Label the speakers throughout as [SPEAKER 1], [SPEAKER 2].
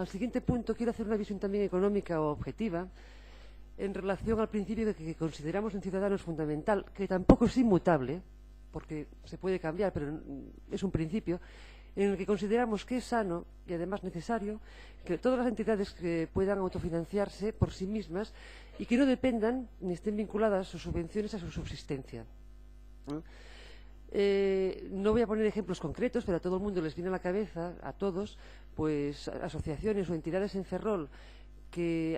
[SPEAKER 1] al siguiente punto quiero hacer una visión también económica o objetiva en relación al principio de que consideramos un ciudadano es fundamental, que tampoco es inmutable, porque se puede cambiar, pero es un principio, en el que consideramos que es sano y además necesario que todas las entidades que puedan autofinanciarse por sí mismas y que no dependan ni estén vinculadas sus subvenciones a su subsistencia. No voy a poner ejemplos concretos, pero a todo el mundo les viene a la cabeza, a todos, pues asociaciones o entidades en Ferrol que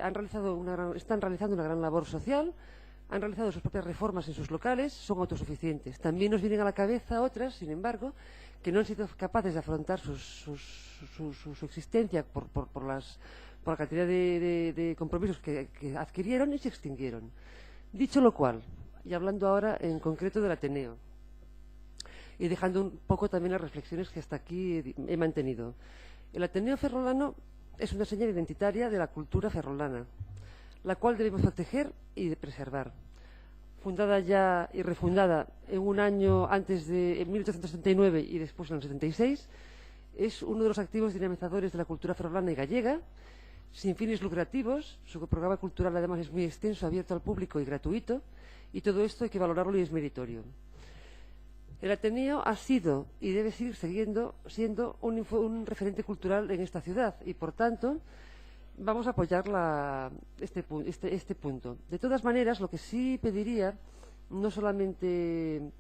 [SPEAKER 1] están realizando una gran labor social, han realizado sus propias reformas en sus locales, son autosuficientes. También nos vienen a la cabeza otras, sin embargo, que no han sido capaces de afrontar su existencia por la cantidad de compromisos que adquirieron y se extinguieron. Dicho lo cual, y hablando ahora en concreto del Ateneo, y dejando un poco también las reflexiones que hasta aquí he mantenido. El Ateneo ferrolano es una señal identitaria de la cultura ferrolana, la cual debemos proteger y preservar. Fundada ya y refundada en un año antes de en 1879 y después en el 76, es uno de los activos dinamizadores de la cultura ferrolana y gallega, sin fines lucrativos. Su programa cultural además es muy extenso, abierto al público y gratuito, y todo esto hay que valorarlo y es meritorio. El Ateneo ha sido y debe seguir siendo un referente cultural en esta ciudad y, por tanto, vamos a apoyar este punto. De todas maneras, lo que sí pediría, no solamente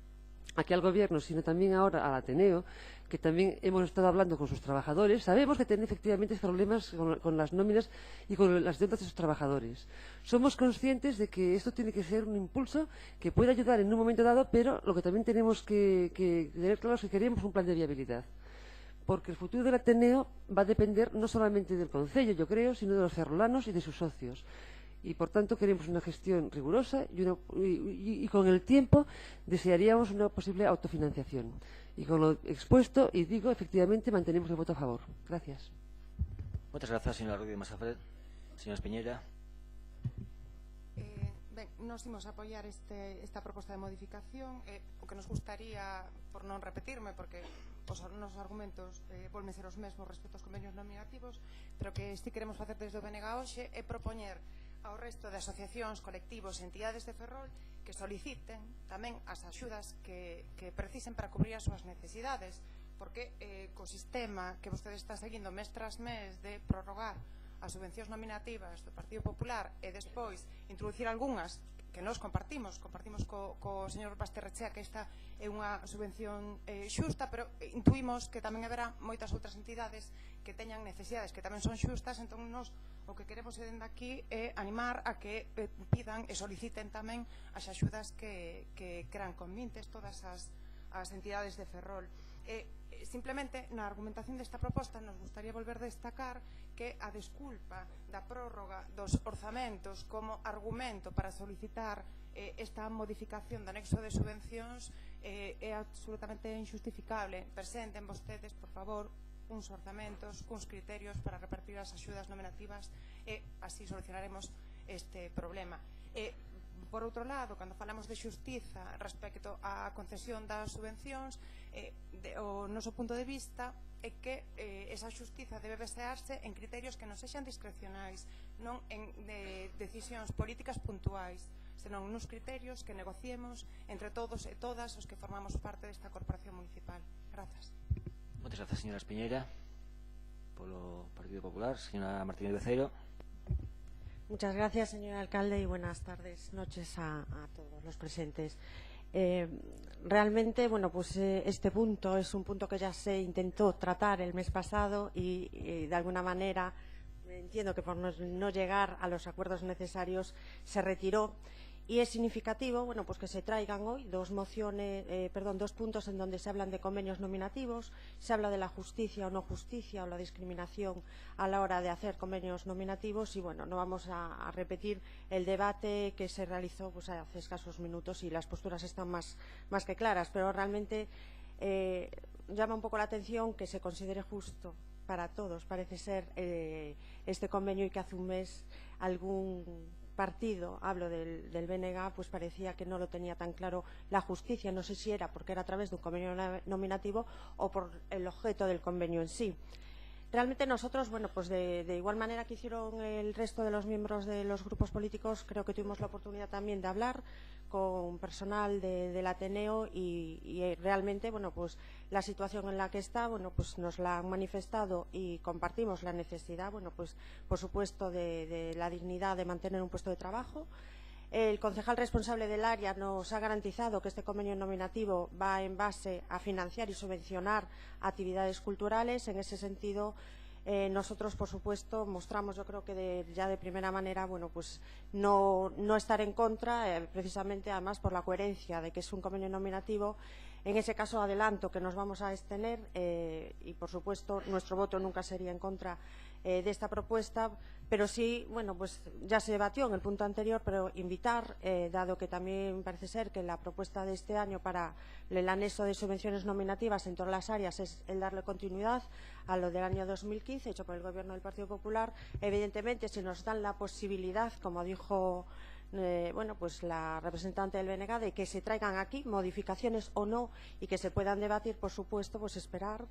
[SPEAKER 1] aquí al Gobierno, sino también ahora al Ateneo, que también hemos estado hablando con sus trabajadores, sabemos que tienen efectivamente problemas con las nóminas y con las deudas de sus trabajadores. Somos conscientes de que esto tiene que ser un impulso que puede ayudar en un momento dado, pero lo que también tenemos que tener claro es que queremos un plan de viabilidad. Porque el futuro del Ateneo va a depender no solamente del Concello, yo creo, sino de los ferrolanos y de sus socios. Y, por tanto, queremos una gestión rigurosa y con el tiempo desearíamos una posible autofinanciación. Y con lo expuesto, y digo, efectivamente, mantenemos el voto a favor. Gracias.
[SPEAKER 2] Muchas gracias, señora Ruiz de Masafret. Señora Espiñeira.
[SPEAKER 3] Ben, nos imos a apoiar esta proposta de modificación. O que nos gustaría, por non repetirme, porque os nosos argumentos volven ser os mesmos respecto aos convenios nominativos, pero que si queremos facer desde o BNG hoxe é propoñer ao resto de asociacións, colectivos e entidades de Ferrol que soliciten tamén as axudas que precisen para cubrir as súas necesidades, porque co sistema que vostede está seguindo mes tras mes de prorrogar as subvencións nominativas do Partido Popular e despois introducir algunhas que nós compartimos co señor Basterrechea que esta é unha subvención xusta, pero intuimos que tamén haberá moitas outras entidades que teñan necesidades que tamén son xustas, entón nós o que queremos dende aquí é animar a que pidan e soliciten tamén as axudas que crean convintes todas as entidades de Ferrol. Simplemente, na argumentación desta proposta nos gustaría volver a destacar que a desculpa da prórroga dos orzamentos como argumento para solicitar esta modificación do anexo de subvencións é absolutamente injustificable. Presenten vostedes, por favor, uns orzamentos, cuns criterios para repartir as axudas nominativas e así solucionaremos este problema. Por outro lado, cando falamos de xustiza respecto á concesión das subvencións, o noso punto de vista é que esa xustiza debe basearse en criterios que non sexan discrecionais, non en decisións políticas puntuais, senón nos criterios que negociemos entre todos e todas os que formamos parte desta corporación municipal. Grazas.
[SPEAKER 2] Moitas grazas, señora Espiñeira. Polo Partido Popular, señora Martínez Beceiro.
[SPEAKER 4] Muchas gracias, señor alcalde, y buenas tardes, noches a todos los presentes. Realmente, bueno, pues este punto es un punto que ya se intentó tratar el mes pasado y de alguna manera entiendo que por no llegar a los acuerdos necesarios se retiró. Y es significativo, bueno, pues que se traigan hoy dos puntos en donde se hablan de convenios nominativos, se habla de la justicia o no justicia o la discriminación a la hora de hacer convenios nominativos y, bueno, no vamos a repetir el debate que se realizó pues, hace escasos minutos y las posturas están más que claras, pero realmente llama un poco la atención que se considere justo para todos, parece ser, este convenio y que hace un mes algún partido, hablo del BNG, pues parecía que no lo tenía tan claro la justicia. No sé si era porque era a través de un convenio nominativo o por el objeto del convenio en sí. Realmente nosotros, bueno, pues de igual manera que hicieron el resto de los miembros de los grupos políticos, creo que tuvimos la oportunidad también de hablar con personal del Ateneo y realmente, bueno, pues la situación en la que está, bueno, pues nos la han manifestado y compartimos la necesidad, bueno, pues por supuesto de la dignidad de mantener un puesto de trabajo. El concejal responsable del área nos ha garantizado que este convenio nominativo va en base a financiar y subvencionar actividades culturales. En ese sentido, nosotros, por supuesto, mostramos, yo creo que ya de primera manera, bueno, pues no estar en contra, precisamente además por la coherencia de que es un convenio nominativo. En ese caso, adelanto que nos vamos a abstener y, por supuesto, nuestro voto nunca sería en contra de esta propuesta, pero sí, bueno, pues ya se debatió en el punto anterior, pero invitar, dado que también parece ser que la propuesta de este año para el anexo de subvenciones nominativas en todas las áreas es el darle continuidad a lo del año 2015, hecho por el Gobierno del Partido Popular. Evidentemente, si nos dan la posibilidad, como dijo bueno, pues la representante del BNG, de que se traigan aquí modificaciones o no y que se puedan debatir, por supuesto, pues esperar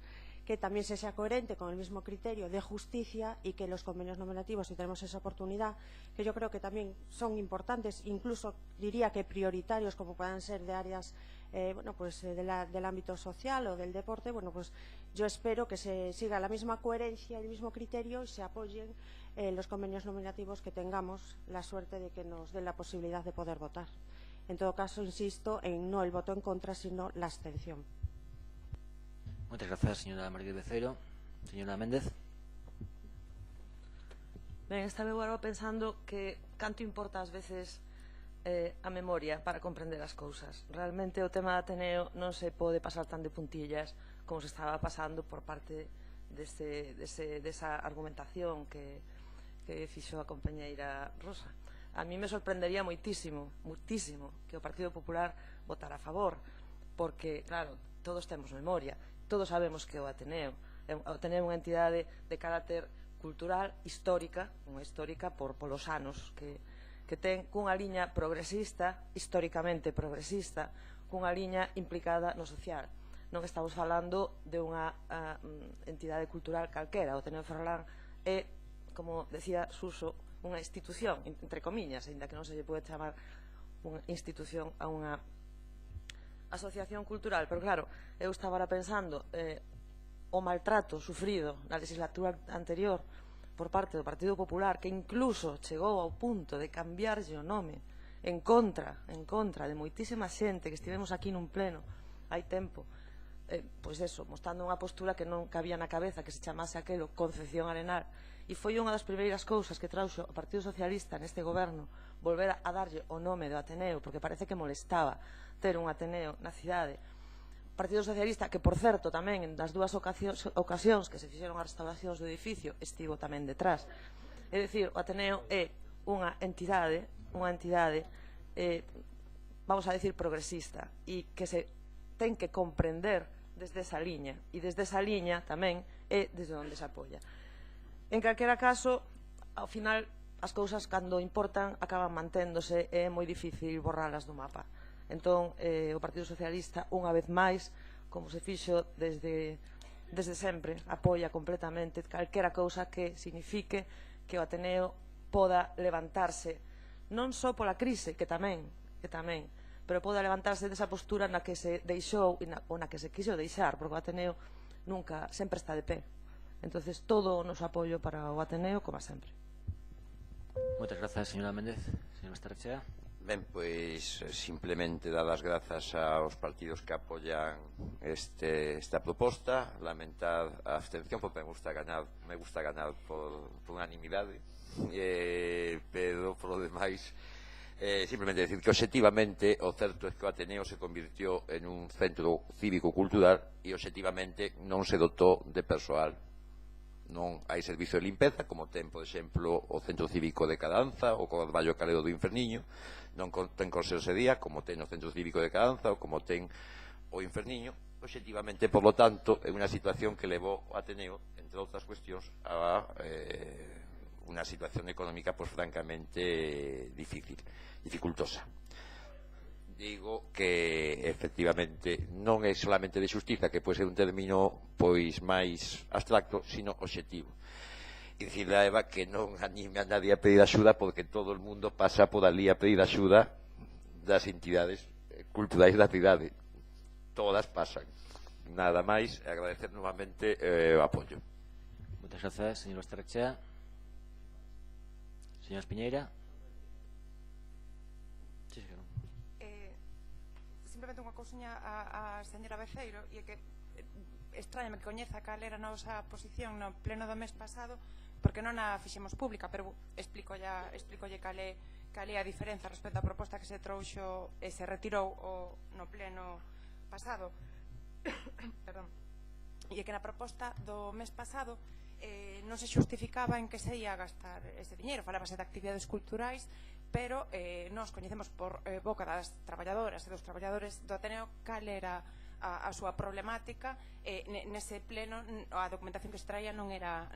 [SPEAKER 4] que también se sea coherente con el mismo criterio de justicia y que los convenios nominativos, si tenemos esa oportunidad, que yo creo que también son importantes, incluso diría que prioritarios, como puedan ser de áreas bueno, pues del ámbito social o del deporte, bueno, pues yo espero que se siga la misma coherencia y el mismo criterio y se apoyen los convenios nominativos, que tengamos la suerte de que nos den la posibilidad de poder votar. En todo caso, insisto en no el voto en contra, sino la abstención.
[SPEAKER 2] Muchas gracias, señora Martínez Beceiro. Señora Méndez.
[SPEAKER 5] Ben, estaba agora pensando que canto importa ás veces a memoria para comprender as cousas. Realmente o tema de Ateneo non se pode pasar tan de puntillas como se estaba pasando por parte desa argumentación que fixo a compañeira Rosa. A mí me sorprendería moitísimo que o Partido Popular votara a favor, porque, claro, todos temos memoria, todos sabemos que o Ateneo é unha entidade de carácter cultural histórica, unha histórica polos anos que ten cunha liña progresista, históricamente progresista, cunha liña implicada no social. Non estamos falando de unha entidade cultural calquera. O Ateneo Ferrolán é, como decía Suso, unha institución, entre comillas, ainda que non se lle pode chamar unha institución a unha asociación cultural. Pero claro, eu estaba ahora pensando o maltrato sufrido na legislatura anterior por parte do Partido Popular, que incluso chegou ao punto de cambiarlle o nome en contra de moitísima xente que estivemos aquí nun pleno hai tempo, pois eso, mostrando unha postura que non cabía na cabeza, que se chamase aquelo Concepción Arenal. E foi unha das primeiras cousas que trouxo o Partido Socialista neste goberno, volver a darlle o nome do Ateneo, porque parece que molestaba ter un Ateneo na cidade. Partido Socialista, que por certo tamén nas dúas ocasións que se fixeron as restauracións do edificio estivo tamén detrás. É dicir, o Ateneo é unha entidade vamos a decir progresista, e que se ten que comprender desde esa liña, e desde esa liña tamén é desde onde se apoia. En calquera caso, ao final as cousas cando importan acaban manténdose e é moi difícil borralas do mapa. Entón, o Partido Socialista, unha vez máis, como se fixo desde sempre, apoia completamente calquera cousa que signifique que o Ateneo poda levantarse, non só pola crise, que tamén, pero poda levantarse desa postura na que se deixou ou na que se quiso deixar, porque o Ateneo nunca, sempre está de pé. Entonces, todo o noso apoio para o Ateneo, como sempre.
[SPEAKER 2] Moitas grazas, señora Méndez. Señora Starchea.
[SPEAKER 6] Ben, pois simplemente dar as grazas aos partidos que apoian esta proposta, lamentar a abstención, porque me gusta ganar por unanimidade, pero por lo demais simplemente decir que obxectivamente o certo é que o Ateneo se convirtió en un centro cívico-cultural e obxectivamente non se dotou de persoal. Non hai servicio de limpeza, como ten, por exemplo, o Centro Cívico de Cadanza, o Carballo Calero do Inferniño, non ten conserxería, como ten o Centro Cívico de Cadanza, ou como ten o Inferniño. Obxectivamente, por lo tanto, é unha situación que levou o Ateneo, entre outras cuestións, a unha situación económica, pues, francamente dificultosa. Digo que efectivamente non é solamente de xustiza, que pode ser un término pois máis abstracto, sino obxectivo. E dicirle a Eva que non anime a nadie a pedir axuda, porque todo o mundo pasa por ali a pedir axuda das entidades culturais da cidade. Todas pasan. Nada máis, agradecer novamente o apoio.
[SPEAKER 2] Moitas grazas, señor Basterrechea. Señora Espiñeira. Sí, sí,
[SPEAKER 3] simplemente unha cousiña a señora Beceiro, e é que extrañame que coñeza cal era a nosa posición no pleno do mes pasado, porque non a fixemos pública, pero explícolle cal é a diferenza respecto á proposta que se trouxo e se retirou no pleno pasado. Perdón. E é que na proposta do mes pasado non se justificaba en que se ia gastar ese diñeiro, falábase de actividades culturais, pero nós coñecemos por boca das traballadoras e dos traballadores do Ateneo cal era a súa problemática. Nese pleno a documentación que se traía non era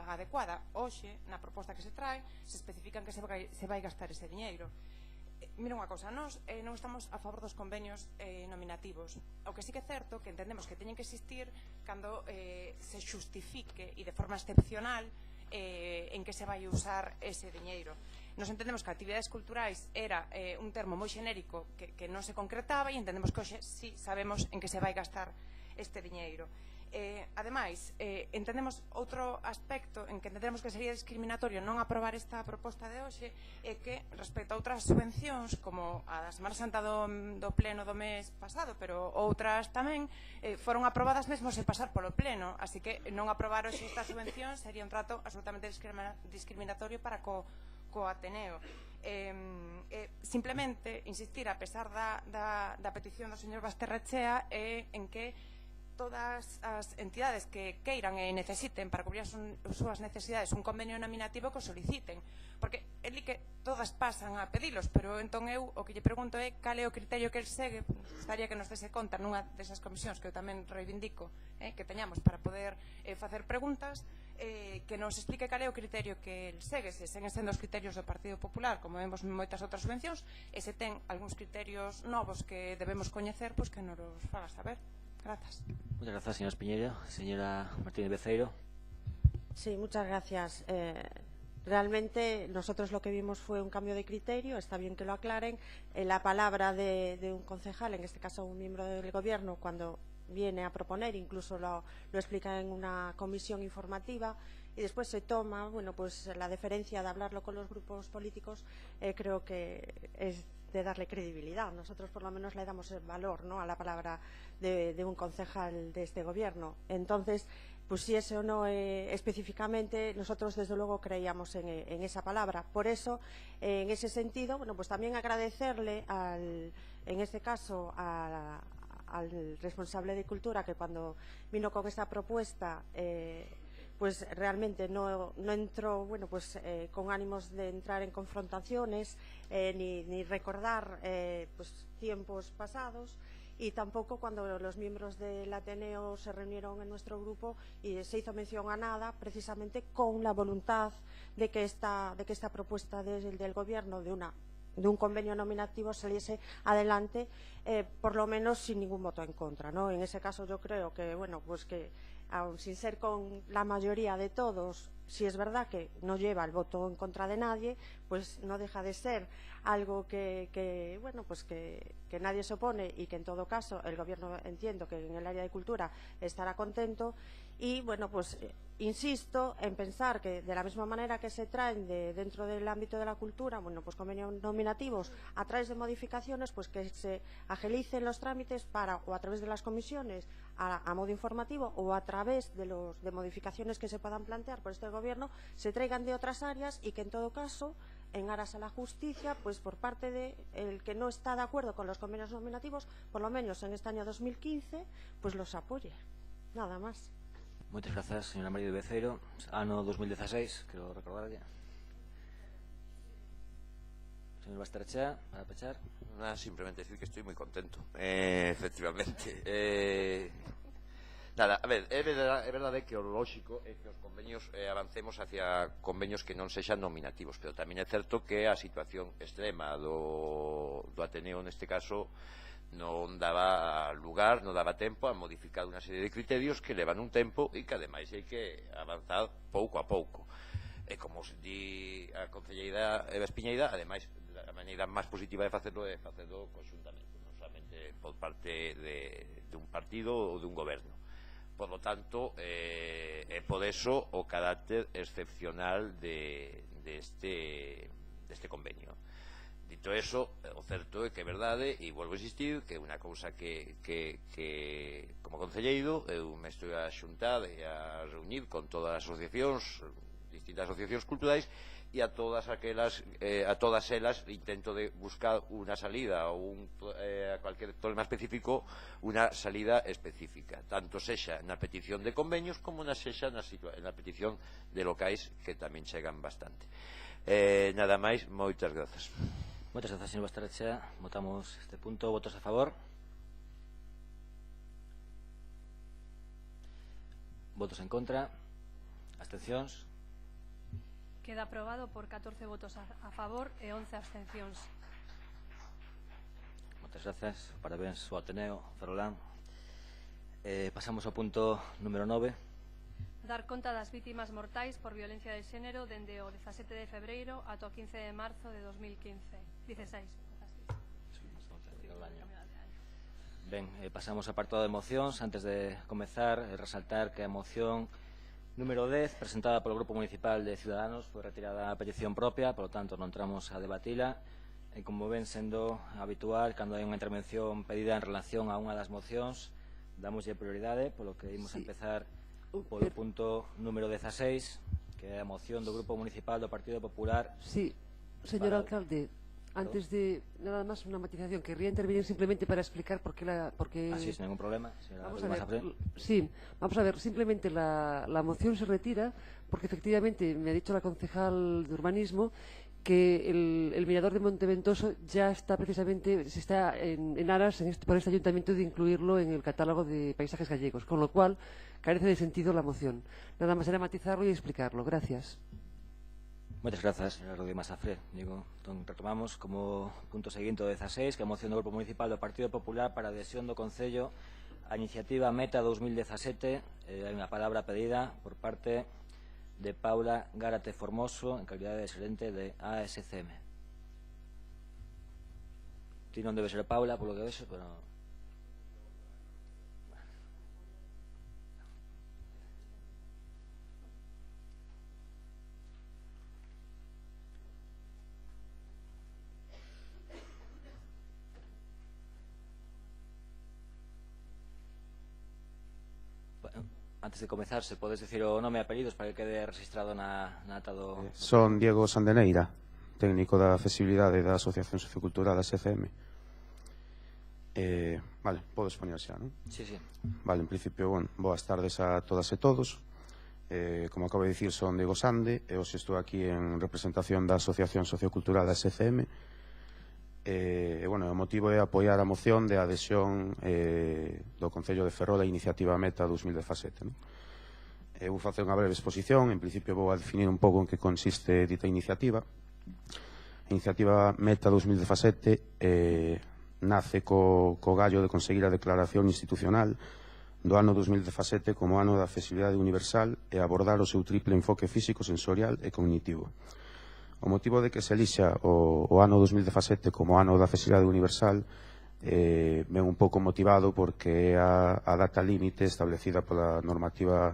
[SPEAKER 3] adecuada. Hoxe, na proposta que se trae, se especifican que se vai gastar ese diñeiro. Mira unha cousa, nós non estamos a favor dos convenios nominativos. O que sí que é certo que entendemos que teñen que existir cando se xustifique e de forma excepcional en que se vai usar ese diñeiro. Nos entendemos que actividades culturais era un termo moi xenérico que non se concretaba, e entendemos que hoxe sí sabemos en que se vai gastar este diñeiro. Ademais, entendemos outro aspecto en que entendemos que sería discriminatorio non aprobar esta proposta de hoxe, é que respecto a outras subvencións como a da Semana Santa do pleno do mes pasado, pero outras tamén foron aprobadas mesmo sen pasar polo pleno, así que non aprobar hoxe esta subvención sería un trato absolutamente discriminatorio para co Ateneo. Simplemente insistir, a pesar da petición do señor Basterrechea, en que todas as entidades que queiran e necesiten para cubrir as súas necesidades un convenio nominativo que o soliciten, porque é que todas pasan a pedilos, pero entón eu o que lle pregunto é cal é o criterio que el segue. Nos gustaría que nos dese conta nunha desas comisións que eu tamén reivindico que teñamos para poder facer preguntas, que nos explique cal é o criterio que el segue, se seguen sendo os criterios do Partido Popular, como vemos en moitas outras subvencións, e se ten algúns criterios novos que debemos coñecer, pois que nos os faga saber. Grazas.
[SPEAKER 2] Muchas gracias, señora Espiñeira. Señora Martínez Beceiro.
[SPEAKER 4] Sí, muchas gracias. Realmente nosotros lo que vimos fue un cambio de criterio, está bien que lo aclaren. La palabra de un concejal, en este caso un miembro del Gobierno, cuando viene a proponer, incluso lo explica en una comisión informativa, y después se toma, bueno, pues la deferencia de hablarlo con los grupos políticos, creo que es de darle credibilidad. Nosotros por lo menos le damos el valor, ¿no?, a la palabra de un concejal de este Gobierno. Entonces, pues si ese o no específicamente, nosotros desde luego creíamos en esa palabra. Por eso, en ese sentido, bueno, pues también agradecerle en este caso al responsable de Cultura, que cuando vino con esta propuesta pues realmente no entró, bueno, pues con ánimos de entrar en confrontaciones ni recordar pues tiempos pasados, y tampoco cuando los miembros del Ateneo se reunieron en nuestro grupo y se hizo mención a nada, precisamente con la voluntad de que esta propuesta del Gobierno de un convenio nominativo saliese adelante, por lo menos sin ningún voto en contra, ¿no? En ese caso yo creo que, bueno, pues que aun sin ser con la mayoría de todos, si es verdad que no lleva el voto en contra de nadie, pues no deja de ser algo que bueno, pues que nadie se opone, y que en todo caso el Gobierno, entiendo que en el área de cultura estará contento. Y bueno, pues insisto en pensar que de la misma manera que se traen dentro del ámbito de la cultura, bueno, pues convenios nominativos a través de modificaciones, pues que se agilicen los trámites para, o a través de las comisiones a modo informativo, o a través de modificaciones que se puedan plantear por este Gobierno, se traigan de otras áreas, y que en todo caso, en aras a la justicia, pues por parte de el que no está de acuerdo con los convenios nominativos, por lo menos en este año 2015, pues los apoye. Nada más.
[SPEAKER 2] Muchas gracias, señora María de Beceiro. Ano 2016, quiero recordarle. Señor Basterrechea, para pechar.
[SPEAKER 6] Nada, simplemente decir que estoy muy contento, efectivamente. Nada, a ver, é verdade que o lóxico é que os convenios avancemos hacia convenios que non sexan nominativos, pero tamén é certo que a situación extrema do Ateneo neste caso non daba lugar, non daba tempo a modificar unha serie de criterios que levan un tempo e que ademais hai que avanzar pouco a pouco. E como se di a concelleira Eva Espiñeira, ademais a maneira máis positiva de facelo é facelo conxuntamente, non solamente por parte de un partido ou de un goberno. Por lo tanto, é por eso o carácter excepcional deste convenio. Dito eso, o certo é que é verdade, e volvo a insistir, que é unha cousa que como concelleiro eu me estou a xuntar e a reunir con todas as asociacións, distintas asociacións culturais, e a todas elas intento de buscar unha salida ou a cualquier problema específico unha salida específica, tanto sexa na petición de convenios como sexa na petición de locais, que tamén chegan bastante. Nada máis, moitas grazas.
[SPEAKER 2] Moitas grazas, señor Basterrechea. Votamos este punto. Votos a favor? Votos en contra? Abstencións?
[SPEAKER 7] Queda aprobado por 14 votos a favor e 11 abstencións.
[SPEAKER 2] Moitas grazas. Parabéns ao Ateneo, Ferrolán. Pasamos ao punto número 9.
[SPEAKER 7] Dar conta das vítimas mortais por violencia de xénero dende o 17 de febreiro ata o 15 de marzo de 2015. 16.
[SPEAKER 2] Ben, pasamos ao apartado de mocións. Antes de comezar, resaltar que a moción número 10, presentada polo Grupo Municipal de Ciudadanos, foi retirada a petición propia, polo tanto non entramos a debatila. E como ven sendo habitual, cando hai unha intervención pedida en relación a unha das mocións, damoslle prioridade, polo que imos empezar polo punto número 16, que é a moción do Grupo Municipal do Partido Popular.
[SPEAKER 1] Sí, señor alcalde, antes de nada más una matización, querría intervenir simplemente para explicar por qué
[SPEAKER 2] sí, sin ningún problema.
[SPEAKER 1] Vamos a ver, simplemente la moción se retira porque efectivamente me ha dicho la concejal de urbanismo que el mirador de Monteventoso ya está precisamente, se está en aras por este ayuntamiento de incluirlo en el catálogo de paisajes gallegos, con lo cual carece de sentido la moción. Nada más era matizarlo y explicarlo. Gracias.
[SPEAKER 2] Moitas grazas, señora Rodríguez Masafre. Entón, retomamos como punto seguinte o 16, que é a moción do Grupo Municipal do Partido Popular para a adhesión do Concello á iniciativa Meta 2017. Hai unha palabra pedida por parte de Paula Gárate Formoso, en calidade de xerente de ASCM. Ti non debe ser Paula, polo que vexo, pero... Antes de comezar, se podes decir o nome e apelidos para que quede registrado na ata do...
[SPEAKER 8] Son Diego Sandeneira, técnico da accesibilidade da Asociación Sociocultural ASCM. Vale, podo expoñer xa, non?
[SPEAKER 2] Sí, sí.
[SPEAKER 8] Vale, en principio, boas tardes a todas e todos. Como acabo de dicir, son Diego Sande, e hoxe estou aquí en representación da Asociación Sociocultural ASCM. O motivo é apoiar a moción de adhesión do Concello de Ferrol a iniciativa Meta 2017. Vou facer unha breve exposición. En principio vou a definir un pouco en que consiste dita iniciativa. A iniciativa Meta 2017 nace co gallo de conseguir a declaración institucional do ano 2017 como ano da accesibilidade universal e abordar o seu triple enfoque físico, sensorial e cognitivo. O motivo de que se elixa o ano 2017 como ano da accesibilidade universal ven un pouco motivado porque é a data límite establecida pola normativa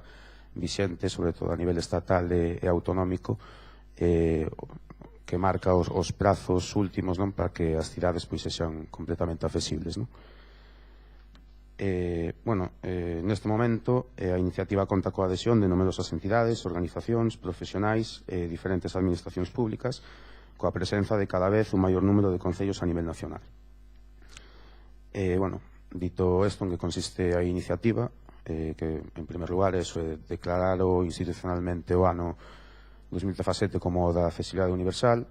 [SPEAKER 8] vixente, sobre todo a nivel estatal e autonómico, que marca os prazos últimos para que as cidades sexan completamente accesibles. Neste momento a iniciativa conta coa adhesión de numerosas entidades, organizacións, profesionais e diferentes administracións públicas, coa presenza de cada vez un maior número de concellos a nivel nacional. Dito isto, en que consiste a iniciativa, que en primer lugar é declarar institucionalmente o ano 2017 como o da accesibilidade universal.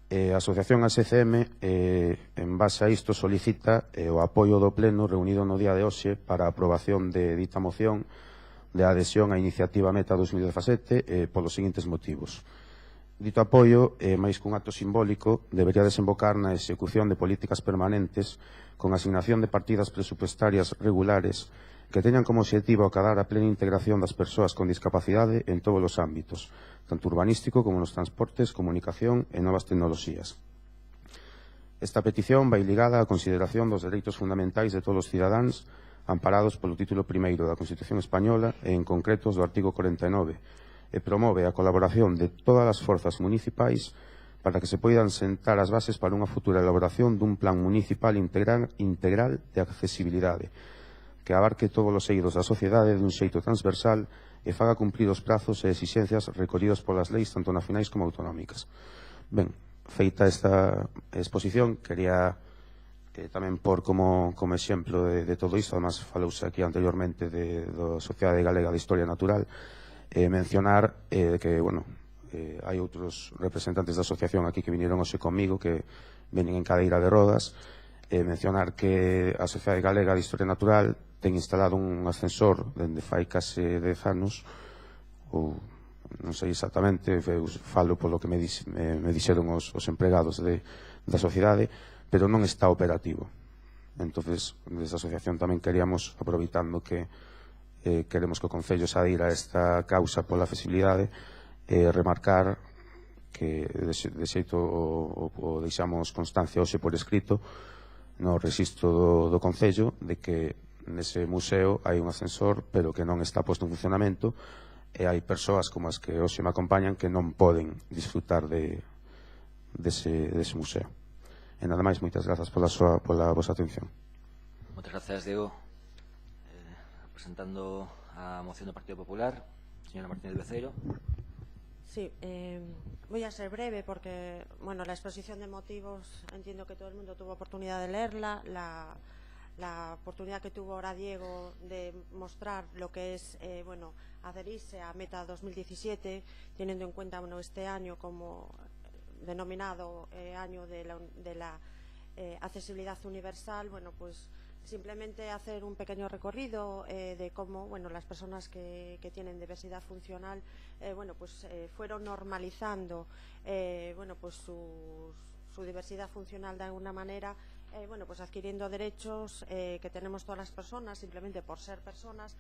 [SPEAKER 8] A Asociación ASCM, en base a isto, solicita o apoio do Pleno reunido no día de hoxe para a aprobación de dita moción de adhesión á iniciativa Meta 2017 polos seguintes motivos. Dito apoio, máis cun acto simbólico, debería desembocar na execución de políticas permanentes con asignación de partidas presupuestarias regulares que teñan como obxectivo acadar a plena integración das persoas con discapacidade en todos os ámbitos, tanto urbanístico como nos transportes, comunicación e novas tecnoloxías. Esta petición vai ligada á consideración dos dereitos fundamentais de todos os cidadáns amparados polo título primeiro da Constitución Española e en concreto do artigo 49 e promove a colaboración de todas as forzas municipais para que se poidan sentar as bases para unha futura elaboración dun plan municipal integral de accesibilidade que abarque todos os eidos da sociedade dun xeito transversal e faga cumprir os prazos e exixencias recollidos polas leis tanto nacionais como autonómicas. Ben, feita esta exposición, quería tamén por como exemplo de todo isto, además falouse aquí anteriormente da Sociedade Galega de Historia Natural, mencionar que, bueno, hai outros representantes da asociación aquí que vinieron hoxe comigo, que venen en cadeira de rodas, mencionar que a Sociedade Galega de Historia Natural ten instalado un ascensor dende fai case 10 anos, ou non sei exactamente, falo polo que me dixeron os empregados da sociedade, pero non está operativo. Entonces, desde a asociación tamén queríamos, aproveitando que queremos que o Concello se adira a esta causa pola accesibilidade, remarcar que de xeito o deixamos constancia hoxe por escrito no rexistro do Concello de que nese museo hai un ascensor pero que non está posto en funcionamento e hai persoas como as que hoxe me acompañan que non poden disfrutar dese museo. E nada máis, moitas grazas pola vosa atención.
[SPEAKER 2] Moitas grazas, Diego. Presentando a moción do Partido Popular, señora Martínez Beceiro.
[SPEAKER 4] Sí, voy a ser breve porque, bueno, la exposición de motivos entiendo que todo el mundo tuvo oportunidad de leerla. La oportunidad que tuvo ahora Diego de mostrar lo que es, bueno, adherirse a Meta 2017, teniendo en cuenta, bueno, este año como denominado año de la accesibilidad universal, bueno, pues simplemente hacer un pequeño recorrido de cómo, bueno, las personas que tienen diversidad funcional, bueno, pues fueron normalizando, bueno, pues su diversidad funcional de alguna manera, bueno, pues adquiriendo derechos que tenemos todas las personas simplemente por ser personas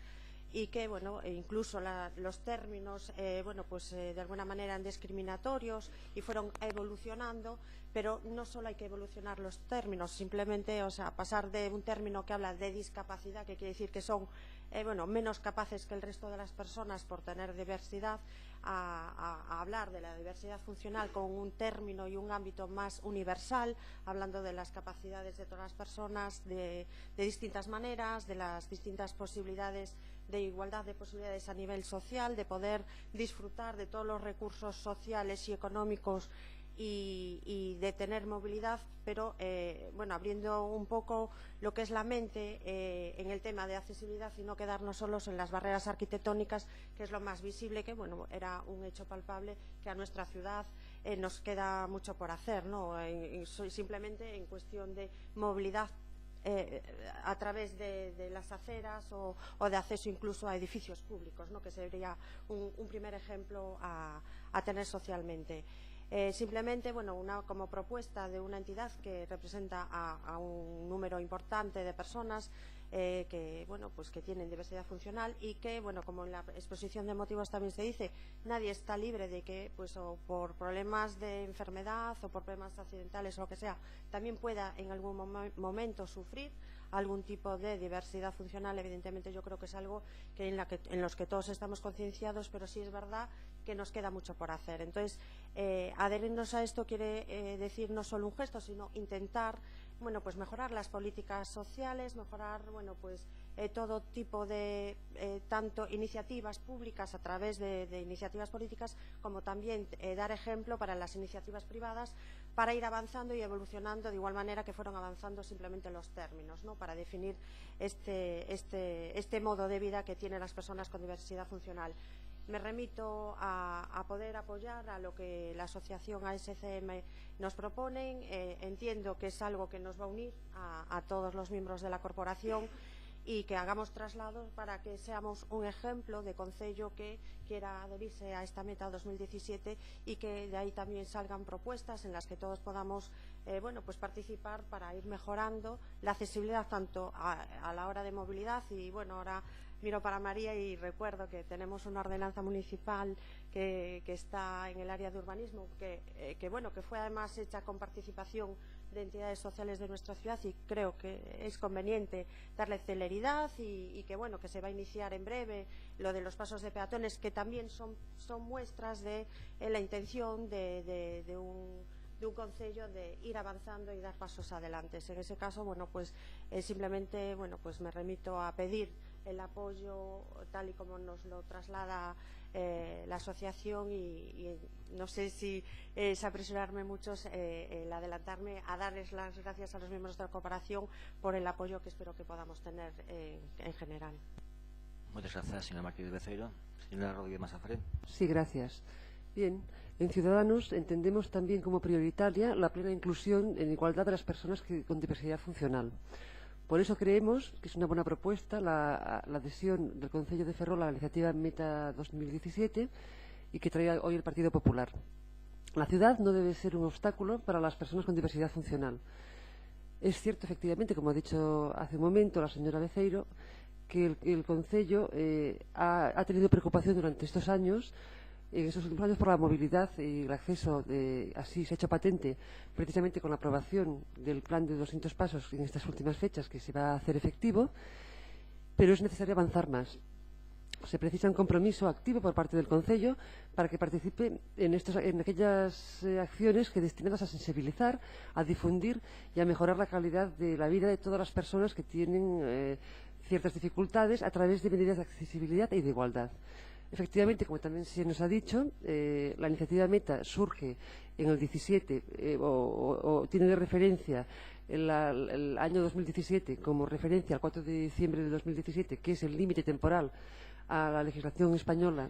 [SPEAKER 4] y que, bueno, incluso los términos, bueno, pues de alguna manera eran discriminatorios y fueron evolucionando, pero no solo hay que evolucionar los términos, simplemente, o sea, pasar de un término que habla de discapacidad, que quiere decir que son, bueno, menos capaces que el resto de las personas por tener diversidad, a hablar de la diversidad funcional con un término y un ámbito más universal, hablando de las capacidades de todas las personas de distintas maneras, de las distintas posibilidades de igualdad de posibilidades a nivel social, de poder disfrutar de todos los recursos sociales y económicos y de tener movilidad, pero bueno, abriendo un poco lo que es la mente en el tema de accesibilidad y no quedarnos solos en las barreras arquitectónicas, que es lo más visible, que bueno, era un hecho palpable que a nuestra ciudad nos queda mucho por hacer, ¿no? Simplemente en cuestión de movilidad a través de las aceras o de acceso incluso a edificios públicos, ¿no? Que sería un primer ejemplo a tener socialmente. Simplemente, bueno, como propuesta de una entidad que representa a un número importante de personas que, bueno, pues que tienen diversidad funcional y que, bueno, como en la exposición de motivos también se dice, nadie está libre de que, pues, o por problemas de enfermedad o por problemas accidentales o lo que sea, también pueda en algún momento sufrir algún tipo de diversidad funcional. Evidentemente yo creo que es algo que en los que todos estamos concienciados, pero sí es verdad que nos queda mucho por hacer. Entonces, adherirnos a esto quiere decir no solo un gesto, sino intentar, bueno, pues mejorar las políticas sociales, mejorar, bueno, pues todo tipo de tanto iniciativas públicas a través de iniciativas políticas, como también dar ejemplo para las iniciativas privadas, para ir avanzando y evolucionando de igual manera que fueron avanzando simplemente los términos, ¿no? Para definir este modo de vida que tienen las personas con diversidad funcional. me remito a poder apoyar a lo que la asociación ASCM nos proponen. Entiendo que es algo que nos va a unir a todos los miembros de la corporación y que hagamos traslados para que seamos un ejemplo de concello que quiera adherirse a esta meta 2017 y que de ahí también salgan propuestas en las que todos podamos pues participar para ir mejorando la accesibilidad tanto a la hora de movilidad. Y bueno, ahora miro para María y recuerdo que tenemos una ordenanza municipal que está en el área de urbanismo que fue además hecha con participación de entidades sociales de nuestra ciudad, y creo que es conveniente darle celeridad y que se va a iniciar en breve lo de los pasos de peatones, que también son muestras de la intención de un concello de ir avanzando y dar pasos adelante. En ese caso, simplemente me remito a pedir el apoyo tal y como nos lo traslada la asociación y no sé si es apresurarme mucho el adelantarme a darles las gracias a los miembros de la cooperación por el apoyo que espero que podamos tener en general.
[SPEAKER 2] Muchas gracias, señora Martínez Beceiro. Señora Rodríguez Mazafré.
[SPEAKER 1] Sí, gracias. Bien, en Ciudadanos entendemos también como prioritaria la plena inclusión en igualdad de las personas con diversidad funcional. Por eso creemos que es una buena propuesta la adhesión del Concello de Ferrol a la iniciativa Meta 2017 y que trae hoy el Partido Popular. La ciudad no debe ser un obstáculo para las personas con diversidad funcional. Es cierto, efectivamente, como ha dicho hace un momento la señora Beceiro, que el Concello ha tenido preocupación durante estos años, en estos últimos años, por la movilidad y el acceso. Así se ha hecho patente precisamente con la aprobación del plan de 200 pasos en estas últimas fechas, que se va a hacer efectivo, pero es necesario avanzar más. Se precisa un compromiso activo por parte del Concello para que participe en aquellas acciones que destinadas a sensibilizar, a difundir y a mejorar la calidad de la vida de todas las personas que tienen ciertas dificultades a través de medidas de accesibilidad y de igualdad. Efectivamente, como también se nos ha dicho, la iniciativa Meta surge en el 17 o tiene de referencia el año 2017 como referencia al 4 de diciembre de 2017, que es el límite temporal a la legislación española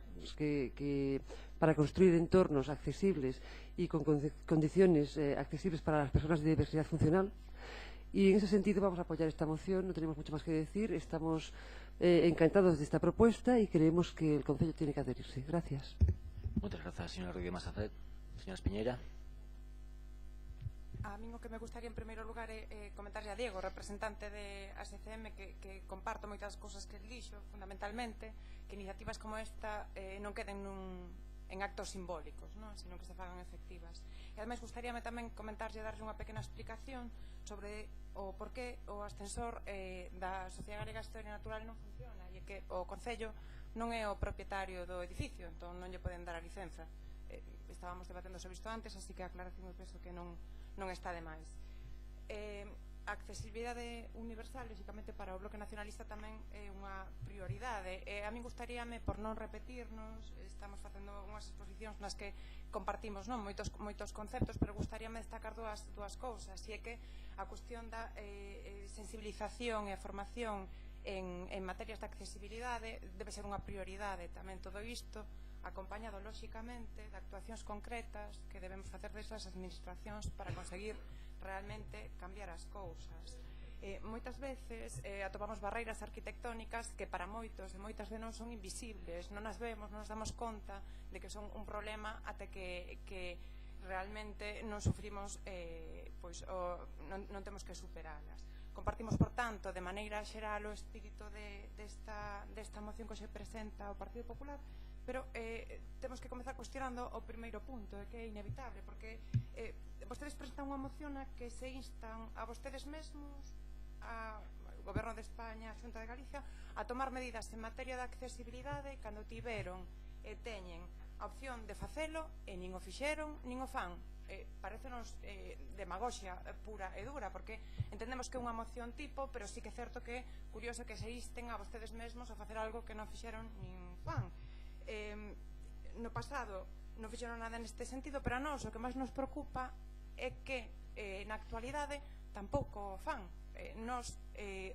[SPEAKER 1] para construir entornos accesibles y con condiciones accesibles para las personas de diversidad funcional. Y en ese sentido vamos a apoyar esta moción, no tenemos mucho más que decir, estamos encantados de esta propuesta y creemos que el Concello tiene que adherirse. Gracias.
[SPEAKER 2] Muchas gracias, señora Rodríguez Mazafré. Señora Espiñeira.
[SPEAKER 3] A mí o que me gustaría en primeiro lugar comentarlle a Diego, representante de ASCM, que comparto moitas cousas que el dixo, fundamentalmente, que iniciativas como esta non queden en actos simbólicos, sino que se fagan efectivas. E ademais gustaríame tamén comentarlle, darlle unha pequena explicación sobre o porqué o ascensor da Sociedade Galega de Historia Natural non funciona, e que o Concello non é o propietario do edificio, entón non lle poden dar a licenza. Estábamos debatendo sobre isto antes, así que a aclaración eu penso que non está de máis. A accesibilidade universal, lógicamente, para o Bloque Nacionalista tamén é unha prioridade. A mí gustaríame, por non repetirnos, estamos facendo unhas exposicións nas que compartimos moitos conceptos, pero gustaríame destacar dúas cousas, e é que a cuestión da sensibilización e a formación en materias de accesibilidade debe ser unha prioridade tamén. Todo isto acompañado, lóxicamente, de actuacións concretas que debemos facer desas administracións para conseguir realmente cambiar as cousas. Moitas veces atopamos barreiras arquitectónicas que para moitos e moitas de nós son invisibles, non as vemos, non nos damos conta de que son un problema até que realmente non sufrimos, non temos que superalas. Compartimos, por tanto, de maneira xeral o espírito desta moción que se presenta ao Partido Popular, pero temos que comezar cuestionando o primeiro punto, que é inevitable, porque vostedes presentan unha moción na que se instan a vostedes mesmos, ao Goberno de España, a Xunta de Galicia, a tomar medidas en materia de accesibilidade cando tiveron e teñen a opción de facelo e nin o fixeron, nin o fan. Parecenos demagoxia pura e dura, porque entendemos que é unha moción tipo, pero sí que é certo que é curioso que se insten a vostedes mesmos a facer algo que non fixeron nin fan. No pasado non fixeron nada neste sentido, pero a nós o que máis nos preocupa é que na actualidade tampouco fan. Nos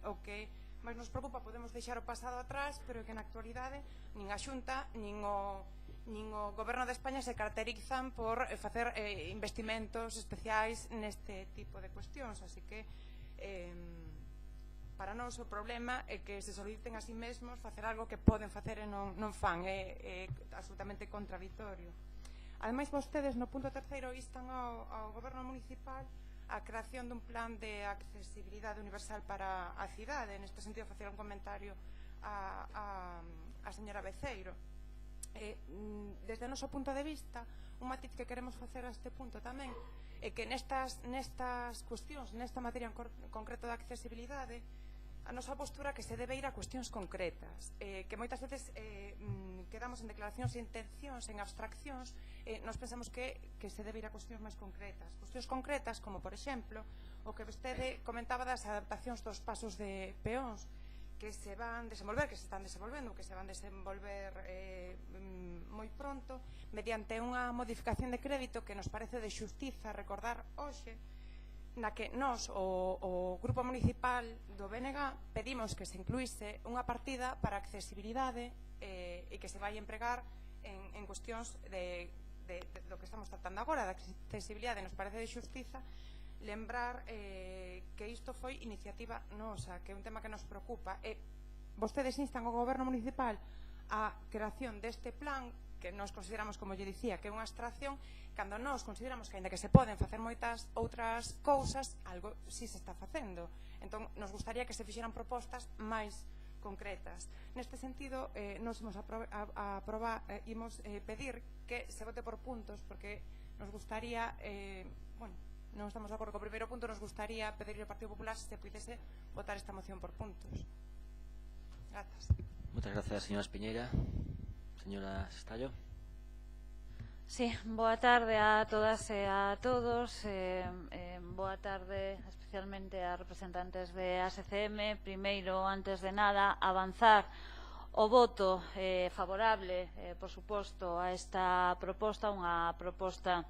[SPEAKER 3] o que máis nos preocupa, podemos deixar o pasado atrás, pero que na actualidade nin a Xunta nin o Goberno de España se caracterizan por facer investimentos especiais neste tipo de cuestións, así que para nós o problema é que se soliciten a sí mesmos facer algo que poden facer e non fan, é absolutamente contradictorio. Ademais, vostedes no punto terceiro instan ao Goberno municipal a creación dun plan de accesibilidade universal para a cidade. Neste sentido, facer un comentario a señora Beceiro. Desde o noso punto de vista, un matiz que queremos facer a este punto tamén é que nestas cuestións, nesta materia en concreto de accesibilidade, a nosa postura que se debe ir a cuestións concretas, que moitas veces quedamos en declaracións e intencións, en abstraccións, nos pensamos que se debe ir a cuestións máis concretas. Cuestións concretas como, por exemplo, o que vostede comentaba das adaptacións dos pasos de peóns que se van desenvolver, que se están desenvolvendo, que se van desenvolver moi pronto, mediante unha modificación de crédito que nos parece de xustiza recordar hoxe, na que nós, o Grupo Municipal do BNG, pedimos que se incluíse unha partida para accesibilidade e que se vai empregar en cuestións do que estamos tratando agora, da accesibilidade. Nos parece de xustiza lembrar que isto foi iniciativa nosa, que é un tema que nos preocupa. Vostedes instan ao Goberno Municipal a creación deste plan, que nós consideramos, como lle dicía, que é unha abstracción, cando nós consideramos que, aínda que se poden facer moitas outras cousas, algo si se está facendo. Entón, nos gustaría que se fixeran propostas máis concretas. Neste sentido, nos imos pedir que se vote por puntos, porque nos gustaría, non estamos de acordo co primeiro punto, nos gustaría pedirle ao Partido Popular se puidese votar esta moción por puntos. Grazas.
[SPEAKER 2] Moitas gracias, señora Espiñeira. Señora Sestallo.
[SPEAKER 9] Sí, boa tarde a todas e a todos. Boa tarde especialmente a representantes de ASCM. Primeiro, antes de nada, avanzar o voto favorable, por suposto, a esta proposta, unha proposta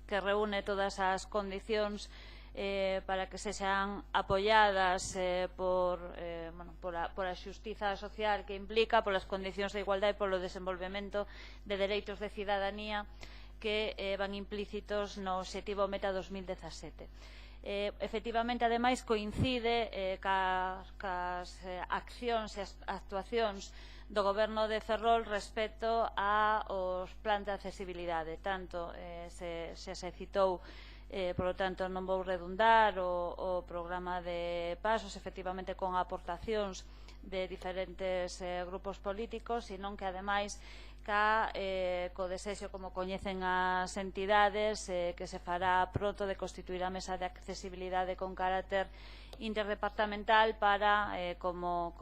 [SPEAKER 9] que reúne todas as condicións para que sexan apoiadas por a xustiza social que implica, polas condicións de igualdade e polo desenvolvemento de dereitos de cidadanía que van implícitos no Obxectivo Meta 2017. Efectivamente, ademais, coincide cas accións e actuacións do Goberno de Ferrol respecto aos plans de accesibilidade. Tanto se citou, por lo tanto non vou redundar, o programa de pasos, efectivamente con aportacións de diferentes grupos políticos, senón que ademais co desexo, como coñecen as entidades, que se fará pronto de constituir a mesa de accesibilidade con carácter interdepartamental para, como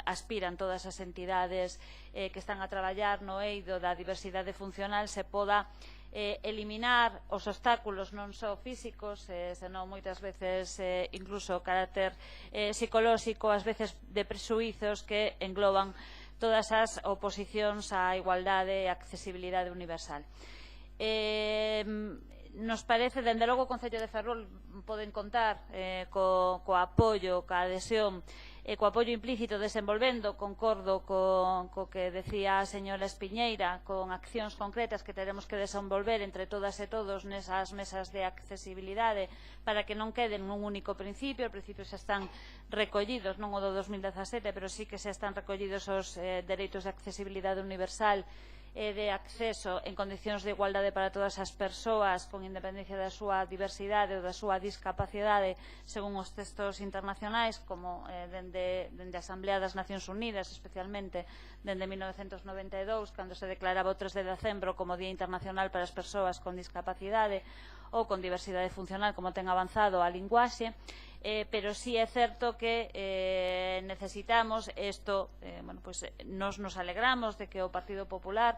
[SPEAKER 9] aspiran todas as entidades que están a traballar no eido da diversidade funcional, se poda eliminar os obstáculos non só físicos, senón moitas veces incluso carácter psicolóxico, ás veces de presuizos que engloban todas as oposicións á igualdade e accesibilidade universal. Nos parece, dende logo, o Concello de Ferrol poden contar co apoio, coa adhesión e co apoio implícito desenvolvendo, concordo co que decía a señora Espiñeira, con accións concretas que teremos que desenvolver entre todas e todos nesas mesas de accesibilidade para que non queden nun único principio. Os principios xa están recollidos, non o do 2017, pero sí que xa están recollidos os dereitos de accesibilidade universal e de acceso en condicións de igualdade para todas as persoas con independencia da súa diversidade ou da súa discapacidade según os textos internacionais, como dende a Asamblea das Nacións Unidas, especialmente dende 1992, cando se declaraba o 3 de decembro como Día Internacional para as Persoas con Discapacidade ou con diversidade funcional, como ten avanzado a linguaxe. Pero sí é certo que necesitamos isto, nos alegramos de que o Partido Popular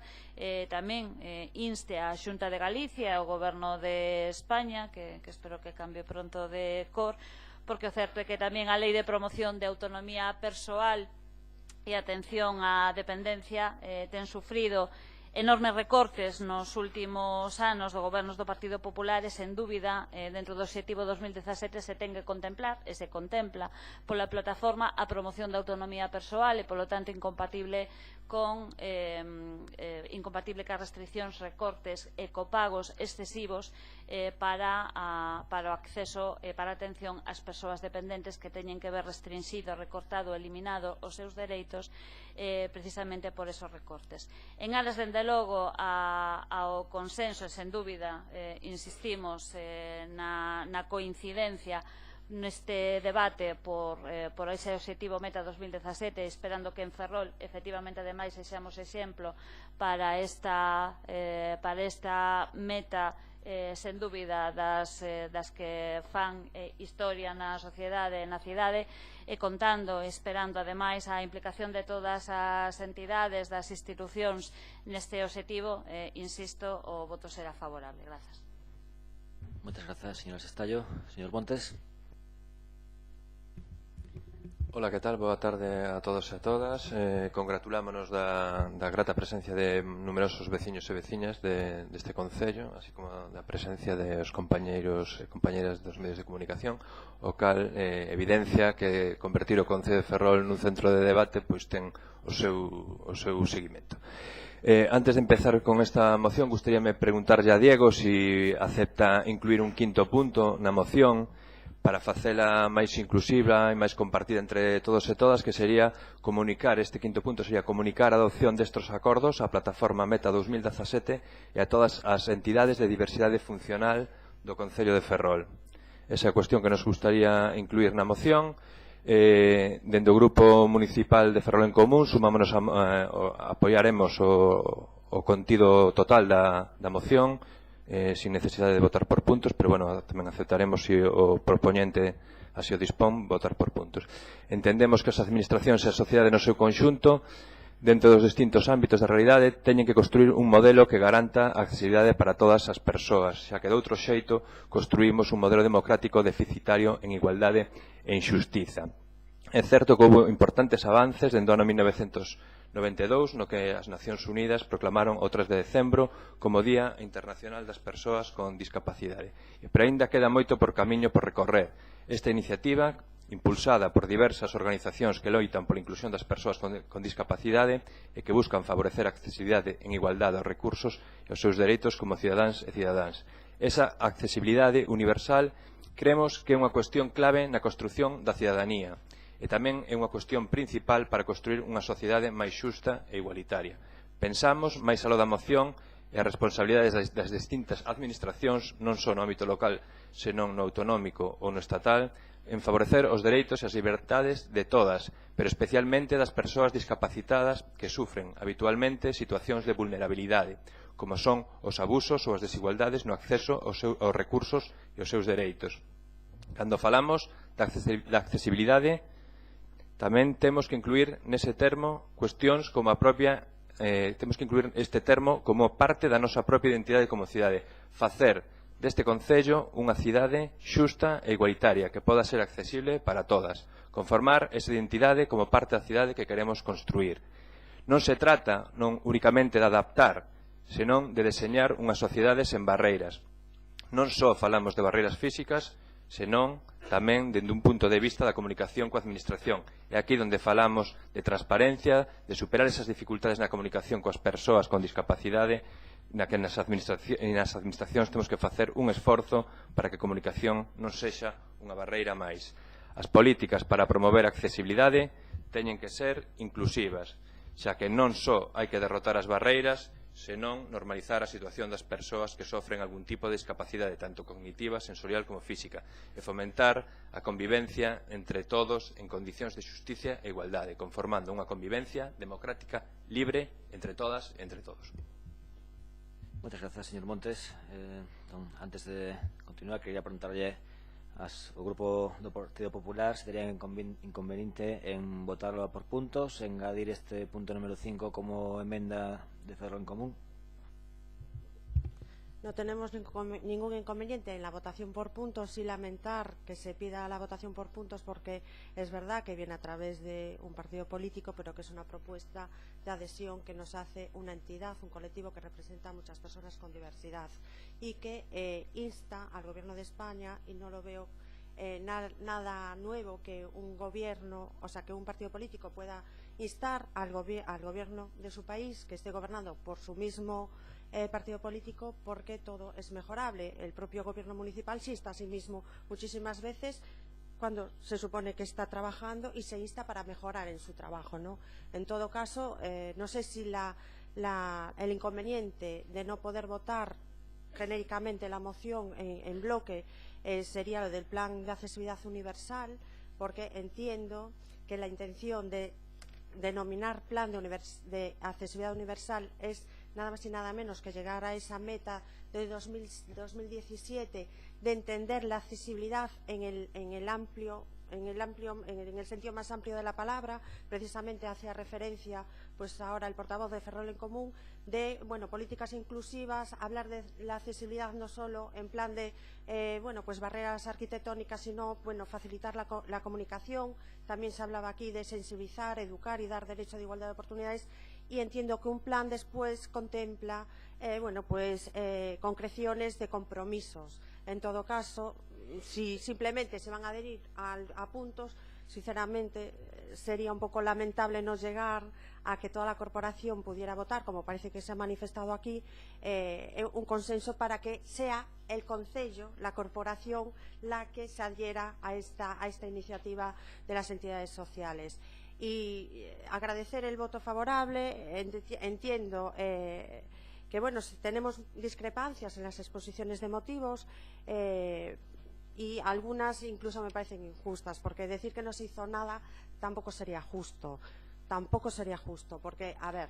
[SPEAKER 9] tamén inste a Xunta de Galicia e ao Goberno de España, que espero que cambie pronto de cor, porque o certo é que tamén a Lei de Promoción de Autonomía Persoal e Atención á Dependencia ten sufrido enormes recortes nos últimos anos do gobernos do Partido Popular e, sen dúbida, dentro do objetivo 2017 se ten que contemplar e se contempla pola plataforma a promoción da autonomía persoal e, polo tanto, incompatible cas restriccións, recortes e copagos excesivos para o acceso e para a atención ás persoas dependentes que teñen que ver restringido, recortado, eliminado os seus dereitos precisamente por esos recortes. En aras, dende logo, ao consenso, e sen dúbida insistimos na coincidencia neste debate por ese objetivo meta 2017, esperando que en Ferrol efectivamente ademais sexamos exemplo para esta meta sen dúbida das que fan historia na sociedade e na cidade, e contando, esperando ademais a implicación de todas as entidades, das institucións neste objetivo, insisto, o voto será favorable. Grazas.
[SPEAKER 2] Moitas grazas, señora Sestallo. Señor Montes.
[SPEAKER 10] Ola, que tal? Boa tarde a todos e a todas. Congratulámonos da grata presencia de numerosos veciños e veciñas deste Concello, así como da presencia dos compañeiros e compañeiras dos medios de comunicación, o cal evidencia que convertir o Concello de Ferrol nun centro de debate pois ten o seu seguimento. Antes de empezar con esta moción, gustaríame preguntarlle a Diego si acepta incluir un quinto punto na moción para facela máis inclusiva e máis compartida entre todos e todas, que sería comunicar, este quinto punto sería comunicar a adopción destes acordos á plataforma Meta 2017 e a todas as entidades de diversidade funcional do Concello de Ferrol. Esa é a cuestión que nos gustaría incluir na moción. Dende o Grupo Municipal de Ferrol en Común sumámonos apoiaremos o contido total da moción, sin necesidade de votar por puntos, pero bueno, tamén aceptaremos se o propoñente así o dispón votar por puntos. Entendemos que as administracións e a sociedade no seu conxunto, dentro dos distintos ámbitos da realidade, teñen que construir un modelo que garanta a accesibilidade para todas as persoas, xa que de outro xeito construímos un modelo democrático deficitario en igualdade e en xustiza. É certo que houve importantes avances dende o ano 1992, no que as Nacións Unidas proclamaron o 3 de decembro como Día Internacional das Persoas con Discapacidade. Pero aínda queda moito por camiño por recorrer. Esta iniciativa, impulsada por diversas organizacións que loitan pola inclusión das persoas con discapacidade e que buscan favorecer a accesibilidade en igualdade aos recursos e aos seus dereitos como cidadáns e cidadáns. Esa accesibilidade universal creemos que é unha cuestión clave na construción da cidadanía, e tamén é unha cuestión principal para construir unha sociedade máis xusta e igualitaria. Pensamos, máis aló da moción, e as responsabilidades das distintas administracións, non só no ámbito local, senón no autonómico ou no estatal, en favorecer os dereitos e as liberdades de todas, pero especialmente das persoas discapacitadas que sufren habitualmente situacións de vulnerabilidade, como son os abusos ou as desigualdades no acceso aos recursos e aos seus dereitos. Cando falamos da accesibilidade, tamén temos que incluir nese termo cuestións como a propia temos que incluir este termo como parte da nosa propia identidade como cidade, facer deste Concello unha cidade xusta e igualitaria que poda ser accesible para todas, conformar esa identidade como parte da cidade que queremos construir. Non se trata non únicamente de adaptar, senón de deseñar unha sociedade sen barreiras. Non só falamos de barreiras físicas, senón tamén dende un punto de vista da comunicación coa administración. É aquí onde falamos de transparencia, de superar esas dificultades na comunicación coas persoas con discapacidade, na que nas administracións temos que facer un esforzo para que a comunicación non sexa unha barreira máis. As políticas para promover a accesibilidade teñen que ser inclusivas, xa que non só hai que derrotar as barreiras, senón normalizar a situación das persoas que sofren algún tipo de discapacidade, tanto cognitiva, sensorial como física, e fomentar a convivencia entre todos en condicións de xusticia e igualdade, conformando unha convivencia democrática, libre, entre todas e entre todos.
[SPEAKER 2] Moitas grazas, señor Montes. Antes de continuar, quería preguntarlle o Grupo do Partido Popular se tería inconveniente en votarlo por puntos, engadir este punto número 5 como emenda de Ferrol en Común.
[SPEAKER 4] No tenemos ningún inconveniente en la votación por puntos y lamentar que se pida la votación por puntos porque es verdad que viene a través de un partido político, pero que es una propuesta de adhesión que nos hace una entidad, un colectivo que representa a muchas personas con diversidad y que insta al Gobierno de España, y no lo veo nada nuevo que un gobierno, o sea, que un partido político pueda instar al gobierno de su país, que esté gobernando por su mismo partido político, porque todo es mejorable. El propio gobierno municipal se insta a sí mismo muchísimas veces cuando se supone que está trabajando y se insta para mejorar en su trabajo, ¿no? En todo caso, no sé si el inconveniente de no poder votar genéricamente la moción en bloque sería lo del plan de accesibilidad universal, porque entiendo que la intención de denominar plan de accesibilidad universal es nada más y nada menos que llegar a esa meta de 2017 de entender la accesibilidad en el sentido más amplio de la palabra. Precisamente hacía referencia pues ahora el portavoz de Ferrol en Común de políticas inclusivas, hablar de la accesibilidad no solo en plan de pues barreras arquitectónicas, sino facilitar la comunicación. También se hablaba aquí de sensibilizar, educar y dar derecho de igualdad de oportunidades, y entiendo que un plan después contempla concreciones de compromisos. En todo caso, si simplemente se van a adherir a puntos, sinceramente sería un poco lamentable no llegar a que toda la corporación pudiera votar, como parece que se ha manifestado aquí, un consenso para que sea el concello, la corporación, la que se adhiera a esta iniciativa de las entidades sociales. Y agradecer el voto favorable. Entiendo que si tenemos discrepancias en las exposiciones de motivos, y algunas incluso me parecen injustas, porque decir que no se hizo nada tampoco sería justo, porque, a ver,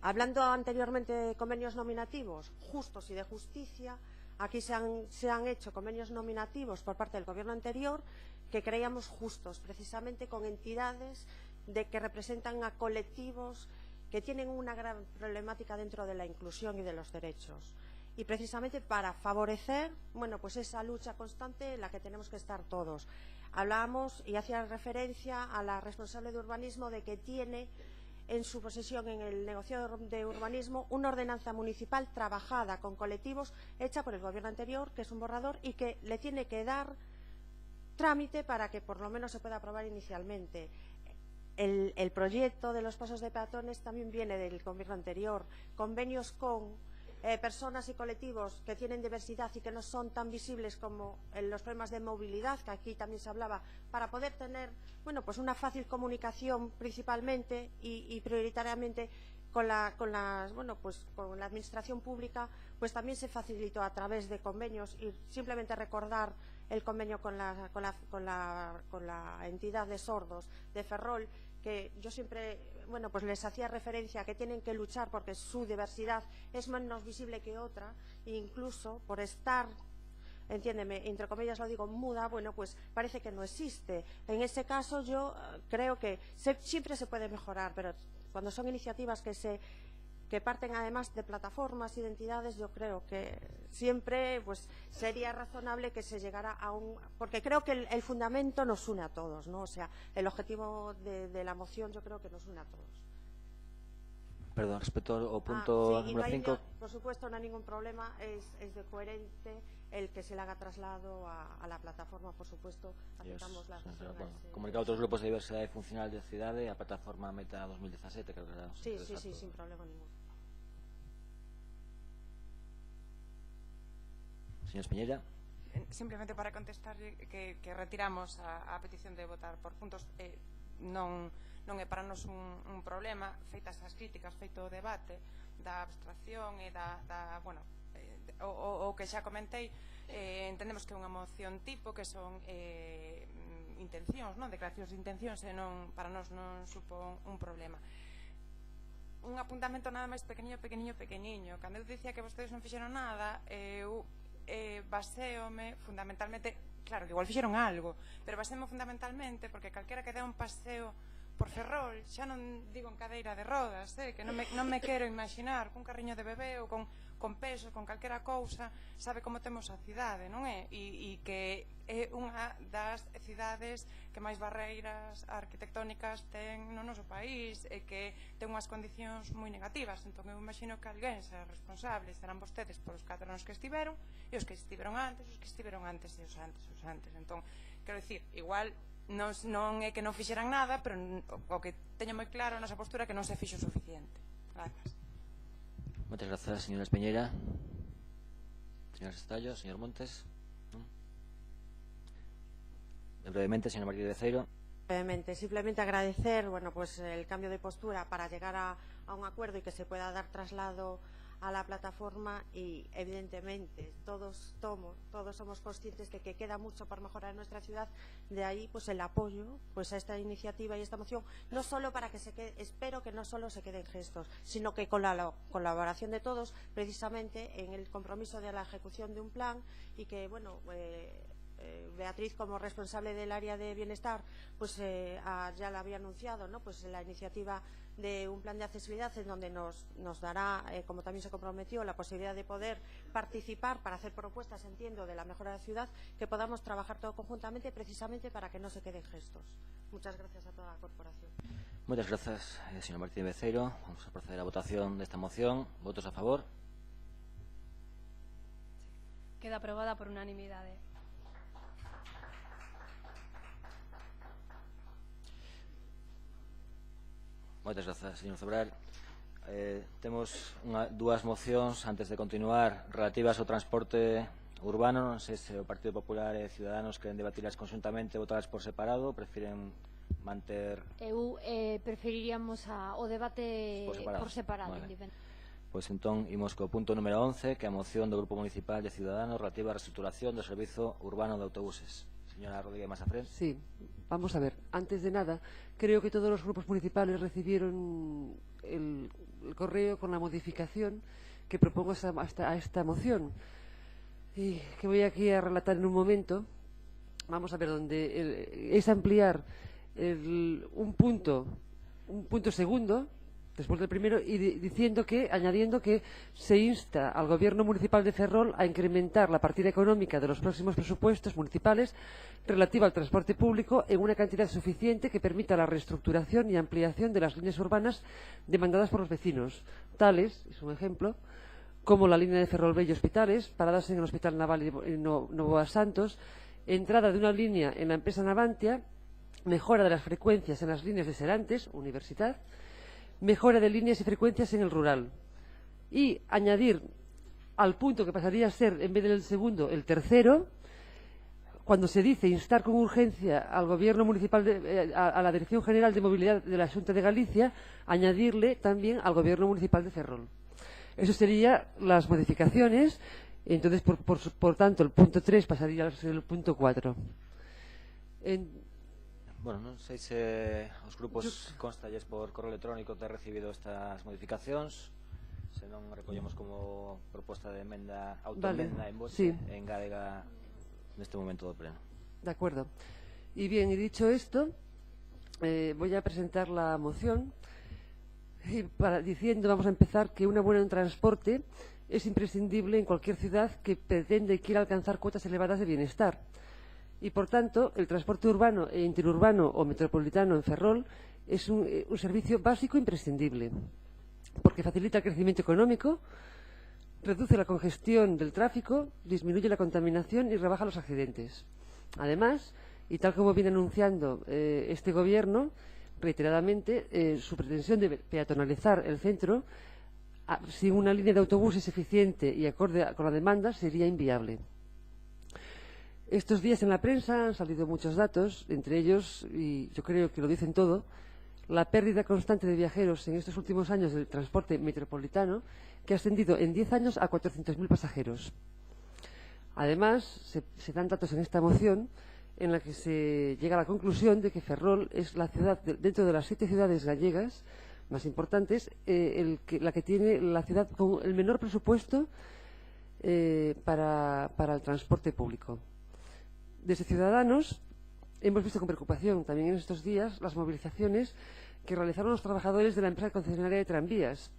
[SPEAKER 4] hablando anteriormente de convenios nominativos justos y de justicia, aquí se han hecho convenios nominativos por parte del gobierno anterior que creíamos justos, precisamente con entidades que representan a colectivos que tienen una gran problemática dentro de la inclusión y de los derechos. Y precisamente para favorecer esa lucha constante en la que tenemos que estar todos. Hablábamos y hacía referencia a la responsable de urbanismo de que tiene en su posesión en el negociado de urbanismo una ordenanza municipal trabajada con colectivos, hecha por el gobierno anterior, que es un borrador, y que le tiene que dar trámite para que por lo menos se pueda aprobar inicialmente. El proyecto de los pasos de peatones también viene del gobierno anterior. Convenios con personas y colectivos que tienen diversidad y que no son tan visibles como los problemas de movilidad, que aquí también se hablaba, para poder tener una fácil comunicación principalmente y prioritariamente con la administración pública, pues también se facilitó a través de convenios. Y simplemente recordar el convenio con la entidad de sordos de Ferrol, que yo siempre les hacía referencia a que tienen que luchar porque su diversidad es menos visible que otra, e incluso por estar, entiéndeme, entre comillas lo digo, muda, pues parece que no existe. En ese caso yo creo que siempre se puede mejorar, pero cuando son iniciativas que parten además de plataformas y de entidades, yo creo que siempre sería razonable que se llegara a porque creo que el fundamento nos une a todos, ¿no? O sea, el objetivo de la moción yo creo que nos une a todos.
[SPEAKER 2] Perdón, respecto ao punto número 5.
[SPEAKER 4] Por supuesto, no hay ningún problema, es de coherente el que se le haga traslado a la plataforma, por supuesto, aceptamos la acción.
[SPEAKER 2] Comunicar a outros grupos de diversidade funcional da cidade a plataforma Meta 2017, creo que era.
[SPEAKER 4] Sí, sin problema ninguno.
[SPEAKER 2] Señor Espiñeira.
[SPEAKER 3] Simplemente para contestar que retiramos a petición de votar por puntos. Non é para nos un problema, feitas as críticas, feito o debate da abstracción e o que xa comentei, entendemos que é unha moción tipo, que son intencións, declaracións de intencións, e para nós non supón un problema. Un apuntamento nada máis pequeniño. Cando eu dicía que vostedes non fixeron nada, eu baseome fundamentalmente, claro que igual fixeron algo, pero baseome fundamentalmente porque calquera que dé un paseo por Ferrol, xa non digo en cadeira de rodas, que non me quero imaginar cun carriño de bebé ou con con peso, con calquera cousa, sabe como temos a cidade, non é? E que é unha das cidades que máis barreiras arquitectónicas ten no noso país e que ten unhas condicións moi negativas. Entón eu imagino que alguén será responsable, serán vostedes polos 4 anos que estiveron e os que estiveron antes, os que estiveron antes e os antes. Entón, quero dicir, igual non é que non fixeran nada, pero o que teño moi claro a nosa postura é que non se fixo suficiente. Grazas.
[SPEAKER 2] Muchas gracias, señora Espeñera. Señor Estallo, señor Montes. Brevemente, señor Martínez Beceiro.
[SPEAKER 4] Brevemente, simplemente agradecer pues el cambio de postura para llegar a un acuerdo y que se pueda dar traslado a la plataforma y evidentemente todos somos conscientes de que queda mucho por mejorar en nuestra ciudad, de ahí pues el apoyo pues a esta iniciativa y esta moción, no solo para que se quede, espero que no solo se queden gestos, sino que con la colaboración de todos precisamente en el compromiso de la ejecución de un plan y que Beatriz, como responsable del área de bienestar, pues ya la había anunciado, ¿no? Pues la iniciativa de un plan de accesibilidad en donde nos dará, como también se comprometió, la posibilidad de poder participar para hacer propuestas, entiendo, de la mejora de la ciudad, que podamos trabajar todo conjuntamente precisamente para que no se queden gestos. Muchas gracias a toda la corporación.
[SPEAKER 2] Muchas gracias, señor Martínez Beceiro. Vamos a proceder a la votación de esta moción. ¿Votos a favor?
[SPEAKER 7] Queda aprobada por unanimidad.
[SPEAKER 2] Moitas grazas, señor Sobral. Temos dúas mocións antes de continuar relativas ao transporte urbano. Non sei se o Partido Popular e Ciudadanos queren debatirlas conxuntamente, votarlas por separado, prefiren manter...
[SPEAKER 11] Eu preferiríamos o debate por separado.
[SPEAKER 2] Vale. Pois entón, imos co punto número 11, que é a moción do Grupo Municipal de Ciudadanos relativa á reestructuración do servizo urbano de autobuses. Señora Rodríguez Masafrén.
[SPEAKER 1] Sí, vamos a ver. Antes de nada, creo que todos los grupos municipales recibieron el correo con la modificación que propongo a esta moción y que voy aquí a relatar en un momento. Vamos a ver, donde es ampliar un punto segundo después del primero y añadiendo que se insta al Gobierno Municipal de Ferrol a incrementar la partida económica de los próximos presupuestos municipales relativa al transporte público en una cantidad suficiente que permita la reestructuración y ampliación de las líneas urbanas demandadas por los vecinos, tales, es un ejemplo, como la línea de Ferrol Bello Hospitales, paradas en el Hospital Naval en Novoa Santos, entrada de una línea en la empresa Navantia, mejora de las frecuencias en las líneas de Serantes, Universidad, mejora de líneas y frecuencias en el rural y añadir al punto que pasaría a ser, en vez del segundo, el tercero, cuando se dice instar con urgencia al Gobierno Municipal, a la Dirección General de Movilidad de la Xunta de Galicia, añadirle también al Gobierno Municipal de Ferrol. Eso serían las modificaciones. Entonces, por tanto, el punto 3 pasaría a ser el punto 4.
[SPEAKER 2] Bueno, non sei se os grupos constalles por correo electrónico ter recibido estas modificacións. Se non recollemos como proposta de emenda, autoemenda en voce, en Gádega neste momento do pleno.
[SPEAKER 1] De acuerdo. Y bien, y dicho esto, voy a presentar la moción diciendo, vamos a empezar, que una buena en transporte es imprescindible en cualquier ciudad que pretende y quiera alcanzar cuotas elevadas de bienestar. Y, por tanto, el transporte urbano e interurbano o metropolitano en Ferrol es un servicio básico e imprescindible, porque facilita el crecimiento económico, reduce la congestión del tráfico, disminuye la contaminación y rebaja los accidentes. Además, y tal como viene anunciando este Gobierno, reiteradamente, su pretensión de peatonalizar el centro sin una línea de autobuses eficiente y acorde con la demanda sería inviable. Estos días en la prensa han salido muchos datos, entre ellos, y yo creo que lo dicen todo, la pérdida constante de viajeros en estos últimos años del transporte metropolitano, que ha ascendido en 10 años a 400.000 pasajeros. Además, se dan datos en esta moción en la que se llega a la conclusión de que Ferrol es la ciudad, dentro de las 7 ciudades gallegas más importantes, la que tiene la ciudad con el menor presupuesto para el transporte público. Desde Ciudadanos hemos visto con preocupación también en estos días las movilizaciones que realizaron los trabajadores de la empresa concesionaria de tranvías,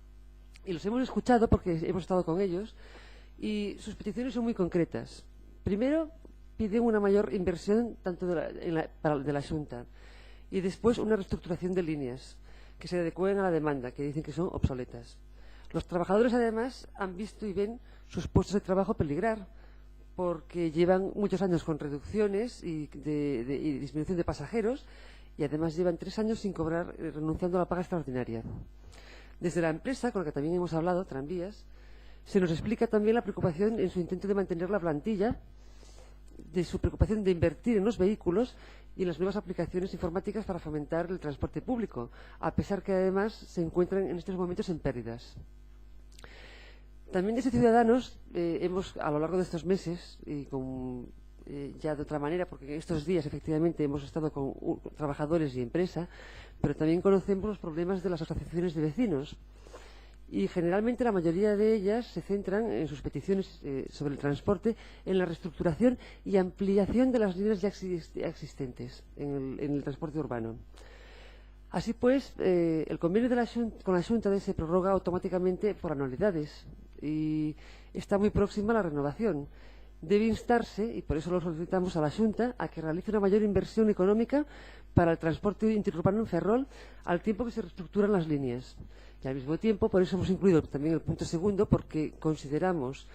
[SPEAKER 1] Y los hemos escuchado porque hemos estado con ellos y sus peticiones son muy concretas. Primero, piden una mayor inversión tanto de la Xunta y después una reestructuración de líneas que se adecúen a la demanda, que dicen que son obsoletas. Los trabajadores, además, han visto y ven sus puestos de trabajo peligrar porque llevan muchos años con reducciones y disminución de pasajeros y además llevan 3 años sin cobrar, renunciando a la paga extraordinaria. Desde la empresa, con la que también hemos hablado, Tranvías, se nos explica también la preocupación en su intento de mantener la plantilla, de su preocupación de invertir en los vehículos y en las nuevas aplicaciones informáticas para fomentar el transporte público, a pesar que además se encuentran en estos momentos en pérdidas. También desde Ciudadanos hemos, a lo largo de estos meses, y ya de otra manera, porque estos días efectivamente hemos estado con trabajadores y empresa, pero también conocemos los problemas de las asociaciones de vecinos. Y generalmente la mayoría de ellas se centran en sus peticiones sobre el transporte en la reestructuración y ampliación de las líneas ya existentes en el transporte urbano. Así pues, el convenio con la Xunta se prorroga automáticamente por anualidades y está muy próxima a la renovación. Debe instarse, y por eso lo solicitamos a la Xunta, a que realice una mayor inversión económica para el transporte interurbano en Ferrol al tiempo que se reestructuran las líneas. Y al mismo tiempo, por eso hemos incluido también el punto segundo, porque consideramos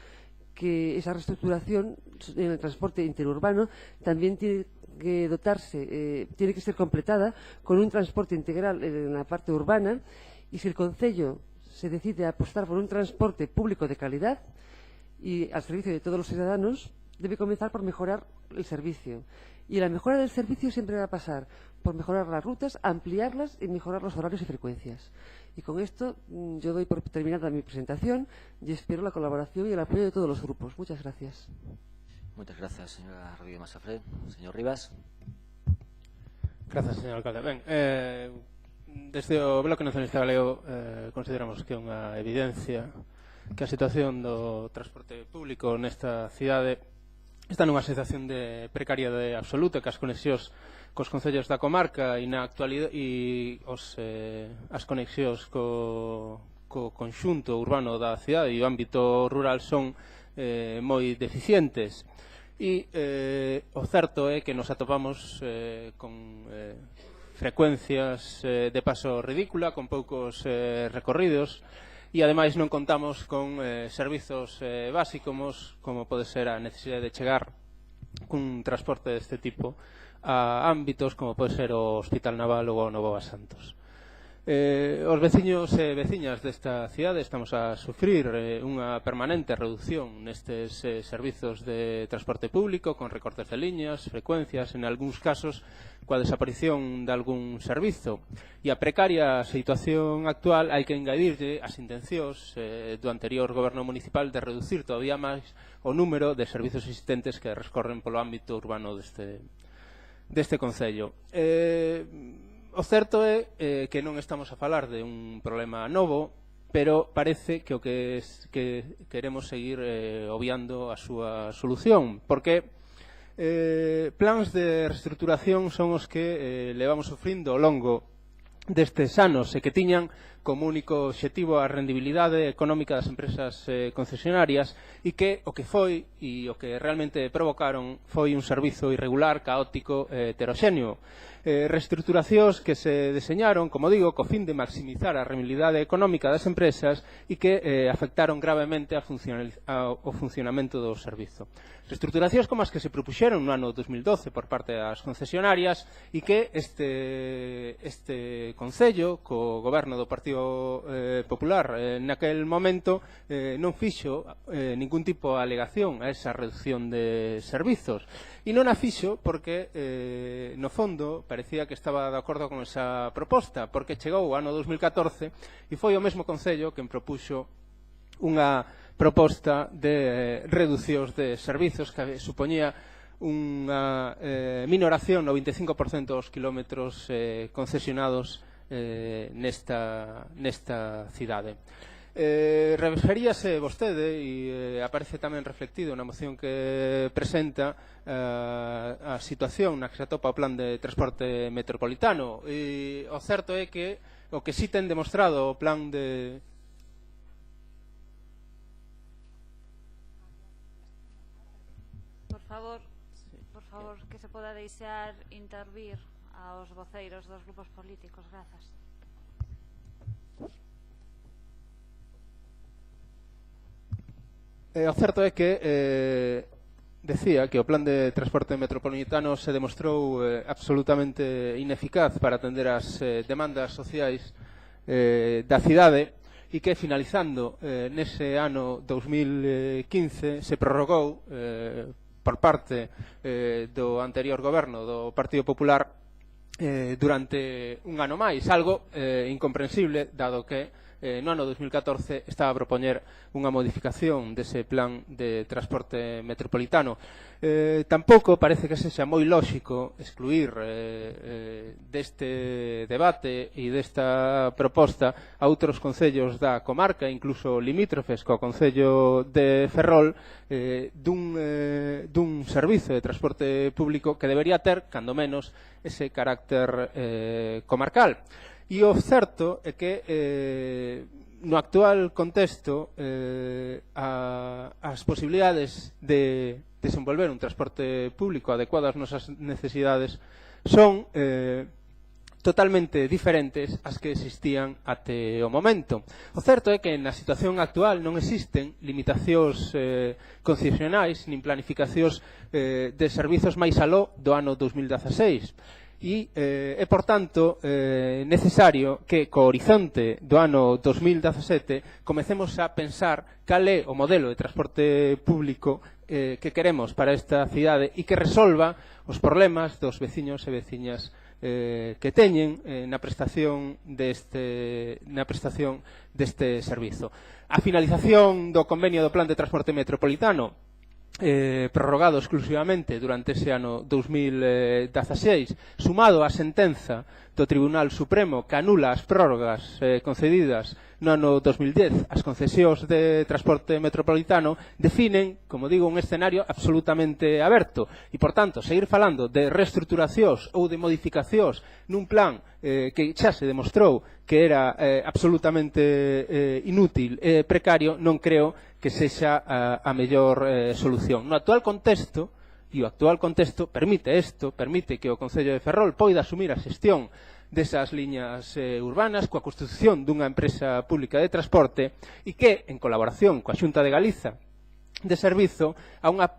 [SPEAKER 1] que esa reestructuración en el transporte interurbano también tiene que dotarse, tiene que ser completada con un transporte integral en la parte urbana, y si el concello se decide a apostar por un transporte público de calidad y al servicio de todos los ciudadanos, debe comenzar por mejorar el servicio. Y la mejora del servicio siempre va a pasar por mejorar las rutas, ampliarlas y mejorar los horarios y frecuencias. Y con esto yo doy por terminada mi presentación y espero la colaboración y el apoyo de todos los grupos. Muchas gracias.
[SPEAKER 2] Muchas gracias, señora Rodríguez Masafré. Señor Rivas.
[SPEAKER 12] Gracias, señor alcalde. Ben, desde o Bloque Nacionalista Galego consideramos que é unha evidencia que a situación do transporte público nesta cidade está nunha situación de precariedade absoluta, que as conexións cos concellos da comarca e na actualidade e as conexións co conxunto urbano da cidade e o ámbito rural son moi deficientes. E o certo é que nos atopamos con frecuencias de paso ridícula, con poucos recorridos, e ademais non contamos con servizos básicos como pode ser a necesidade de chegar cun transporte deste tipo a ámbitos como pode ser o Hospital Naval ou o Novo Basantos. Os veciños e veciñas desta cidade estamos a sufrir unha permanente reducción nestes servizos de transporte público, con recortes de liñas, frecuencias, en algúns casos coa desaparición de algún servizo. E a precaria situación actual hai que engadirlle as intencións do anterior goberno municipal de reducir todavía máis o número de servizos existentes que rescorren polo ámbito urbano deste concello. O certo é que non estamos a falar de un problema novo, pero parece que o que queremos seguir obviando a súa solución, porque plans de reestructuración son os que levamos sufrindo ao longo destes anos e que tiñan como único obxectivo a rendibilidade económica das empresas concesionarias e que o que foi e o que realmente provocaron foi un servizo irregular, caótico, heteroxéneo. Reestructuracións que se deseñaron, como digo, co fin de maximizar a rendibilidade económica das empresas e que afectaron gravemente ao funcionamento do servizo. Reestructuracións como as que se propuxeron no ano 2012 por parte das concesionarias e que este concello, co goberno do Partido Popular naquel momento, non fixo ningún tipo de alegación a esa reducción de servizos. E non a fixo porque, no fondo, parecía que estaba de acordo con esa proposta, porque chegou o ano 2014 e foi o mesmo concello quen propuxo unha proposta de reducións de servizos que supoñía unha minoración no 25% dos kilómetros concesionados nesta cidade. Referíase vostede e aparece tamén reflectido na moción que presenta a situación na que se atopa o plan de transporte metropolitano, e o certo é que o que si ten demostrado o plan de
[SPEAKER 9] favor, que se poda deixar intervir aos voceiros dos grupos políticos. Grazas.
[SPEAKER 12] O certo é que decía que o plan de transporte metropolitano se demostrou absolutamente ineficaz para atender as demandas sociais da cidade e que finalizando nese ano 2015 se prorrogou por parte do anterior goberno do Partido Popular durante un ano máis, algo incomprensible dado que no ano 2014 estaba a propoñer unha modificación dese plan de transporte metropolitano. Tampouco parece que sexa moi lóxico excluir deste debate e desta proposta a outros concellos da comarca, incluso limítrofes co concello de Ferrol, dun servizo de transporte público que debería ter, cando menos, ese carácter comarcal. E o certo é que no actual contexto as posibilidades de desenvolver un transporte público adecuado ás nosas necesidades son totalmente diferentes ás que existían até o momento. O certo é que na situación actual non existen limitacións concesionais nin planificacións de servizos máis aló do ano 2016. E é, por tanto, necesario que co horizonte do ano 2017 comecemos a pensar cal é o modelo de transporte público que queremos para esta cidade e que resolva os problemas dos veciños e veciñas que teñen na prestación deste servizo. A finalización do convenio do Plan de Transporte Metropolitano prorrogado exclusivamente durante ese ano 2016, sumado á sentenza do Tribunal Supremo que anula as prórrogas concedidas no ano 2010 as concesións de transporte metropolitano, definen, como digo, un escenario absolutamente aberto e, por tanto, seguir falando de reestruturacións ou de modificacións nun plan que xa se demostrou que era absolutamente inútil e precario, non creo que sexa a mellor solución. No actual contexto, e o actual contexto permite que o Concello de Ferrol poida asumir a xestión desas liñas urbanas coa constitución dunha empresa pública de transporte e que, en colaboración coa Xunta de Galiza de servizo a unha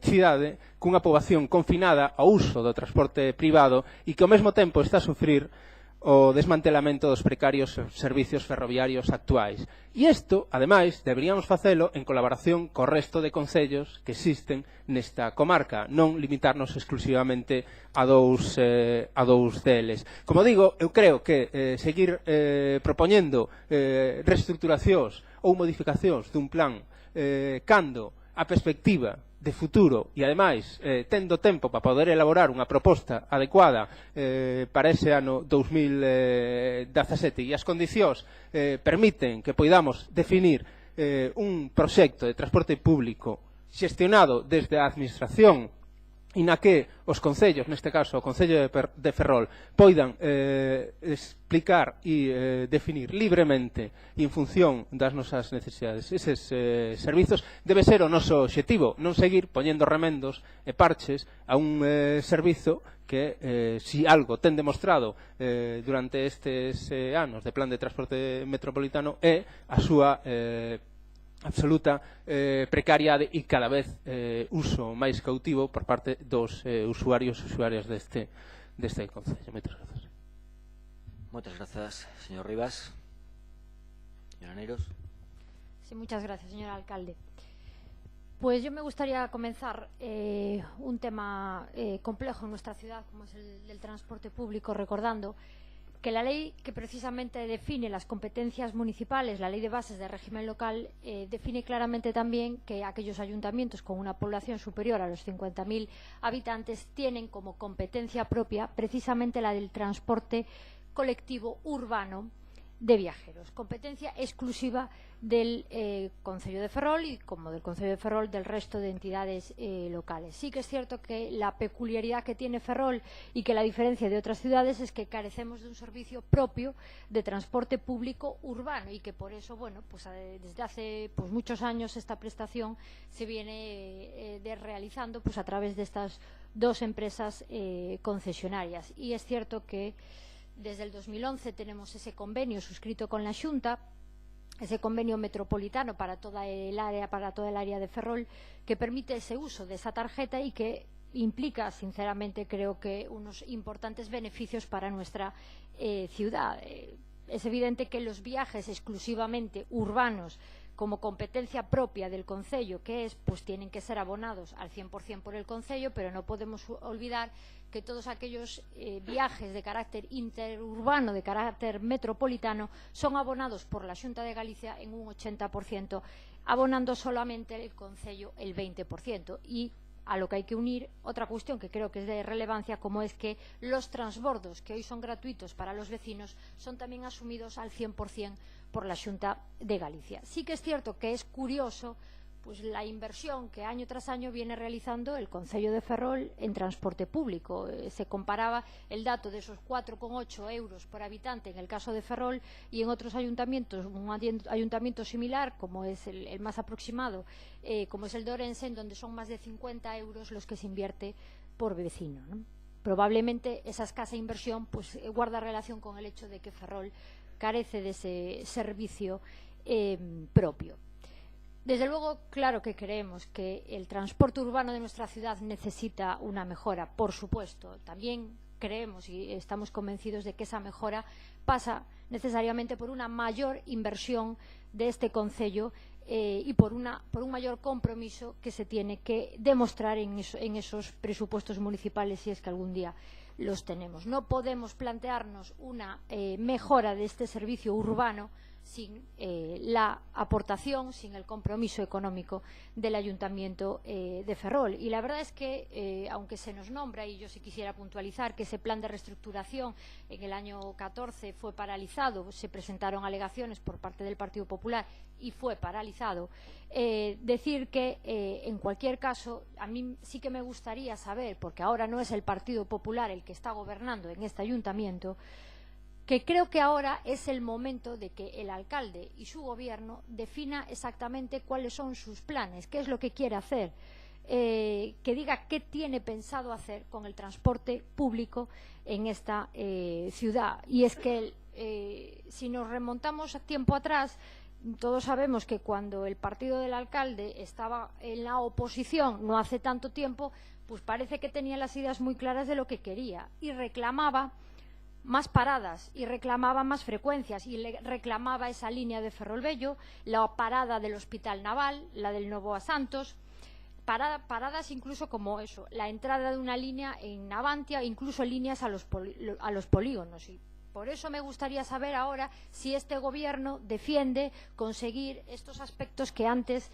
[SPEAKER 12] cidade cunha poboación confinada ao uso do transporte privado e que ao mesmo tempo está a sufrir o desmantelamento dos precarios servicios ferroviarios actuais. E isto, ademais, deberíamos facelo en colaboración co resto de concellos que existen nesta comarca, non limitarnos exclusivamente a dous deles. Como digo, eu creo que seguir propoñendo reestruturacións ou modificacións dun plan cando a perspectiva de futuro e, ademais, tendo tempo para poder elaborar unha proposta adecuada para ese ano 2017 e as condicións permiten que poidamos definir un proxecto de transporte público xestionado desde a administración e na que os concellos, neste caso o Concello de Ferrol, poidan explicar e definir libremente en función das nosas necesidades eses servizos, debe ser o noso obxectivo, non seguir poñendo remendos e parches a un servizo que, si algo ten demostrado durante estes anos de plan de transporte metropolitano, é a súa absoluta precariedade e cada vez uso máis cautivo por parte dos usuarios e usuarias deste concello. Moitas grazas.
[SPEAKER 2] Moitas grazas, señor Rivas. Señora Neiros.
[SPEAKER 11] Sí, muchas gracias, señor alcalde. Pues yo me gustaría comenzar un tema complejo en nuestra ciudad, como es el del transporte público, recordando que la ley que precisamente define las competencias municipales, la ley de bases de régimen local, define claramente también que aquellos ayuntamientos con una población superior a los 50.000 habitantes tienen como competencia propia precisamente la del transporte colectivo urbano de viajeros, competencia exclusiva del Concello de Ferrol y, como del Concello de Ferrol, del resto de entidades locales. Sí que es cierto que la peculiaridad que tiene Ferrol y que la diferencia de otras ciudades es que carecemos de un servicio propio de transporte público urbano y que por eso, bueno, pues desde hace muchos años esta prestación se viene realizando pues a través de estas dos empresas concesionarias. Y es cierto que desde el 2011 tenemos ese convenio suscrito con la Xunta, ese convenio metropolitano para toda el área de Ferrol, que permite ese uso de esa tarjeta y que implica, sinceramente, creo que unos importantes beneficios para nuestra ciudad. Es evidente que los viajes exclusivamente urbanos como competencia propia del Concello, que es, pues tienen que ser abonados al 100% por el Concello, pero no podemos olvidar que todos aquellos viajes de carácter interurbano, de carácter metropolitano, son abonados por la Xunta de Galicia en un 80%, abonando solamente el Concello el 20%. Y a lo que hay que unir otra cuestión que creo que es de relevancia, como es que los transbordos, que hoy son gratuitos para los vecinos, son también asumidos al 100% por la Xunta de Galicia. Sí que es cierto que es curioso pues la inversión que año tras año viene realizando el Concello de Ferrol en transporte público. Se comparaba el dato de esos 4,8 euros por habitante en el caso de Ferrol y en otros ayuntamientos, un ayuntamiento similar, como es el más aproximado, como es el de Orense, en donde son más de 50 euros los que se invierte por vecino, ¿no? Probablemente esa escasa inversión pues guarda relación con el hecho de que Ferrol carece de ese servicio propio. Desde luego, claro que creemos que el transporte urbano de nuestra ciudad necesita una mejora, por supuesto. También creemos y estamos convencidos de que esa mejora pasa necesariamente por una mayor inversión de este Concello y por un mayor compromiso que se tiene que demostrar en esos presupuestos municipales, si es que algún día los tenemos. No podemos plantearnos una mejora de este servicio urbano sin la aportación, sin el compromiso económico del Ayuntamiento de Ferrol. Y la verdad es que, aunque se nos nombra, y yo sí quisiera puntualizar que ese plan de reestructuración en el año 14 fue paralizado, se presentaron alegaciones por parte del Partido Popular y fue paralizado, decir que, en cualquier caso, a mí sí que me gustaría saber, porque ahora no es el Partido Popular el que está gobernando en este Ayuntamiento, que creo que ahora es el momento de que el alcalde y su gobierno defina exactamente cuáles son sus planes, qué es lo que quiere hacer, que diga qué tiene pensado hacer con el transporte público en esta ciudad. Y es que si nos remontamos tiempo atrás, todos sabemos que cuando el partido del alcalde estaba en la oposición no hace tanto tiempo, pues parece que tenía las ideas muy claras de lo que quería y reclamaba más paradas y reclamaba más frecuencias y reclamaba esa línea de Ferrol-Bello, la parada del Hospital Naval, la del Novoa Santos, paradas incluso como eso, la entrada de una línea en Navantia, incluso líneas a los polígonos. Y por eso me gustaría saber ahora si este gobierno defiende conseguir estos aspectos que antes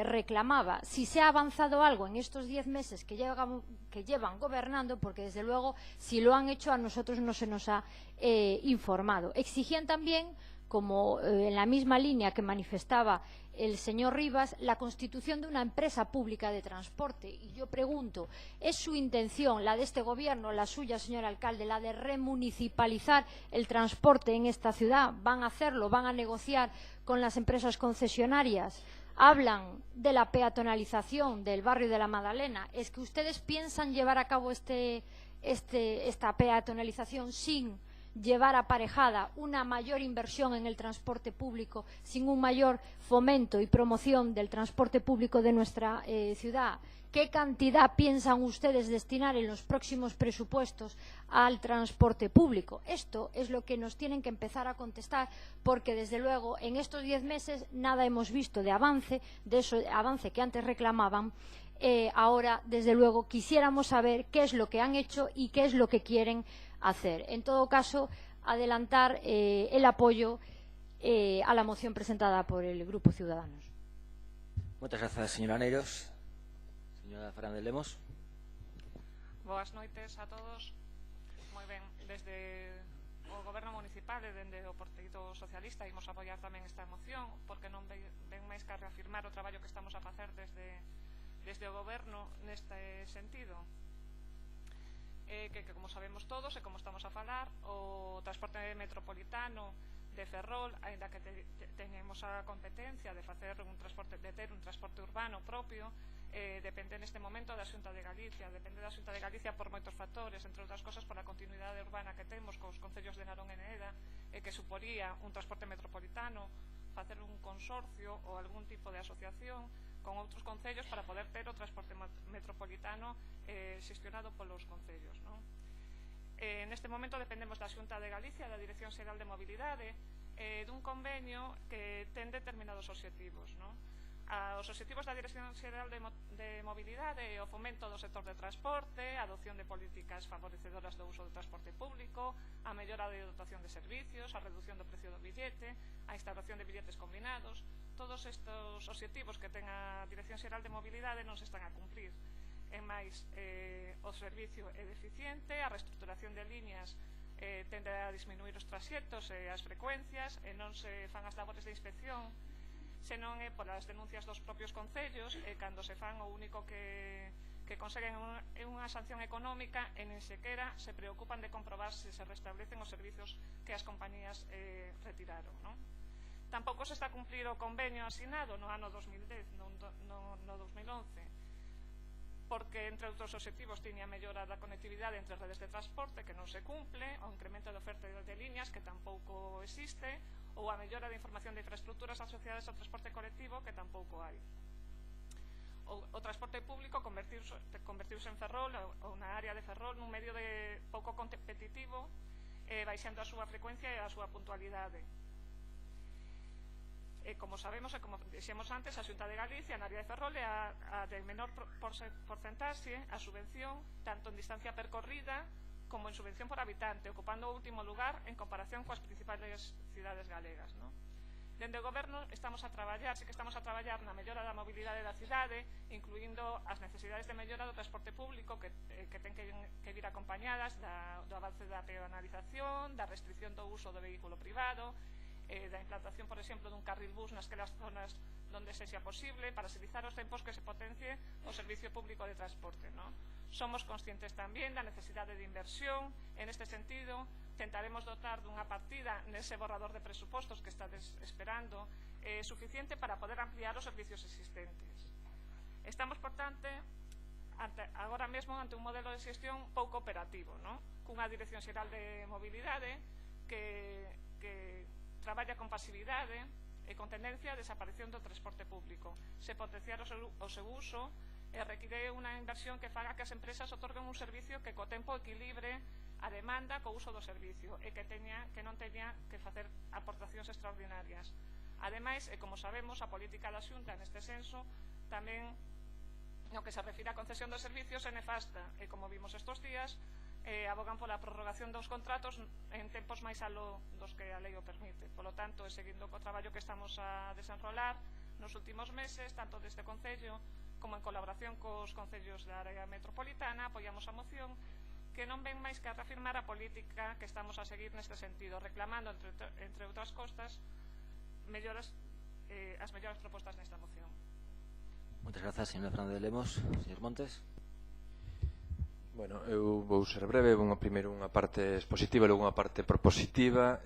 [SPEAKER 11] reclamaba, si se ha avanzado algo en estos 10 meses que llevan gobernando, porque desde luego si lo han hecho a nosotros no se nos ha informado. Exigían también, como en la misma línea que manifestaba el señor Rivas, la constitución de una empresa pública de transporte. Y yo pregunto, ¿es su intención, la de este gobierno, la suya, señor alcalde, la de remunicipalizar el transporte en esta ciudad? ¿Van a hacerlo? ¿Van a negociar con las empresas concesionarias? Hablan de la peatonalización del barrio de la Madalena. ¿Es que ustedes piensan llevar a cabo esta peatonalización sin llevar aparejada una mayor inversión en el transporte público, sin un mayor fomento y promoción del transporte público de nuestra ciudad? ¿Qué cantidad piensan ustedes destinar en los próximos presupuestos al transporte público? Esto es lo que nos tienen que empezar a contestar, porque desde luego en estos 10 meses nada hemos visto de avance, de ese avance que antes reclamaban. Ahora, desde luego, quisiéramos saber qué es lo que han hecho y qué es lo que quieren hacer. En todo caso, adelantar el apoyo a la moción presentada por el Grupo Ciudadanos.
[SPEAKER 2] Muchas gracias, señora Neiros. Señora Fernández Lemos.
[SPEAKER 13] Boas noites a todos. Moi ben, desde o Goberno Municipal e dende o Partido Socialista imos apoiar tamén esta moción, porque non ven máis que reafirmar o traballo que estamos a facer desde o Goberno neste sentido. Que como sabemos todos e como estamos a falar, o transporte metropolitano de Ferrol, aínda que teñemos a competencia de facer de ter un transporte urbano propio, depende neste momento da Xunta de Galicia. Depende da Xunta de Galicia por moitos factores, entre outras cosas pola continuidade urbana que temos cos concellos de Narón e Needa, e que suporía un transporte metropolitano, facer un consorcio ou algún tipo de asociación con outros concellos para poder ter o transporte metropolitano xestionado polos concellos. Neste momento dependemos da Xunta de Galicia, da Dirección Xeral de Mobilidade, dun convenio que ten determinados obxectivos. Os obxectivos da Dirección Xeral de Mobilidade é o fomento do sector de transporte, a adopción de políticas favorecedoras do uso do transporte público, a mellora de dotación de servicios, a reducción do precio do billete, a instalación de billetes combinados. Todos estes obxectivos que ten a Dirección Xeral de Mobilidade non se están a cumprir. É máis, o servicio é deficiente, a reestructuración de líneas tende a disminuir os traxectos e as frecuencias, e non se fan as labores de inspección, senón é polas denuncias dos propios concellos, e cando se fan o único que conseguen é unha sanción económica, e nin sequera se preocupan de comprobar se se restablecen os servicios que as compañías retiraron. Tampouco se está a cumplir o convenio asinado no ano 2010, no 2011, porque entre outros obxectivos tiña a mellora da conectividade entre redes de transporte, que non se cumple, o incremento de oferta de líneas, que tampouco existe, ou a mellora de información de infraestructuras asociadas ao transporte colectivo, que tampouco hai. O transporte público convertiuse en Ferrol, ou na área de Ferrol, nun medio de pouco competitivo, baixando a súa frecuencia e a súa puntualidade. Como sabemos, e como dixemos antes, a Xunta de Galicia na área de Ferrol é a de menor porcentaxe a subvención, tanto en distancia percorrida como en subvención por habitante, ocupando o último lugar en comparación coas principales cidades galegas. Dende o Goberno estamos a traballar, sí que estamos a traballar na mellora da mobilidade da cidade, incluindo as necesidades de mellora do transporte público que ten que vir acompañadas do avance da peonalización, da restricción do uso do vehículo privado, da implantación, por exemplo, dun carril bus nasquelas zonas onde sexa posible, para agilizar os tempos que se potencie o servicio público de transporte. Somos conscientes tamén da necesidade de inversión. En este sentido, tentaremos dotar dunha partida nese borrador de presupostos que estades esperando suficiente para poder ampliar os servicios existentes. Estamos, por tanto, agora mesmo ante un modelo de xestión pouco operativo, cunha Dirección Xeral de Mobilidade que traballa con pasividade e con tendencia a desaparición do transporte público, se potenciar o seu uso e require unha inversión que faga que as empresas otorguen un servicio que co tempo equilibre a demanda co uso do servicio e que non teña que facer aportacións extraordinarias. Ademais, e como sabemos, a política da Xunta neste senso tamén no que se refire á concesión dos servicios é nefasta e como vimos estes días abogan pola prorrogación dos contratos en tempos máis aló dos que a lei o permite. Polo tanto, seguindo co traballo que estamos a desenrolar nos últimos meses, tanto deste Concello como en colaboración cos concellos da área metropolitana, apoiamos a moción que non ven máis que a reafirmar a política que estamos a seguir neste sentido, reclamando, entre outras cosas, as mellores propostas nesta moción.
[SPEAKER 2] Moitas grazas, señora Fernández de Lemos. Señor Montes.
[SPEAKER 10] Bueno, eu vou ser breve, primeiro unha parte expositiva e logo unha parte propositiva,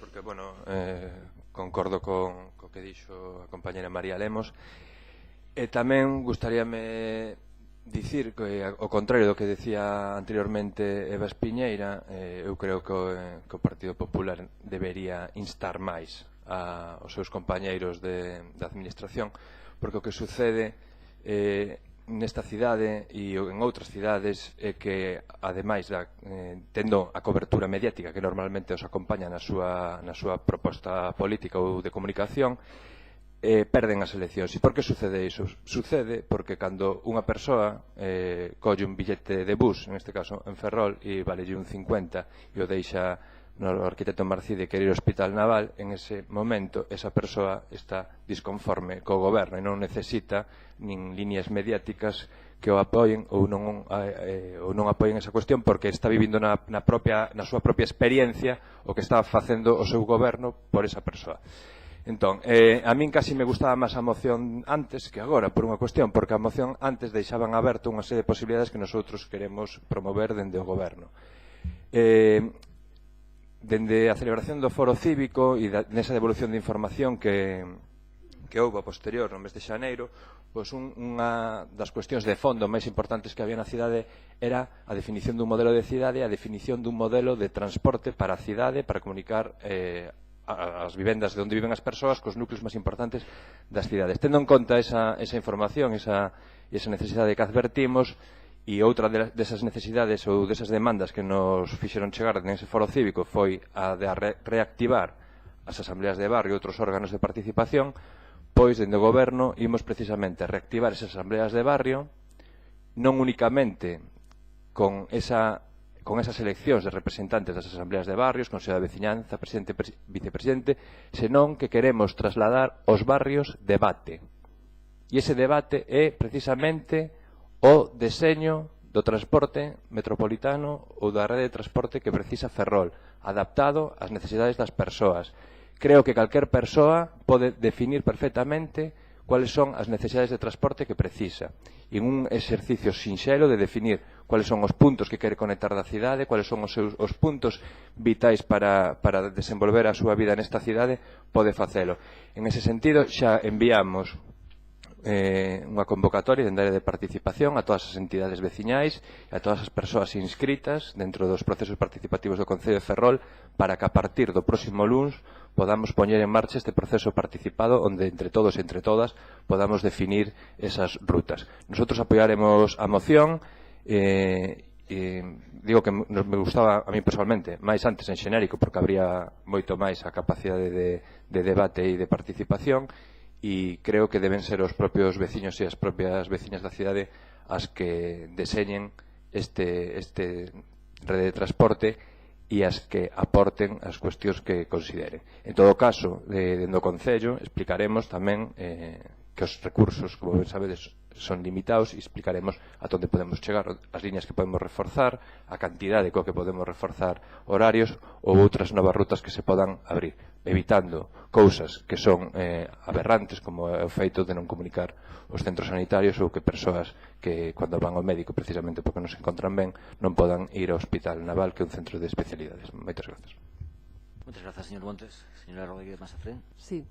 [SPEAKER 10] porque, bueno, concordo co que dixo a compañera María Lemos, e tamén gustaríame dicir que, ao contrario do que decía anteriormente Eva Espiñeira, eu creo que o Partido Popular debería instar máis aos seus compañeiros da administración, porque o que sucede nesta cidade e en outras cidades é que, ademais tendo a cobertura mediática que normalmente os acompaña na súa proposta política ou de comunicación, perden as eleccións. E por que sucede iso? Sucede porque cando unha persoa colle un billete de bus, en este caso en Ferrol, e valelle un 50 e o deixa no arquitecto Marcide querer ir ao Hospital Naval, en ese momento esa persoa está disconforme co goberno e non necesita nin líneas mediáticas que o apoien ou non apoien esa cuestión, porque está vivindo na súa propia experiencia o que está facendo o seu goberno por esa persoa. Entón, a min casi me gustaba máis a moción antes que agora, por unha cuestión, porque a moción antes deixaban aberto unha serie de posibilidades que nosotros queremos promover dende o goberno. Dende a celebración do foro cívico e nesa devolución de información que houve a posterior no mes de xaneiro, pois unha das cuestións de fondo máis importantes que había na cidade era a definición dun modelo de cidade e a definición dun modelo de transporte para a cidade para comunicar as vivendas de onde viven as persoas cos núcleos máis importantes das cidades. Tendo en conta esa información, esa necesidade que advertimos, e outra desas necesidades ou desas demandas que nos fixeron chegar nese foro cívico foi a de reactivar as asambleas de barrio e outros órganos de participación. Pois, dende o goberno, imos precisamente reactivar esas asambleas de barrio, non únicamente con esas eleccións de representantes das asambleas de barrios, Consello de Veciñanza, presidente e vicepresidente, senón que queremos trasladar aos barrios debate. E ese debate é precisamente o deseño do transporte metropolitano ou da rede de transporte que precisa Ferrol, adaptado ás necesidades das persoas. Creo que calquer persoa pode definir perfectamente cuáles son as necesidades de transporte que precisa. E un exercicio sinxelo de definir cuáles son os puntos que quere conectar da cidade, cuáles son os puntos vitais para desenvolver a súa vida nesta cidade, pode facelo. En ese sentido, xa enviamos unha convocatoria dende área de participación a todas as entidades veciñais e a todas as persoas inscritas dentro dos procesos participativos do Concello de Ferrol para que a partir do próximo luns podamos poñer en marcha este proceso participado onde entre todos e entre todas podamos definir esas rutas. Nosotros apoiaremos a moción digo que me gustaba a mí personalmente máis antes en xenérico porque habría moito máis a capacidade de debate e de participación e creo que deben ser os propios veciños e as propias veciñas da cidade as que deseñen este rede de transporte e as que aporten as cuestións que consideren. En todo caso, dentro do Concello explicaremos tamén que os recursos, como ben sabedes, son limitados e explicaremos a onde podemos chegar, as liñas que podemos reforzar, a cantidade co que podemos reforzar horarios ou outras novas rutas que se podan abrir, evitando cousas que son aberrantes, como é o feito de non comunicar os centros sanitarios ou que persoas que, cando van ao médico, precisamente porque non se encontran ben, non podan ir ao Hospital Naval, que é un centro de especialidades. Moitas grazas.
[SPEAKER 2] Moitas grazas, señor Montes. Señora Rodríguez Mazafrén.
[SPEAKER 1] Sí,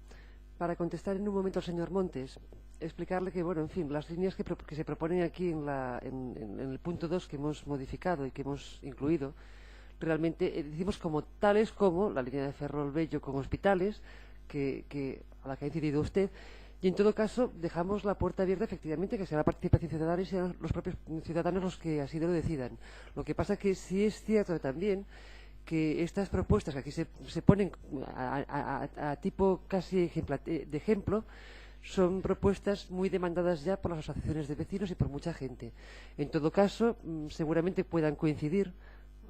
[SPEAKER 1] para contestar en un momento al señor Montes, explicarle que, bueno, en fin, las líneas que se proponen aquí en el punto 2 que hemos modificado y que hemos incluido, realmente decimos como tales como la línea de Ferrol Bello con hospitales, a la que ha incidido usted, y en todo caso dejamos la puerta abierta efectivamente que sea la participación ciudadana y sean los propios ciudadanos los que así lo decidan. Lo que pasa que sí es cierto también que estas propuestas que aquí se ponen a tipo casi de ejemplo son propuestas muy demandadas ya por las asociaciones de vecinos y por mucha gente. En todo caso, seguramente puedan coincidir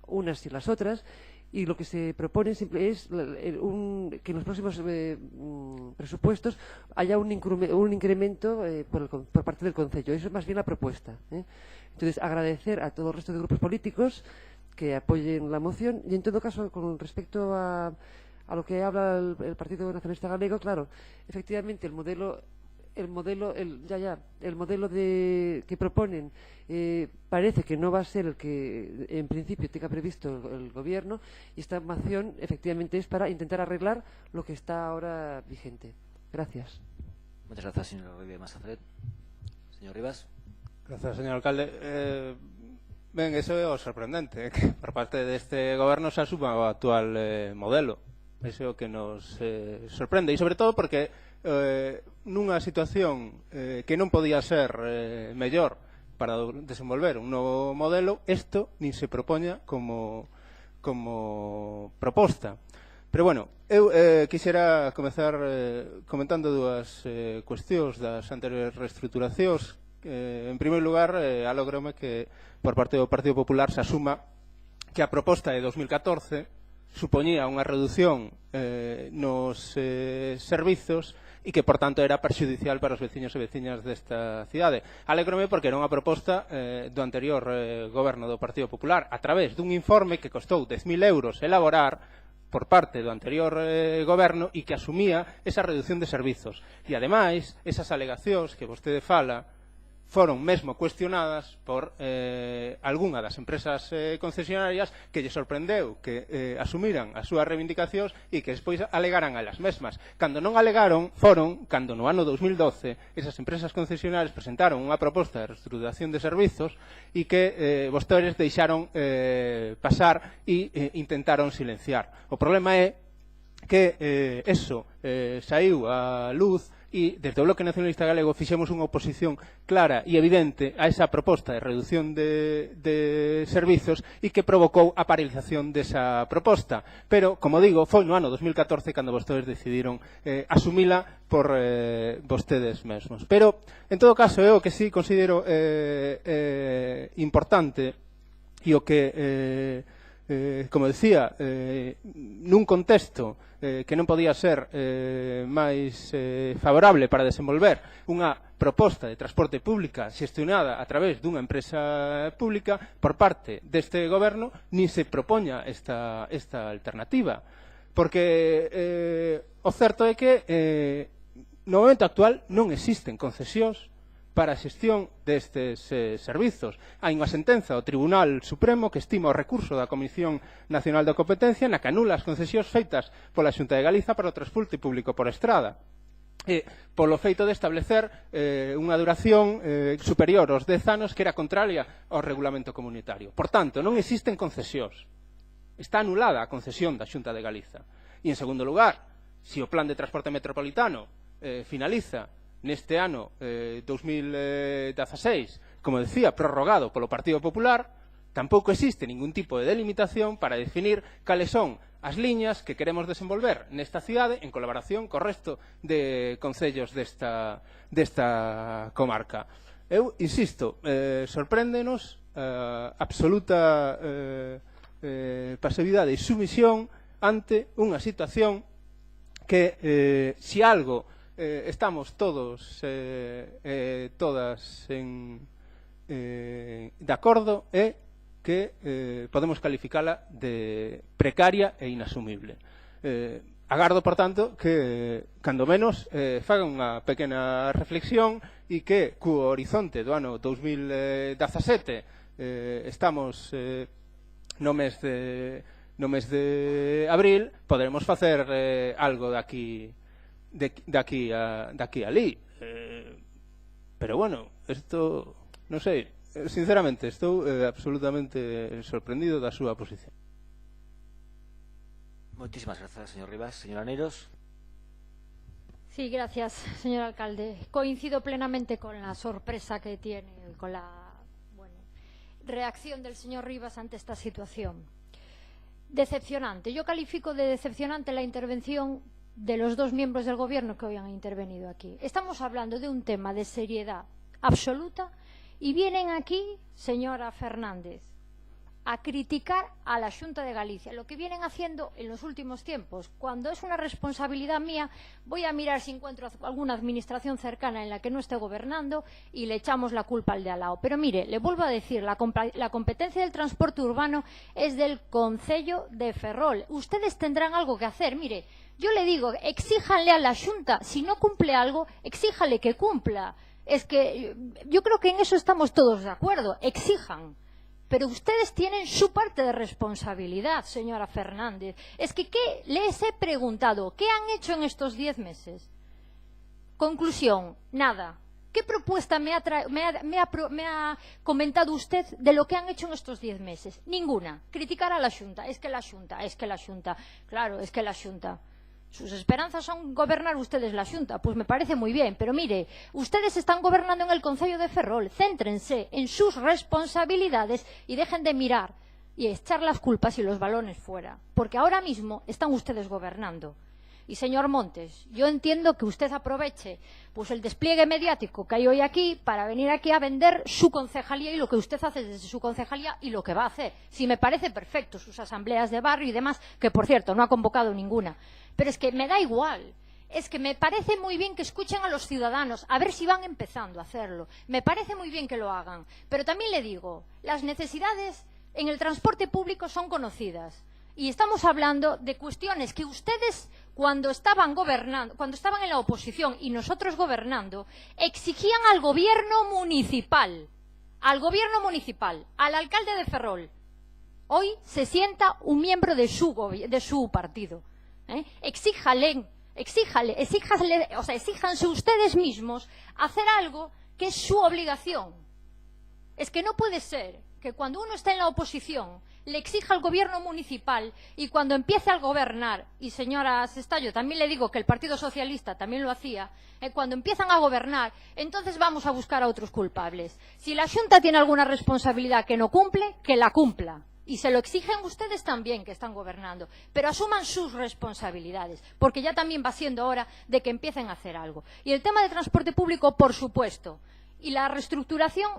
[SPEAKER 1] unas y las otras, y lo que se propone siempre es que en los próximos presupuestos haya un incremento por parte del Concello. Eso es más bien la propuesta. Entonces, agradecer a todo el resto de grupos políticos que apoyen la moción, y en todo caso, con respecto a lo que habla el Partido Nacionalista Galego, claro, efectivamente el modelo que proponen parece que no va a ser el que en principio tenga previsto el gobierno, y esta moción efectivamente es para intentar arreglar lo que está ahora vigente. Gracias.
[SPEAKER 2] Muchas gracias, señor Rodríguez Mazafrén. Señor Rivas.
[SPEAKER 12] Gracias, señor alcalde. Ben, eso é o sorprendente, que por parte deste goberno se asuma o actual modelo. Eso é o que nos sorprende, e sobre todo porque nunha situación que non podía ser mellor para desenvolver un novo modelo, isto nin se propoña como proposta. Pero bueno, eu quixera comezar comentando dúas cuestións das anteriores reestruturacións. En primeiro lugar, alógrome que por parte do Partido Popular se asuma que a proposta de 2014 supoñía unha reducción nos servizos e que, por tanto, era perxudicial para os veciños e veciñas desta cidade. Alégrome porque era unha proposta do anterior goberno do Partido Popular a través dun informe que costou 10.000 euros elaborar por parte do anterior goberno e que asumía esa reducción de servizos. E, ademais, esas alegacións que vostede fala foron mesmo cuestionadas por algunha das empresas concesionarias que lle sorprendeu que asumiran as súas reivindicacións e que despois alegaran a las mesmas. Cando non alegaron foron cando no ano 2012 esas empresas concesionarias presentaron unha proposta de reestruturación de servizos e que vostedes deixaron pasar e intentaron silenciar. O problema é que eso saiu á luz e desde o Bloque Nacionalista Galego fixemos unha oposición clara e evidente a esa proposta de reducción de servizos e que provocou a paralización desa proposta. Pero, como digo, foi no ano 2014 cando vostedes decidiron asumila por vostedes mesmos. Pero, en todo caso, é o que sí considero importante e o que como decía, nun contexto que non podía ser máis favorable para desenvolver unha proposta de transporte pública xestionada a través dunha empresa pública por parte deste goberno, nin se propoña esta alternativa. Porque o certo é que no momento actual non existen concesións para a xestión destes servizos. Hai unha sentenza do Tribunal Supremo que estima o recurso da Comisión Nacional da Competencia na que anula as concesións feitas pola Xunta de Galiza para o transporte público por estrada. E polo feito de establecer unha duración superior aos 10 anos que era contraria ao regulamento comunitario. Por tanto, non existen concesións. Está anulada a concesión da Xunta de Galiza. E, en segundo lugar, se o plan de transporte metropolitano finaliza neste ano 2016, como decía, prorrogado polo Partido Popular, tampouco existe ningún tipo de delimitación para definir cales son as liñas que queremos desenvolver nesta cidade en colaboración co resto de concellos desta comarca. Eu insisto, sorpréndenos absoluta pasividade e sumisión ante unha situación que, se algo estamos todos todas de acordo é que podemos calificala de precaria e inasumible. Agardo, por tanto, que cando menos faga unha pequena reflexión e que co horizonte do ano 2017 estamos no mes de abril, poderemos facer algo de aquí a alí. Pero bueno, esto, non sei, sinceramente estou absolutamente sorprendido da súa posición.
[SPEAKER 2] Muchísimas gracias, señor Rivas. Señora Neiros.
[SPEAKER 11] Sí, gracias, señor alcalde. Coincido plenamente con la sorpresa que tiene, con la reacción del señor Rivas ante esta situación. Decepcionante. Yo califico de decepcionante la intervención de los dos miembros del gobierno que hoy han intervenido aquí. Estamos hablando de un tema de seriedad absoluta y vienen aquí, señora Fernández, a criticar a la Xunta de Galicia, lo que vienen haciendo en los últimos tiempos. Cuando es una responsabilidad mía, voy a mirar si encuentro alguna administración cercana en la que no esté gobernando y le echamos la culpa al de al lado. Pero mire, le vuelvo a decir, la competencia del transporte urbano es del Concello de Ferrol. Ustedes tendrán algo que hacer. Mire, yo le digo, exíjanle a la Xunta, si no cumple algo, exíjale que cumpla. Es que yo creo que en eso estamos todos de acuerdo, exijan. Pero ustedes tienen su parte de responsabilidad, señora Fernández. Es que, ¿qué les he preguntado? ¿Qué han hecho en estos 10 meses? Conclusión, nada. ¿Qué propuesta me ha comentado usted de lo que han hecho en estos 10 meses? Ninguna. Criticar a la Xunta. Es que la Xunta. Claro, es que la Xunta. Sus esperanzas son gobernar ustedes la Xunta. Pues me parece muy bien, pero mire, ustedes están gobernando en el Concello de Ferrol. Céntrense en sus responsabilidades y dejen de mirar y echar las culpas y los balones fuera. Porque ahora mismo están ustedes gobernando. Y señor Montes, yo entiendo que usted aproveche pues el despliegue mediático que hay hoy aquí para venir aquí a vender su concejalía y lo que usted hace desde su concejalía y lo que va a hacer. Sí, me parece perfecto, sus asambleas de barrio y demás, que por cierto no ha convocado ninguna. Pero es que me da igual. Es que me parece muy bien que escuchen a los ciudadanos, a ver si van empezando a hacerlo. Me parece muy bien que lo hagan. Pero también le digo, las necesidades en el transporte público son conocidas. Y estamos hablando de cuestiones que ustedes, cuando estaban gobernando, cuando estaban en la oposición y nosotros gobernando, exigían al gobierno municipal, al alcalde de Ferrol. Hoy se sienta un miembro de su partido. Exíjanse ustedes mismos hacer algo que es su obligación. Es que no puede ser que cuando uno está en la oposición le exija al gobierno municipal y cuando empiece a gobernar, y señora Sestallo, también le digo que el Partido Socialista también lo hacía, cuando empiezan a gobernar, entonces vamos a buscar a otros culpables. Si la Xunta tiene alguna responsabilidad que no cumple, que la cumpla. Y se lo exigen ustedes también, que están gobernando. Pero asuman sus responsabilidades, porque ya también va siendo hora de que empiecen a hacer algo. Y el tema de transporte público, por supuesto. Y la reestructuración,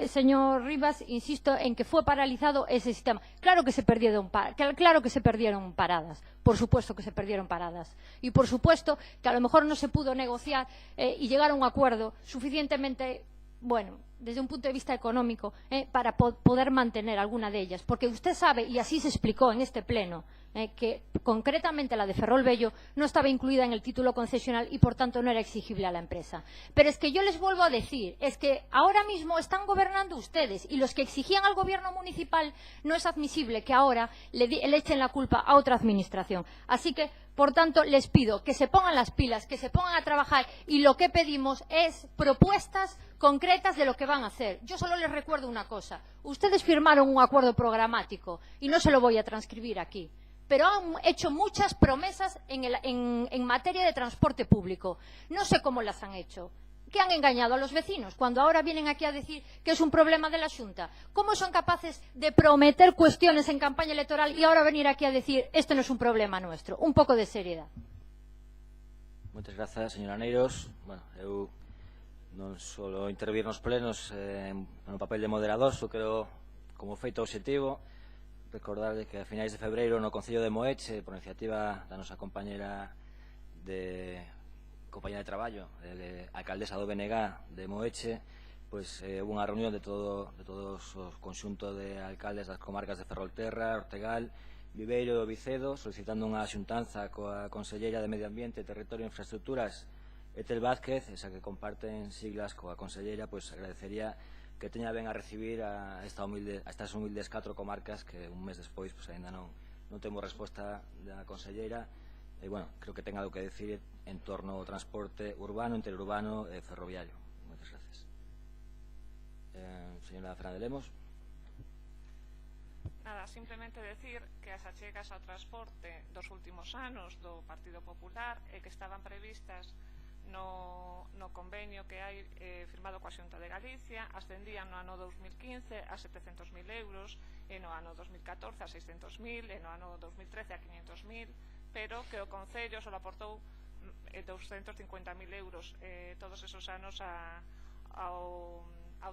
[SPEAKER 11] señor Rivas, insisto en que fue paralizado ese sistema. Claro que se perdieron paradas. Por supuesto que se perdieron paradas. Y por supuesto que a lo mejor no se pudo negociar y llegar a un acuerdo suficientemente, bueno, desde un punto de vista económico, para poder mantener alguna de ellas. Porque usted sabe, y así se explicó en este pleno, que concretamente la de Ferrol-Bello no estaba incluida en el título concesional y por tanto no era exigible a la empresa. Pero es que yo les vuelvo a decir, es que ahora mismo están gobernando ustedes y los que exigían al gobierno municipal no es admisible que ahora le echen la culpa a otra administración. Así que, por tanto, les pido que se pongan las pilas, que se pongan a trabajar y lo que pedimos es propuestas concretas de lo que van a hacer. Yo solo les recuerdo una cosa. Ustedes firmaron un acuerdo programático y no se lo voy a transcribir aquí. Pero han hecho muchas promesas en materia de transporte público. No sé cómo las han hecho. ¿Qué han engañado a los vecinos cuando ahora vienen aquí a decir que es un problema de la Xunta? ¿Cómo son capaces de prometer cuestiones en campaña electoral y ahora venir aquí a decir esto no es un problema nuestro? Un poco de seriedad.
[SPEAKER 2] Moitas grazas, señora Neiros. Bueno, eu non solo intervir nos plenos no papel de moderador, só quero, como feito objetivo, recordarle que a finais de febreiro no Concello de Moeche, por iniciativa da nosa compañera de traballo, alcaldesa do BNG de Moeche, pois houve unha reunión de todos os conxuntos de alcaldes das comarcas de Ferrolterra, Ortegal, Viveiro e Vicedo, solicitando unha xuntanza coa conselleira de Medio Ambiente, Territorio e Infraestructuras, Etel Vázquez, esa que comparten siglas coa conselleira, pois agradecería que teña ben a recibir a estas humildes 4 comarcas que un mes despois pois ainda non temos resposta da conselleira e, bueno, creo que ten algo que decir en torno ao transporte urbano, interurbano e ferroviario. Moitas gracias. Señora Fernández Lemos.
[SPEAKER 13] Nada, simplemente decir que as achegas ao transporte dos últimos anos do Partido Popular e que estaban previstas no convenio que hai firmado coa Xunta de Galicia ascendían no ano 2015 a 700.000 euros e no ano 2014 a 600.000 e no ano 2013 a 500.000, pero que o Concello só aportou 250.000 euros todos esos anos ao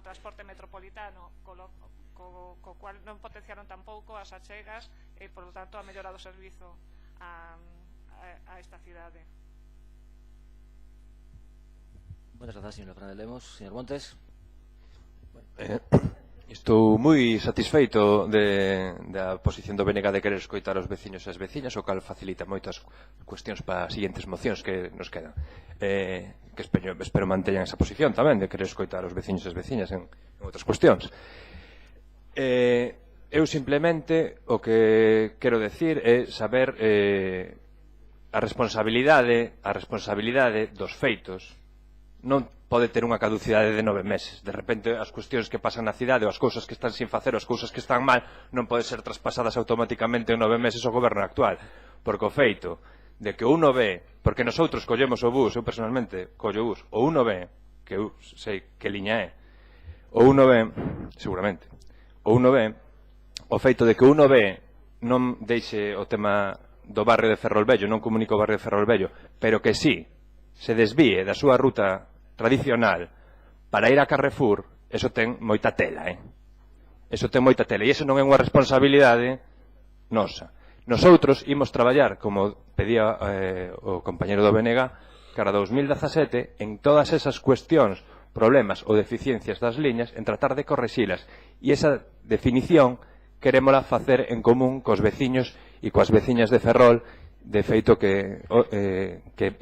[SPEAKER 13] transporte metropolitano, co cual non potenciaron tampouco as achegas e, por lo tanto, a mellora do servizo a esta cidade.
[SPEAKER 2] Moitas grazas, señora Fernández Lemos. Señor Montes.
[SPEAKER 10] Estou moi satisfeito da posición do BNG de querer escoitar os veciños e as veciñas, o cal facilita moitas cuestións para as seguintes mocións que nos quedan. Que espero manteñan esa posición tamén de querer escoitar os veciños e as veciñas en outras cuestións. Eu simplemente o que quero decir é saber a responsabilidade dos feitos. Non pode ter unha caducidade de 9 meses. De repente, as cuestións que pasan na cidade ou as cousas que están sin facer ou as cousas que están mal non poden ser traspasadas automáticamente en 9 meses ao goberno actual. Porque o feito de que o uno ve, porque nosotros collemos o bus, eu personalmente collo o bus, o uno ve, que eu sei que liña é, o uno ve, seguramente, o uno ve, o feito de que o uno ve non deixe o tema do barrio de Ferrolvello, non comunica o barrio de Ferrolvello, pero que sí se desvíe da súa ruta tradicional para ir a Carrefour, eso ten moita tela, Eso ten moita tela, e iso non é unha responsabilidade nosa. Nosoutros imos traballar, como pedía o compañero do BNG, cara 2017, en todas esas cuestións, problemas ou deficiencias das liñas, en tratar de correxilas. E esa definición querémola facer en común cos veciños e coas veciñas de Ferrol, de feito que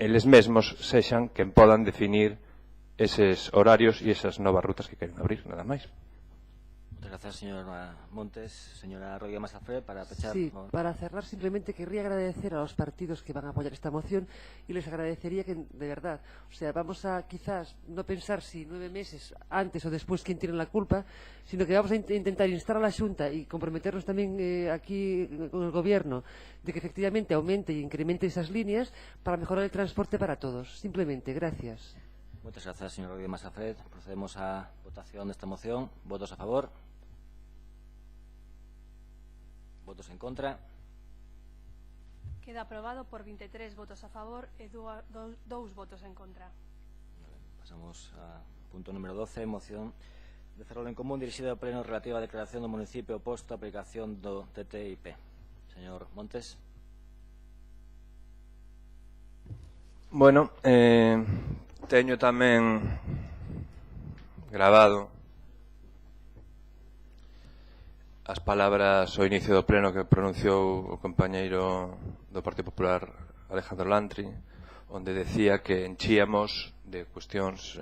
[SPEAKER 10] eles mesmos sexan quen podan definir eses horarios e esas novas rutas que queren abrir, nada máis.
[SPEAKER 2] Muchas gracias, señora Montes. Señora Rodríguez Masafre, para pechar.
[SPEAKER 1] Sí, para cerrar simplemente querría agradecer a los partidos que van a apoyar esta moción y les agradecería que, de verdad, o sea, vamos a quizás no pensar si 9 meses antes o después quién tiene la culpa, sino que vamos a intentar instar a la Xunta y comprometernos también aquí con el Gobierno de que efectivamente aumente y incremente esas líneas para mejorar el transporte para todos. Simplemente, gracias.
[SPEAKER 2] Muchas gracias, señor Rodríguez Masafre. Procedemos a votación de esta moción. ¿Votos a favor? ¿Votos en contra?
[SPEAKER 7] Queda aprobado por 23 votos a favor e 2 votos en contra.
[SPEAKER 2] Pasamos a punto número 12, moción de Ferrol en Común dirixida ao Pleno relativa á declaración do municipio oposto á aplicación do TTIP. Señor Montes.
[SPEAKER 10] Bueno, teño tamén grabado as palabras ao inicio do pleno que pronunciou o compañeiro do Partido Popular Alejandro Lantri, onde decía que enchíamos de cuestións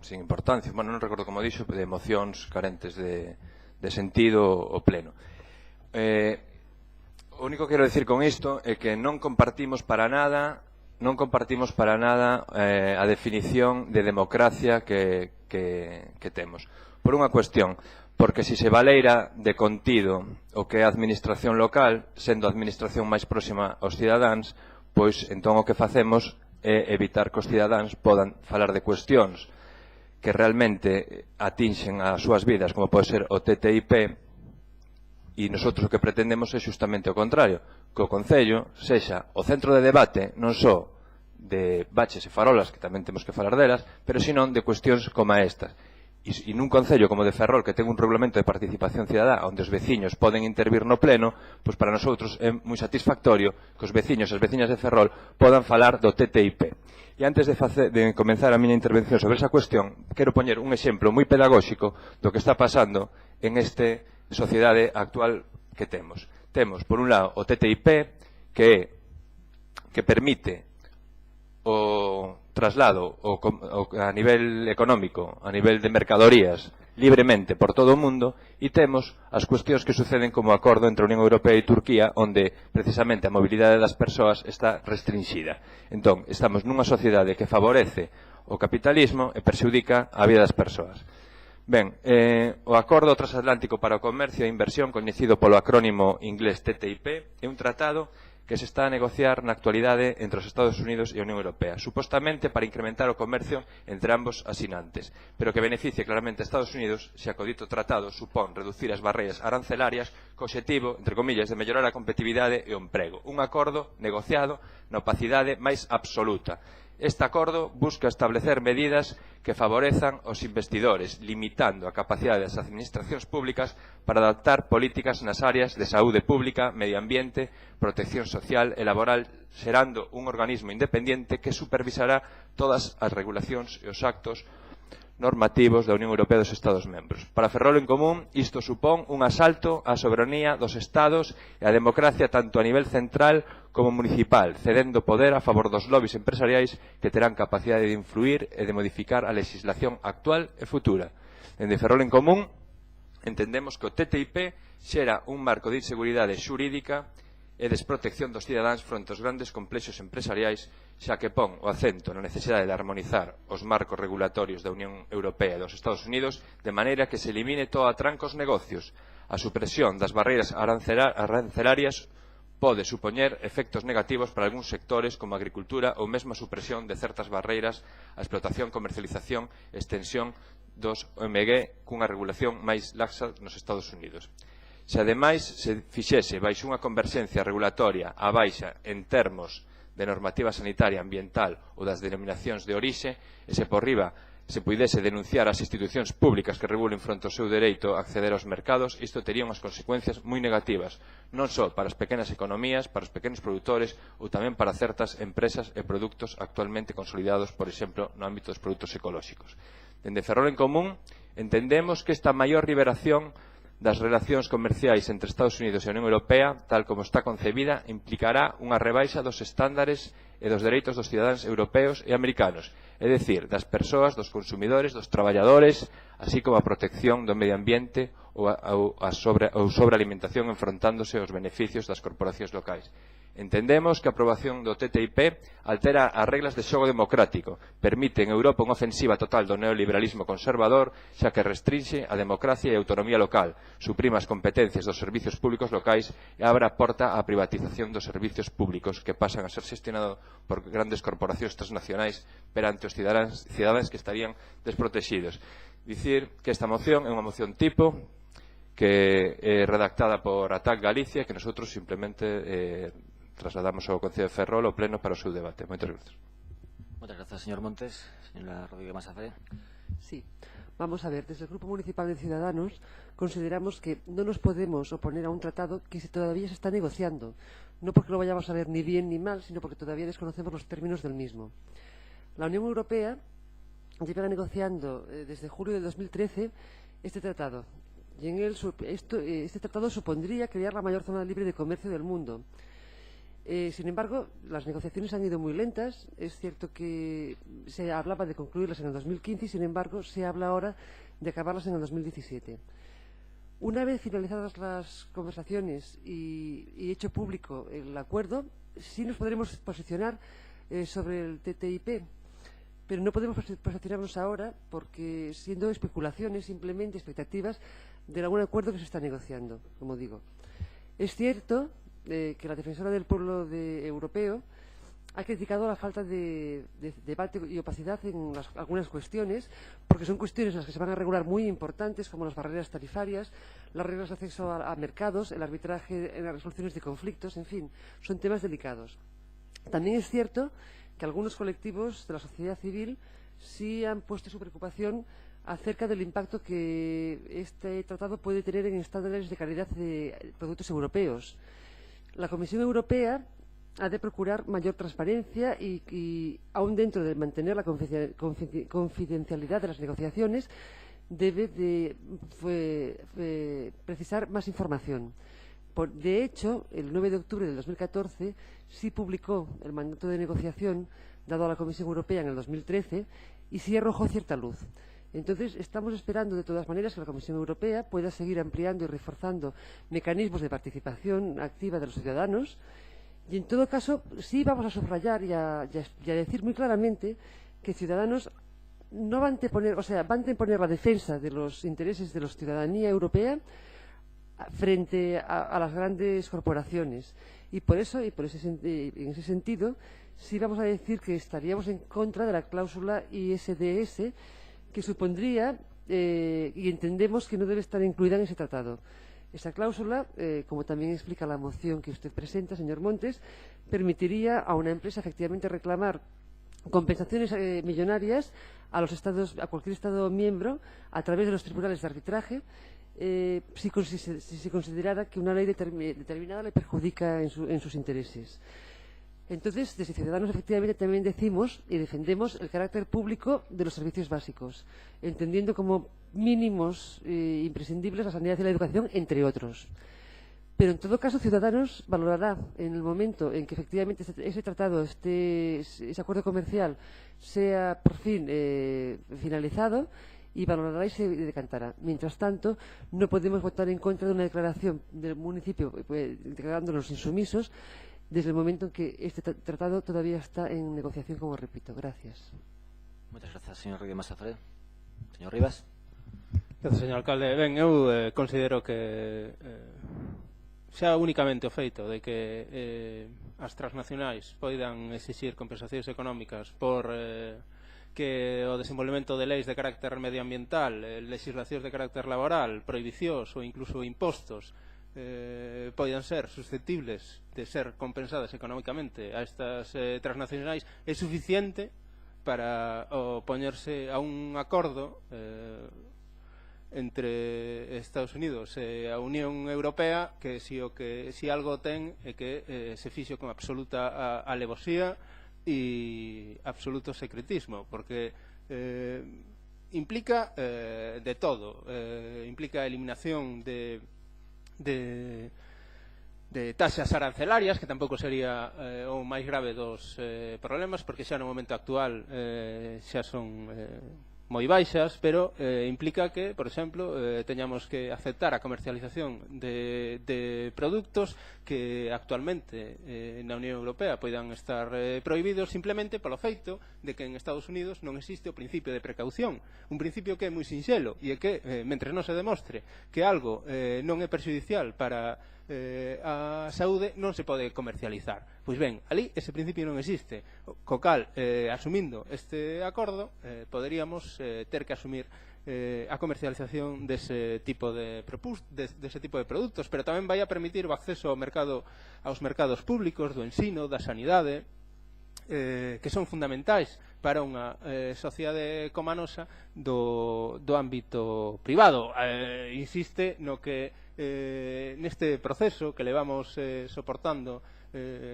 [SPEAKER 10] sin importancia, bueno, non recordo como dixo, de emocións carentes de sentido o pleno. O único que quero dicir con isto é que non compartimos para nada a definición de democracia que temos. Por unha cuestión, porque se valeira de contido o que é a administración local, sendo a administración máis próxima aos cidadáns, pois entón o que facemos é evitar que os cidadáns podan falar de cuestións que realmente atinxen as súas vidas, como pode ser o TTIP, e nosotros o que pretendemos é justamente o contrario, que o Concello sexa o centro de debate non só de baches e farolas, que tamén temos que falar delas, pero senón de cuestións como estas. E nun concello como de Ferrol, que ten un regulamento de participación cidadá onde os veciños poden intervir no pleno, pois para nosotros é moi satisfactorio que os veciños e as veciñas de Ferrol podan falar do TTIP. E antes de comenzar a miña intervención sobre esa cuestión, quero poñer un exemplo moi pedagóxico do que está pasando en esta sociedade actual que temos. Temos, por un lado, o TTIP, que permite o traslado a nivel económico, a nivel de mercadorías, libremente por todo o mundo, e temos as cuestións que suceden como acordo entre a Unión Europea e Turquía, onde precisamente a mobilidade das persoas está restringida. Entón, estamos nunha sociedade que favorece o capitalismo e perxudica a vida das persoas. Ben, o Acordo Transatlántico para o Comercio e a Inversión, coñecido polo acrónimo inglés TTIP, é un tratado que se está a negociar na actualidade entre os Estados Unidos e a Unión Europea, supostamente para incrementar o comercio entre ambos asinantes, pero que beneficie claramente a Estados Unidos, xa que o dito tratado supón reducir as barreiras arancelarias co obxectivo, entre comillas, de mellorar a competitividade e o emprego. Un acordo negociado na opacidade máis absoluta. Este acordo busca establecer medidas que favorezan os investidores, limitando a capacidade das administracións públicas para adaptar políticas nas áreas de saúde pública, medio ambiente, protección social e laboral, xerando un organismo independente que supervisará todas as regulacións e os actos normativos da Unión Europea e dos Estados membros. Para Ferrol en Común, isto supón un asalto á soberanía dos Estados e á democracia tanto a nivel central como municipal, cedendo poder a favor dos lobbies empresariais que terán capacidade de influir e de modificar a legislación actual e futura. Dende Ferrol en Común, entendemos que o TTIP xera un marco de inseguridade xurídica e desprotección dos cidadáns fronte aos grandes complexos empresariais, xa que pon o acento na necesidade de armonizar os marcos regulatorios da Unión Europea e dos Estados Unidos de maneira que se elimine todo atranco aos negocios. A supresión das barreiras arancelarias pode supoñer efectos negativos para algúns sectores como a agricultura ou mesmo a supresión de certas barreiras á explotación, comercialización e extensión dos OMG cunha regulación máis laxa nos Estados Unidos. Se ademais se fixese baixo unha converxencia regulatoria a baixa en termos de normativa sanitaria, ambiental ou das denominacións de orixe, e se por riba se puidese denunciar as institucións públicas que regulen fronte ao seu dereito a acceder aos mercados, isto tería unhas consecuencias moi negativas, non só para as pequenas economías, para os pequenos produtores ou tamén para certas empresas e produtos actualmente consolidados, por exemplo, no ámbito dos produtos ecolóxicos. Dende Ferrol en Común entendemos que esta maior liberación das relacións comerciais entre Estados Unidos e a Unión Europea, tal como está concebida, implicará unha rebaixa dos estándares e dos dereitos dos cidadáns europeos e americanos, é dicir, das persoas, dos consumidores, dos traballadores, así como a protección do medio ambiente ou a sobrealimentación enfrontándose aos beneficios das corporacións locais. Entendemos que a aprobación do TTIP altera as reglas de xogo democrático, permite en Europa unha ofensiva total do neoliberalismo conservador, xa que restrinxe a democracia e a autonomía local, suprime as competencias dos servicios públicos locais e abre a porta á privatización dos servicios públicos que pasan a ser xestionados por grandes corporacións transnacionais perante os cidadáns que estarían desprotegidos. Dicir que esta moción é unha moción tipo que é redactada por ATAC Galicia, que nosotros simplemente trasladamos ao Concello de Ferrol ao pleno para o seu debate. Moitas grazas.
[SPEAKER 2] Moitas grazas, señor Montes. Señora Rodríguez Mazafé.
[SPEAKER 1] Sí. Vamos a ver, desde el Grupo Municipal de Ciudadanos consideramos que no nos podemos oponer a un tratado que todavía se está negociando. No porque lo vayamos a ver ni bien ni mal, sino porque todavía desconocemos los términos del mismo. La Unión Europea lleva negociando desde julio de 2013 este tratado. Y en él, este tratado supondría crear la mayor zona libre de comercio del mundo. Sin embargo, las negociaciones han ido muy lentas. Es cierto que se hablaba de concluirlas en el 2015 y, sin embargo, se habla ahora de acabarlas en el 2017. Una vez finalizadas las conversaciones y hecho público el acuerdo, sí nos podremos posicionar sobre el TTIP, pero no podemos posicionarnos ahora porque siendo especulaciones, simplemente expectativas de algún acuerdo que se está negociando, como digo. Es cierto que la defensora del pueblo europeo ha criticado la falta de debate y opacidad en algunas cuestiones, porque son cuestiones en las que se van a regular muy importantes, como las barreras tarifarias, las reglas de acceso a mercados, el arbitraje en las resoluciones de conflictos, en fin, son temas delicados. También es cierto que algunos colectivos de la sociedad civil sí han puesto su preocupación acerca del impacto que este tratado puede tener en estándares de calidad de productos europeos. La Comisión Europea ha de procurar mayor transparencia y aún dentro de mantener la confidencialidad de las negociaciones, debe de precisar más información. De hecho, el 9 de octubre de 2014 sí publicó el mandato de negociación dado a la Comisión Europea en el 2013 y sí arrojó cierta luz. Entonces, estamos esperando de todas maneras que la Comisión Europea pueda seguir ampliando y reforzando mecanismos de participación activa de los ciudadanos y, en todo caso, sí vamos a subrayar y a decir muy claramente que Ciudadanos no va a anteponer, va a anteponer la defensa de los intereses de la ciudadanía europea frente a las grandes corporaciones. Y por eso, en ese sentido, sí vamos a decir que estaríamos en contra de la cláusula ISDS, que supondría, y entendemos que no debe estar incluida en ese tratado. Esta cláusula, como también explica la moción que usted presenta, señor Montes, permitiría a una empresa efectivamente reclamar compensaciones millonarias a los estados, a cualquier Estado miembro a través de los tribunales de arbitraje, si se considerara que una ley determinada le perjudica en sus intereses. Entonces, desde Ciudadanos, efectivamente, también decimos y defendemos el carácter público de los servicios básicos, entendiendo como mínimos imprescindibles la sanidad y la educación, entre otros. Pero, en todo caso, Ciudadanos valorará en el momento en que, efectivamente, ese tratado, ese acuerdo comercial, sea por fin finalizado, y valorará y se decantará. Mientras tanto, no podemos votar en contra de una declaración del municipio declarándonos insumisos desde el momento en que este tratado todavía está en negociación, como repito. Gracias.
[SPEAKER 2] Muchas gracias, señor Rodríguez Mazafre. Señor Rivas.
[SPEAKER 12] Gracias, señor alcalde. Ben, eu considero que xa únicamente o feito de que as transnacionais poidan exixir compensacións económicas por que o desenvolvemento de leis de carácter medioambiental, legislacións de carácter laboral, prohibicións ou incluso impostos poidan ser susceptibles de ser compensadas económicamente a estas transnacionais é suficiente para opoñerse a un acordo entre Estados Unidos e a Unión Europea que si algo ten é que se fixo con absoluta alevosía e absoluto secretismo, porque implica de todo, implica a eliminación de taxas arancelarias, que tampouco sería o máis grave dos problemas, porque xa no momento actual xa son moi baixas, pero implica que, por exemplo, teñamos que aceptar a comercialización de produtos que actualmente na Unión Europea poidan estar prohibidos simplemente polo feito de que en Estados Unidos non existe o principio de precaución, un principio que é moi sinxelo e é que, mentre non se demostre que algo non é perxudicial para a saúde, non se pode comercializar. Pois ben, ali ese principio non existe, co cal, asumindo este acordo, poderíamos ter que asumir a comercialización dese tipo de produtos, pero tamén vai a permitir o acceso aos mercados públicos, do ensino, da sanidade, que son fundamentais para unha sociedade como a nosa do ámbito privado. Insiste no que neste proceso que levamos soportando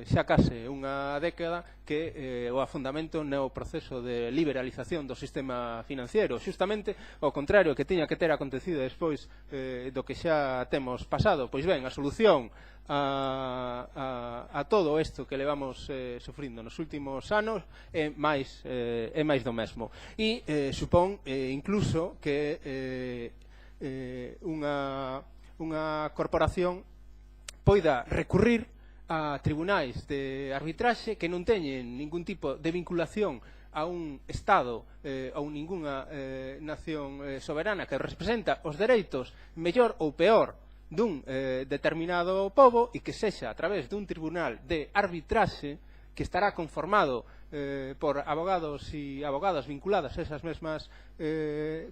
[SPEAKER 12] xa case unha década, que o afundamento no proceso de liberalización do sistema financiero, xustamente o contrario que tiña que ter acontecido despois do que xa temos pasado. Pois ben, a solución a todo isto que levamos sufrindo nos últimos anos é máis do mesmo, e supón incluso que unha corporación poida recurrir a tribunais de arbitraxe que non teñen ningún tipo de vinculación a un Estado ou ningunha nación soberana que representa os dereitos mellor ou peor dun determinado pobo, e que sexa a través dun tribunal de arbitraxe que estará conformado por abogados e abogadas vinculadas a esas mesmas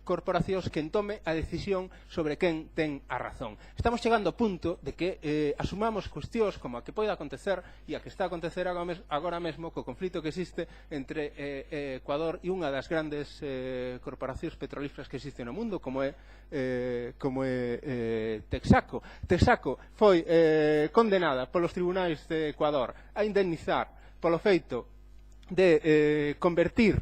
[SPEAKER 12] corporacións, que tome a decisión sobre quen ten a razón. Estamos chegando ao punto de que asumamos cuestións como a que pode acontecer e a que está a acontecer agora mesmo co conflito que existe entre Ecuador e unha das grandes corporacións petrolíferas que existe no mundo, como é Texaco. Texaco foi condenada polos tribunais de Ecuador a indemnizar polo feito de convertir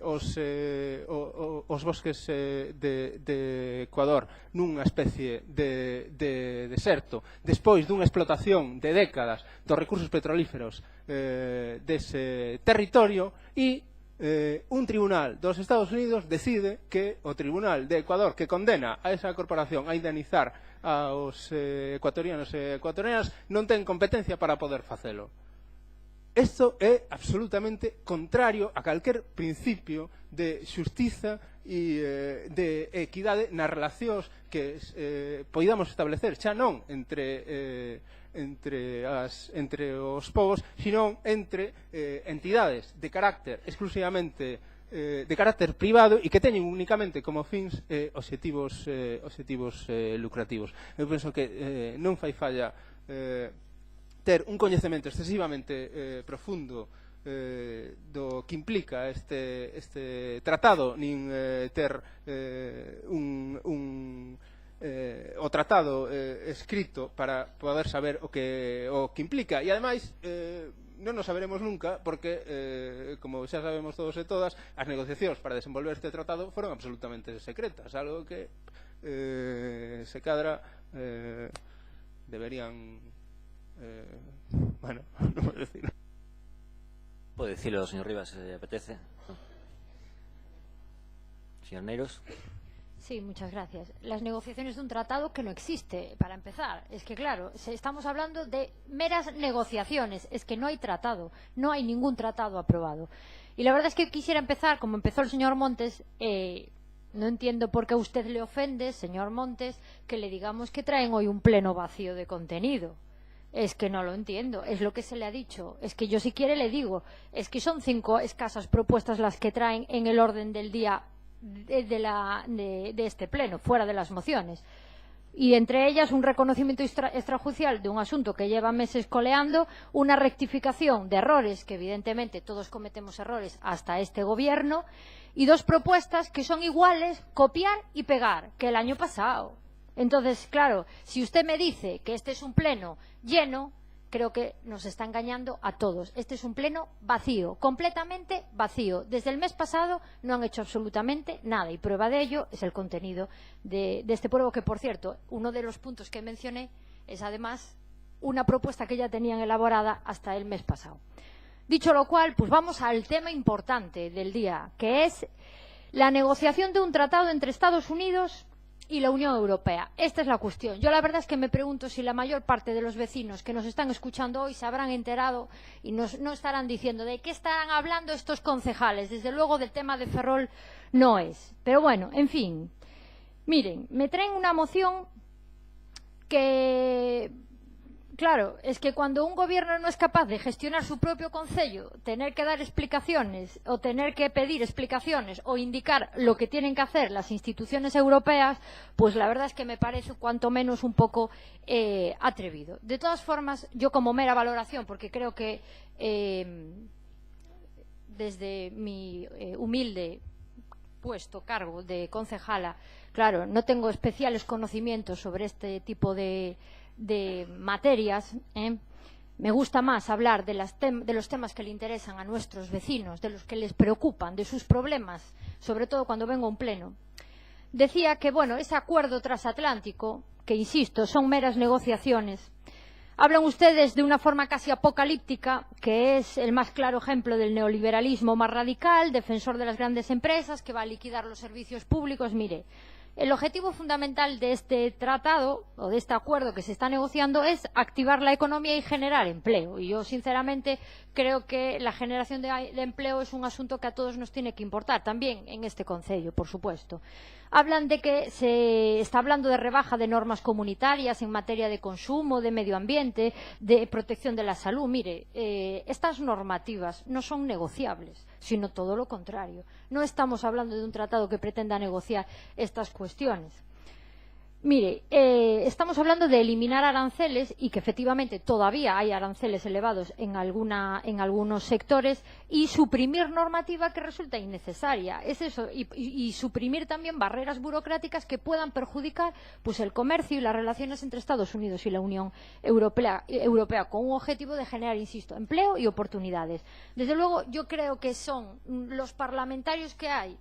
[SPEAKER 12] os bosques de Ecuador nunha especie de deserto despois dunha explotación de décadas dos recursos petrolíferos dese territorio, e un tribunal dos Estados Unidos decide que o tribunal de Ecuador, que condena a esa corporación a indemnizar aos ecuatorianos e ecuatorianas, non ten competencia para poder facelo. Isto é absolutamente contrario a calquer principio de xustiza e de equidade nas relacións que poidamos establecer, xa non entre os povos, sino entre entidades de carácter exclusivamente de carácter privado e que teñen únicamente como fins obxectivos lucrativos. Eu penso que non fai falla ter un coñecemento excesivamente profundo do que implica este tratado, nin ter o tratado escrito para poder saber o que implica, e ademais non nos saberemos nunca porque, como xa sabemos todos e todas, as negociacións para desenvolver este tratado foron absolutamente secretas, algo que se cadra deberían bueno, non vou decir.
[SPEAKER 2] Pode dicilo, señor Rivas, se le apetece. Señor Neiros.
[SPEAKER 11] Sí, muchas gracias. Las negociaciones de un tratado que no existe, para empezar. Es que, claro, estamos hablando de meras negociaciones. Es que no hay tratado, no hay ningún tratado aprobado. Y la verdad es que quisiera empezar, como empezó el señor Montes, no entiendo por qué a usted le ofende, señor Montes, que le digamos que traen hoy un pleno vacío de contenido. Es que no lo entiendo, es lo que se le ha dicho. Es que yo si quiere le digo, es que son 5 escasas propuestas las que traen en el orden del día de este pleno, fuera de las mociones. y entre ellas un reconocimiento extrajudicial de un asunto que lleva meses coleando, una rectificación de errores, que evidentemente todos cometemos errores hasta este gobierno, y dos propuestas que son iguales, copiar y pegar, que el año pasado. Entonces, claro, si usted me dice que este es un pleno lleno, creo que nos está engañando a todos. Este es un pleno vacío, completamente vacío. Desde el mes pasado no han hecho absolutamente nada, y prueba de ello es el contenido de este pruebo, que, por cierto, uno de los puntos que mencioné es además una propuesta que ya tenían elaborada hasta el mes pasado. Dicho lo cual, pues vamos al tema importante del día, que es la negociación de un tratado entre Estados Unidos y la Unión Europea. Esta es la cuestión. Yo la verdad es que me pregunto si la mayor parte de los vecinos que nos están escuchando hoy se habrán enterado y no estarán diciendo de qué estarán hablando estos concejales. Desde luego del tema de Ferrol no es. Pero bueno, en fin. Miren, me traen una moción que... Claro, es que cuando un gobierno no es capaz de gestionar su propio concello, tener que dar explicaciones o tener que pedir explicaciones o indicar lo que tienen que hacer las instituciones europeas, pues la verdad es que me parece cuanto menos un poco atrevido. De todas formas, yo como mera valoración, porque creo que desde mi humilde puesto, cargo de concejala, claro, no tengo especiales conocimientos sobre este tipo de materias, me gusta más hablar de los temas que le interesan a nuestros vecinos, de los que les preocupan, de sus problemas, sobre todo cuando vengo a un pleno. Decía que, bueno, ese acuerdo transatlántico, que insisto, son meras negociaciones, hablan ustedes de una forma casi apocalíptica, que es el más claro ejemplo del neoliberalismo más radical, defensor de las grandes empresas, que va a liquidar los servicios públicos. Mire, el objetivo fundamental de este tratado o de este acuerdo que se está negociando es activar la economía y generar empleo. Y yo, sinceramente, creo que la generación de empleo es un asunto que a todos nos tiene que importar, también en este concello, por supuesto. Hablan de que se está hablando de rebaja de normas comunitarias en materia de consumo, de medio ambiente, de protección de la salud. Mire, estas normativas no son negociables, sino todo lo contrario. No estamos hablando de un tratado que pretenda negociar estas cuestiones. Mire, estamos hablando de eliminar aranceles, y que efectivamente todavía hay aranceles elevados en algunos sectores, y suprimir normativa que resulta innecesaria. Es eso, y suprimir también barreras burocráticas que puedan perjudicar pues el comercio y las relaciones entre Estados Unidos y la Unión Europea, con un objetivo de generar, insisto, empleo y oportunidades. Desde luego, yo creo que son los parlamentarios que hay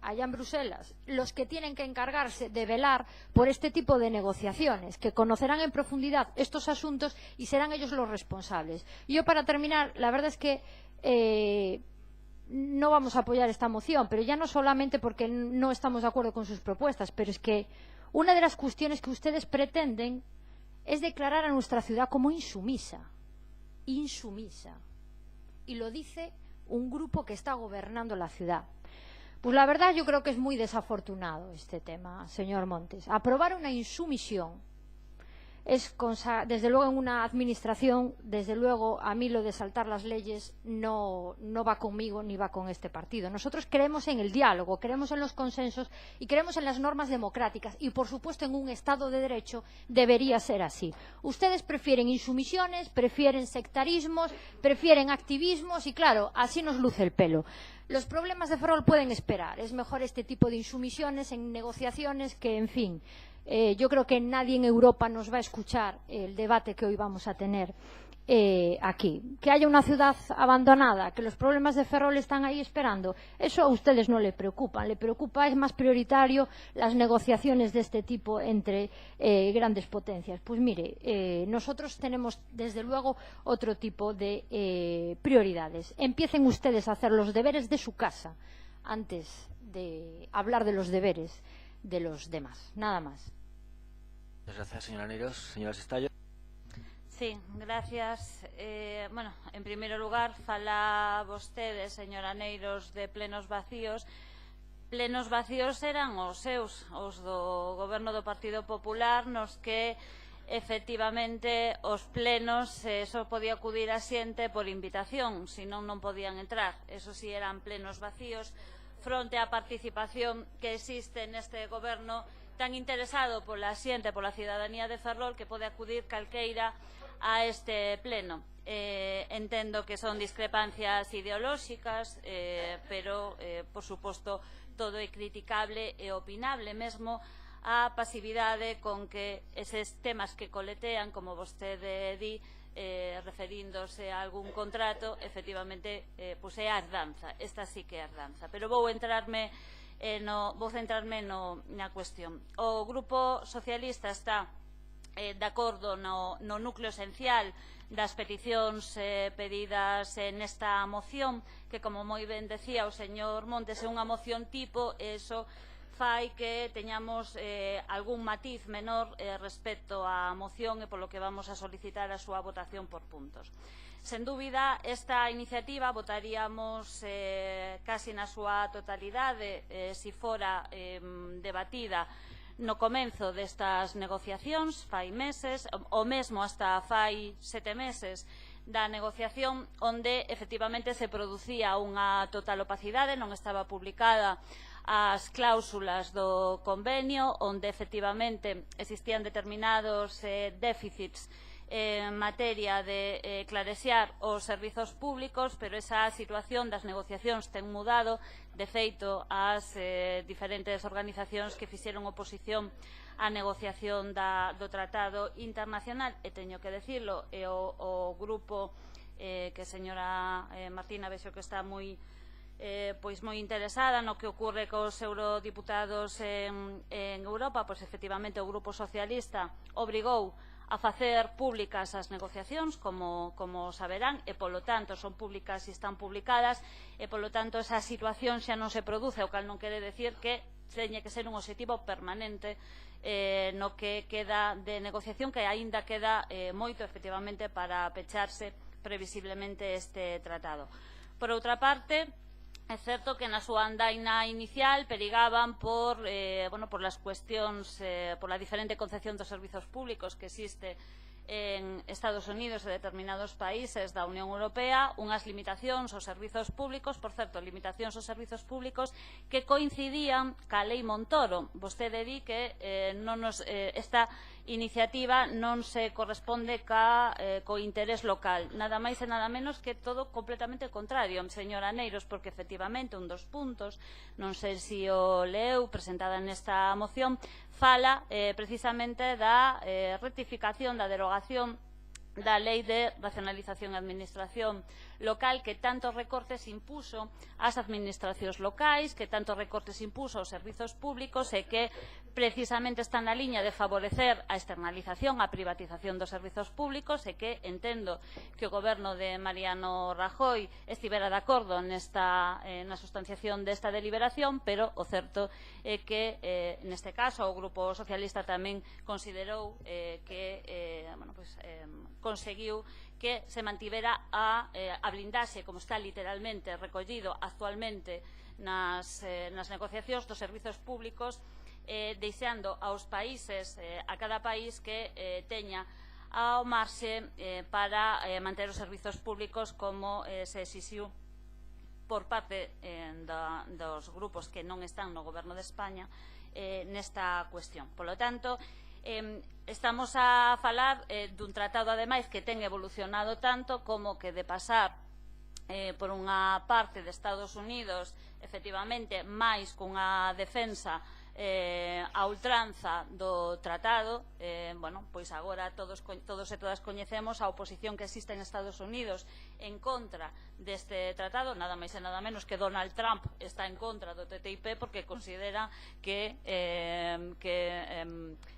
[SPEAKER 11] allá en Bruselas los que tienen que encargarse de velar por este tipo de negociaciones, que conocerán en profundidad estos asuntos y serán ellos los responsables. Y yo, para terminar, la verdad es que no vamos a apoyar esta moción, pero ya no solamente porque no estamos de acuerdo con sus propuestas, pero es que una de las cuestiones que ustedes pretenden es declarar a nuestra ciudad como insumisa. Y lo dice un grupo que está gobernando la ciudad. Pues la verdad, yo creo que es muy desafortunado este tema, señor Montes. Aprobar una insumisión es, desde luego, en una administración, desde luego, a mí lo de saltar las leyes no va conmigo ni va con este partido. Nosotros creemos en el diálogo, creemos en los consensos y creemos en las normas democráticas, y, por supuesto, en un Estado de Derecho debería ser así. Ustedes prefieren insumisiones, prefieren sectarismos, prefieren activismos y, claro, así nos luce el pelo. Los problemas de Ferrol pueden esperar. Es mejor este tipo de insumisiones en negociaciones que, en fin, yo creo que nadie en Europa nos va a escuchar el debate que hoy vamos a tener aquí. Que haya una ciudad abandonada, que los problemas de Ferrol están ahí esperando, eso a ustedes no le preocupa. Le preocupa, es más prioritario las negociaciones de este tipo entre grandes potencias. Pues mire, nosotros tenemos desde luego otro tipo de prioridades. Empiecen ustedes a hacer los deberes de su casa antes de hablar de los deberes de los demás. Nada más.
[SPEAKER 2] Muchas gracias, señora Neiros. Señora Sestallo.
[SPEAKER 9] Sí, gracias. Bueno, en primeiro lugar, fala vostede, señora Neiros, de plenos vacíos. Plenos vacíos eran os seus, os do goberno do Partido Popular, nos que efectivamente os plenos só podía acudir a xente por invitación, senón non podían entrar. Eso sí, eran plenos vacíos, fronte á participación que existe neste goberno tan interesado pola xente, pola cidadanía de Ferrol, que pode acudir calqueira a este pleno. Entendo que son discrepancias ideolóxicas, pero, por suposto, todo é criticable e opinable, mesmo a pasividade con que eses temas que coletean, como vostede di, referíndose a algún contrato, efectivamente, pois é a herdanza. Esta sí que é a herdanza. Pero vou centrarme na cuestión. O Grupo Socialista está de acordo no núcleo esencial das peticións pedidas nesta moción, que, como moi ben decía o señor Montes, é unha moción tipo, e iso fai que teñamos algún matiz menor respecto á moción, e polo que vamos a solicitar a súa votación por puntos. Sen dúbida, esta iniciativa votaríamos casi na súa totalidade se fora debatida no comenzo destas negociacións, fai meses, ou mesmo hasta fai 7 meses da negociación, onde efectivamente se producía unha total opacidade, non estaba publicada as cláusulas do convenio, onde efectivamente existían determinados déficits en materia de clarexar os servizos públicos, pero esa situación das negociacións ten mudado. De feito, as diferentes organizacións que fixeron oposición á negociación do Tratado Internacional, e teño que decirlo, e o grupo que a señora Martina vexo que está moi interesada no que ocorre cos eurodiputados en Europa, pois efectivamente o Grupo Socialista obrigou a facer públicas as negociacións, como saberán, e polo tanto son públicas e están publicadas, e polo tanto esa situación xa non se produce, o cal non quere decir que teña que ser un obxectivo permanente no que queda de negociación, que aínda queda moito efectivamente para pecharse previsiblemente este tratado. Por outra parte, é certo que na súa andaina inicial perigaban por las cuestións, por la diferente concepción dos servizos públicos que existe en Estados Unidos e determinados países da Unión Europea, unhas limitacións aos servizos públicos, por certo, limitacións aos servizos públicos que coincidían ca Lei Montoro. Vostede di que esta iniciativa non se corresponde co interés local, nada máis e nada menos que todo completamente contrario, señora Neiros, porque efectivamente un dos puntos, non sei se o leu, presentada nesta moción, fala precisamente da rectificación, da derogación da Lei de Racionalización e Administración Local, que tantos recortes impuso ás administracións locais, que tantos recortes impuso aos servizos públicos, e que precisamente está na liña de favorecer a externalización, a privatización dos servizos públicos, e que entendo que o goberno de Mariano Rajoy estivera de acordo na sustanciación desta deliberación, pero o certo é que neste caso o Grupo Socialista tamén considerou que conseguiu que se mantivera a blindaxe, como está literalmente recollido actualmente nas negociacións dos servizos públicos, deixando aos países, a cada país que teña ao marxe para manter os servizos públicos como se exixiu por parte dos grupos que non están no goberno de España nesta cuestión. Polo tanto, estamos a falar dun tratado, ademais, que ten evolucionado tanto como que de pasar por unha parte de Estados Unidos, efectivamente, máis cunha defensa a ultranza do tratado, pois agora todos e todas coñecemos a oposición que existe en Estados Unidos en contra deste tratado, nada máis e nada menos que Donald Trump está en contra do TTIP porque considera que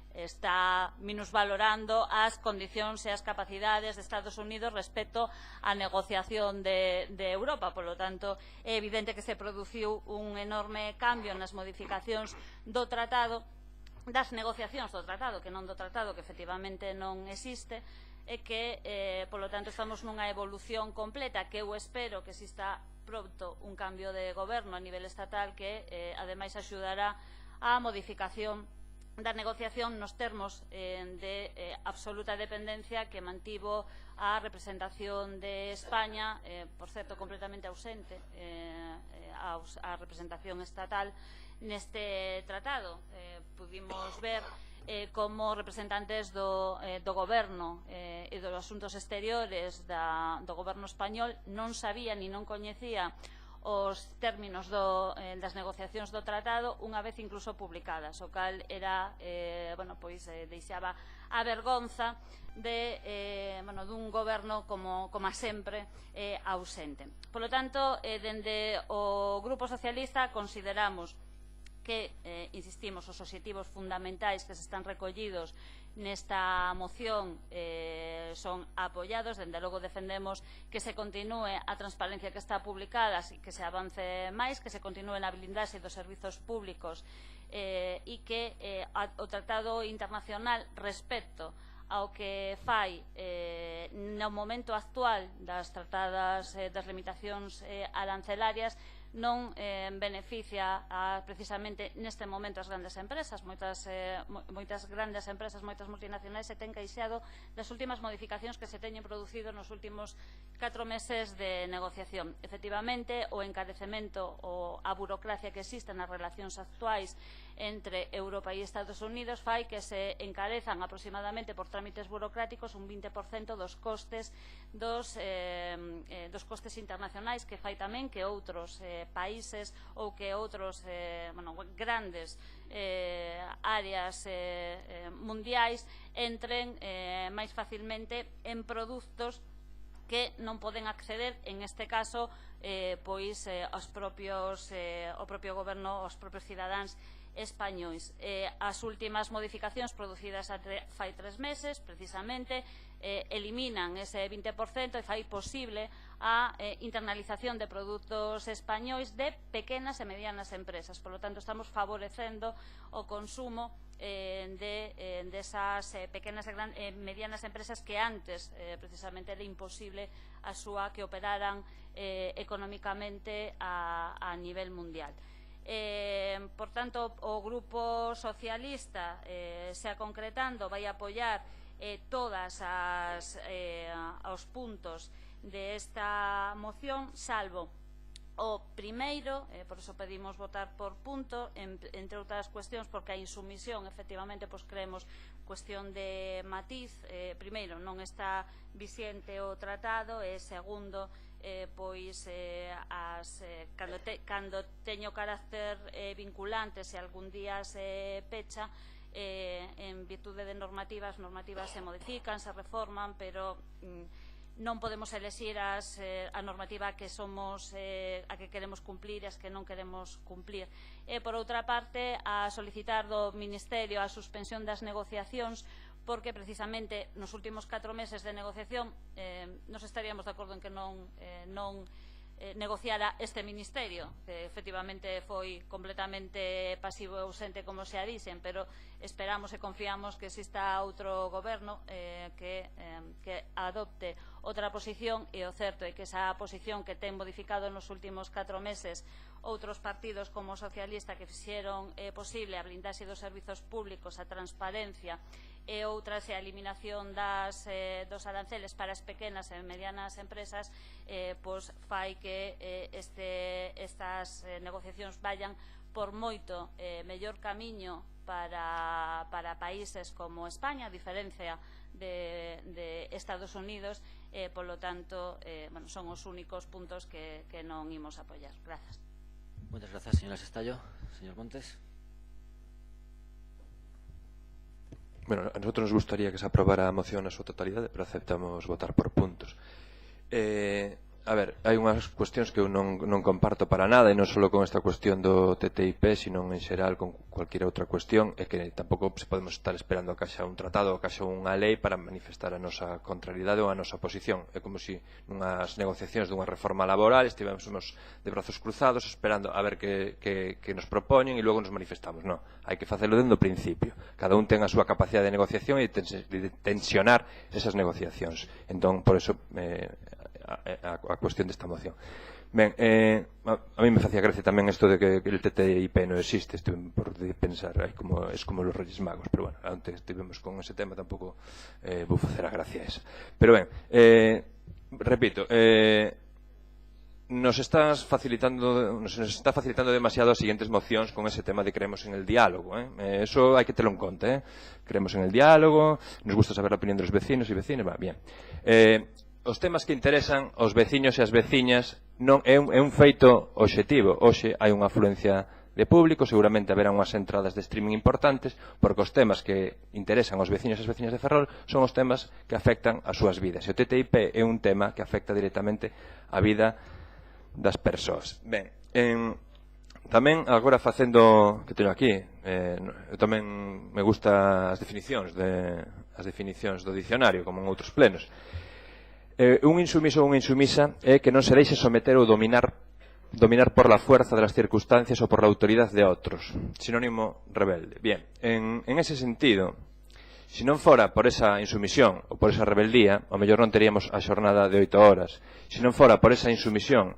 [SPEAKER 9] está minusvalorando as condicións e as capacidades de Estados Unidos respecto á negociación de Europa. Por lo tanto, é evidente que se produciu un enorme cambio nas modificacións do tratado, das negociacións do tratado, que non do tratado, que efectivamente non existe, e que, por lo tanto, estamos nunha evolución completa, que eu espero que exista pronto un cambio de goberno a nivel estatal que, ademais, axudará á modificación da negociación nos termos de absoluta dependencia que mantivo a representación de España, por certo, completamente ausente a representación estatal neste tratado. Pudimos ver como representantes do goberno e dos asuntos exteriores do goberno español non sabían e non coñecía os términos das negociacións do tratado unha vez incluso publicadas, o cal era, deixaba a vergonza dun goberno como sempre ausente. Por lo tanto, dende o Grupo Socialista consideramos que, insistimos, os obxectivos fundamentais que se están recollidos nesta moción son apoiados. Dende logo defendemos que se continúe a transparencia que está publicada e que se avance máis, que se continúe na blindaxe dos servizos públicos e que o Tratado Internacional respecto ao que fai no momento actual das tratadas das limitacións arancelarias non beneficia precisamente neste momento as grandes empresas. Moitas grandes empresas, moitas multinacionais se ten queixado das últimas modificacións que se teñen producido nos últimos 4 meses de negociación. Efectivamente, o encarecemento ou a burocracia que existe nas relacións actuais entre Europa e Estados Unidos fai que se encarezan aproximadamente por trámites burocráticos un 20% dos costes internacionais, que fai tamén que outros países ou que outros grandes áreas mundiais entren máis facilmente en produtos que non poden acceder, en este caso, o propio goberno, os propios cidadáns españois. As últimas modificacións producidas fai 3 meses, precisamente, eliminan ese 20% e fai posible a internalización de produtos españois de pequenas e medianas empresas. Por lo tanto, estamos favorecendo o consumo desas pequenas e medianas empresas que antes precisamente era imposible que operaran económicamente a nivel mundial. Por tanto, o Grupo Socialista, xa concretando, vai apoiar todas os puntos desta moción, salvo o primeiro, por iso pedimos votar por punto, entre outras cuestións, porque a insumisión, efectivamente, creemos cuestión de matiz. Primeiro, non está vixente o tratado, e segundo, cando teño carácter vinculante, se algún día se pecha, en virtude de normativas se modifican, se reforman, pero non podemos elexir a normativa que a que queremos cumplir e as que non queremos cumplir. Por outra parte, a solicitar do Ministerio a suspensión das negociacións, porque precisamente nos últimos 4 meses de negociación nos estaríamos de acordo en que non negociara este Ministerio, que efectivamente foi completamente pasivo e ausente, como xa dixen, pero esperamos e confiamos que exista outro goberno que adopte outra posición, e o certo é que esa posición que ten modificado nos últimos 4 meses outros partidos como o socialista, que fixeron posible a blindaxe dos servizos públicos, a transparencia e outras, a eliminación dos aranceles para as pequenas e medianas empresas, fai que estas negociacións vayan por moito mellor camiño para países como España, a diferencia de Estados Unidos. Polo tanto, son os únicos puntos que non imos apoiar. Grazas.
[SPEAKER 2] Muchas gracias, señora Sestallo. Señor Montes.
[SPEAKER 10] Bueno, a nosotros nos gustaría que se aprobara a moción na súa totalidade, pero aceptamos votar por puntos. A ver, hai unhas cuestións que eu non comparto para nada, e non só con esta cuestión do TTIP, sino en xeral con cualquier outra cuestión, é que tampouco podemos estar esperando a que haxa un tratado ou que haxa unha lei para manifestar a nosa contrariedade ou a nosa posición. É como se nunhas negociacións dunha reforma laboral estivemos de brazos cruzados esperando a ver que nos propoñen e logo nos manifestamos. Non, hai que facelo dende o principio. Cada un ten a súa capacidade de negociación e de tensionar esas negociacións. Entón, por eso a cuestión desta moción. Ben, a mí me facía gracia tamén isto de que el TTIP non existe, estuve por pensar, es como los Reyes Magos, pero bueno, antes estivemos con ese tema, tampouco vou facer a gracia esa. Pero ben, repito, nos está facilitando demasiado as siguientes mocións con ese tema de creemos en el diálogo, eso hai que telo en conta, creemos en el diálogo, nos gusta saber a opinión dos vecinos e vecinas, va, bien. Os temas que interesan aos veciños e as veciñas non é un feito obxectivo. Hoxe hai unha afluencia de público, seguramente haberá unhas entradas de streaming importantes, porque os temas que interesan aos veciños e as veciñas de Ferrol son os temas que afectan as súas vidas. E o TTIP é un tema que afecta directamente a vida das persoas. Ben, tamén agora facendo que teño aquí, eu tamén me gusta as definicións do dicionario, como en outros plenos. Un insumiso ou unha insumisa é que non se deixe someter ou dominar por la fuerza de las circunstancias ou por la autoridade de outros. Sinónimo rebelde. Bien, en ese sentido, se non fora por esa insumisión ou por esa rebeldía, ao mellor non teríamos a xornada de 8 horas. Se non fora por esa insumisión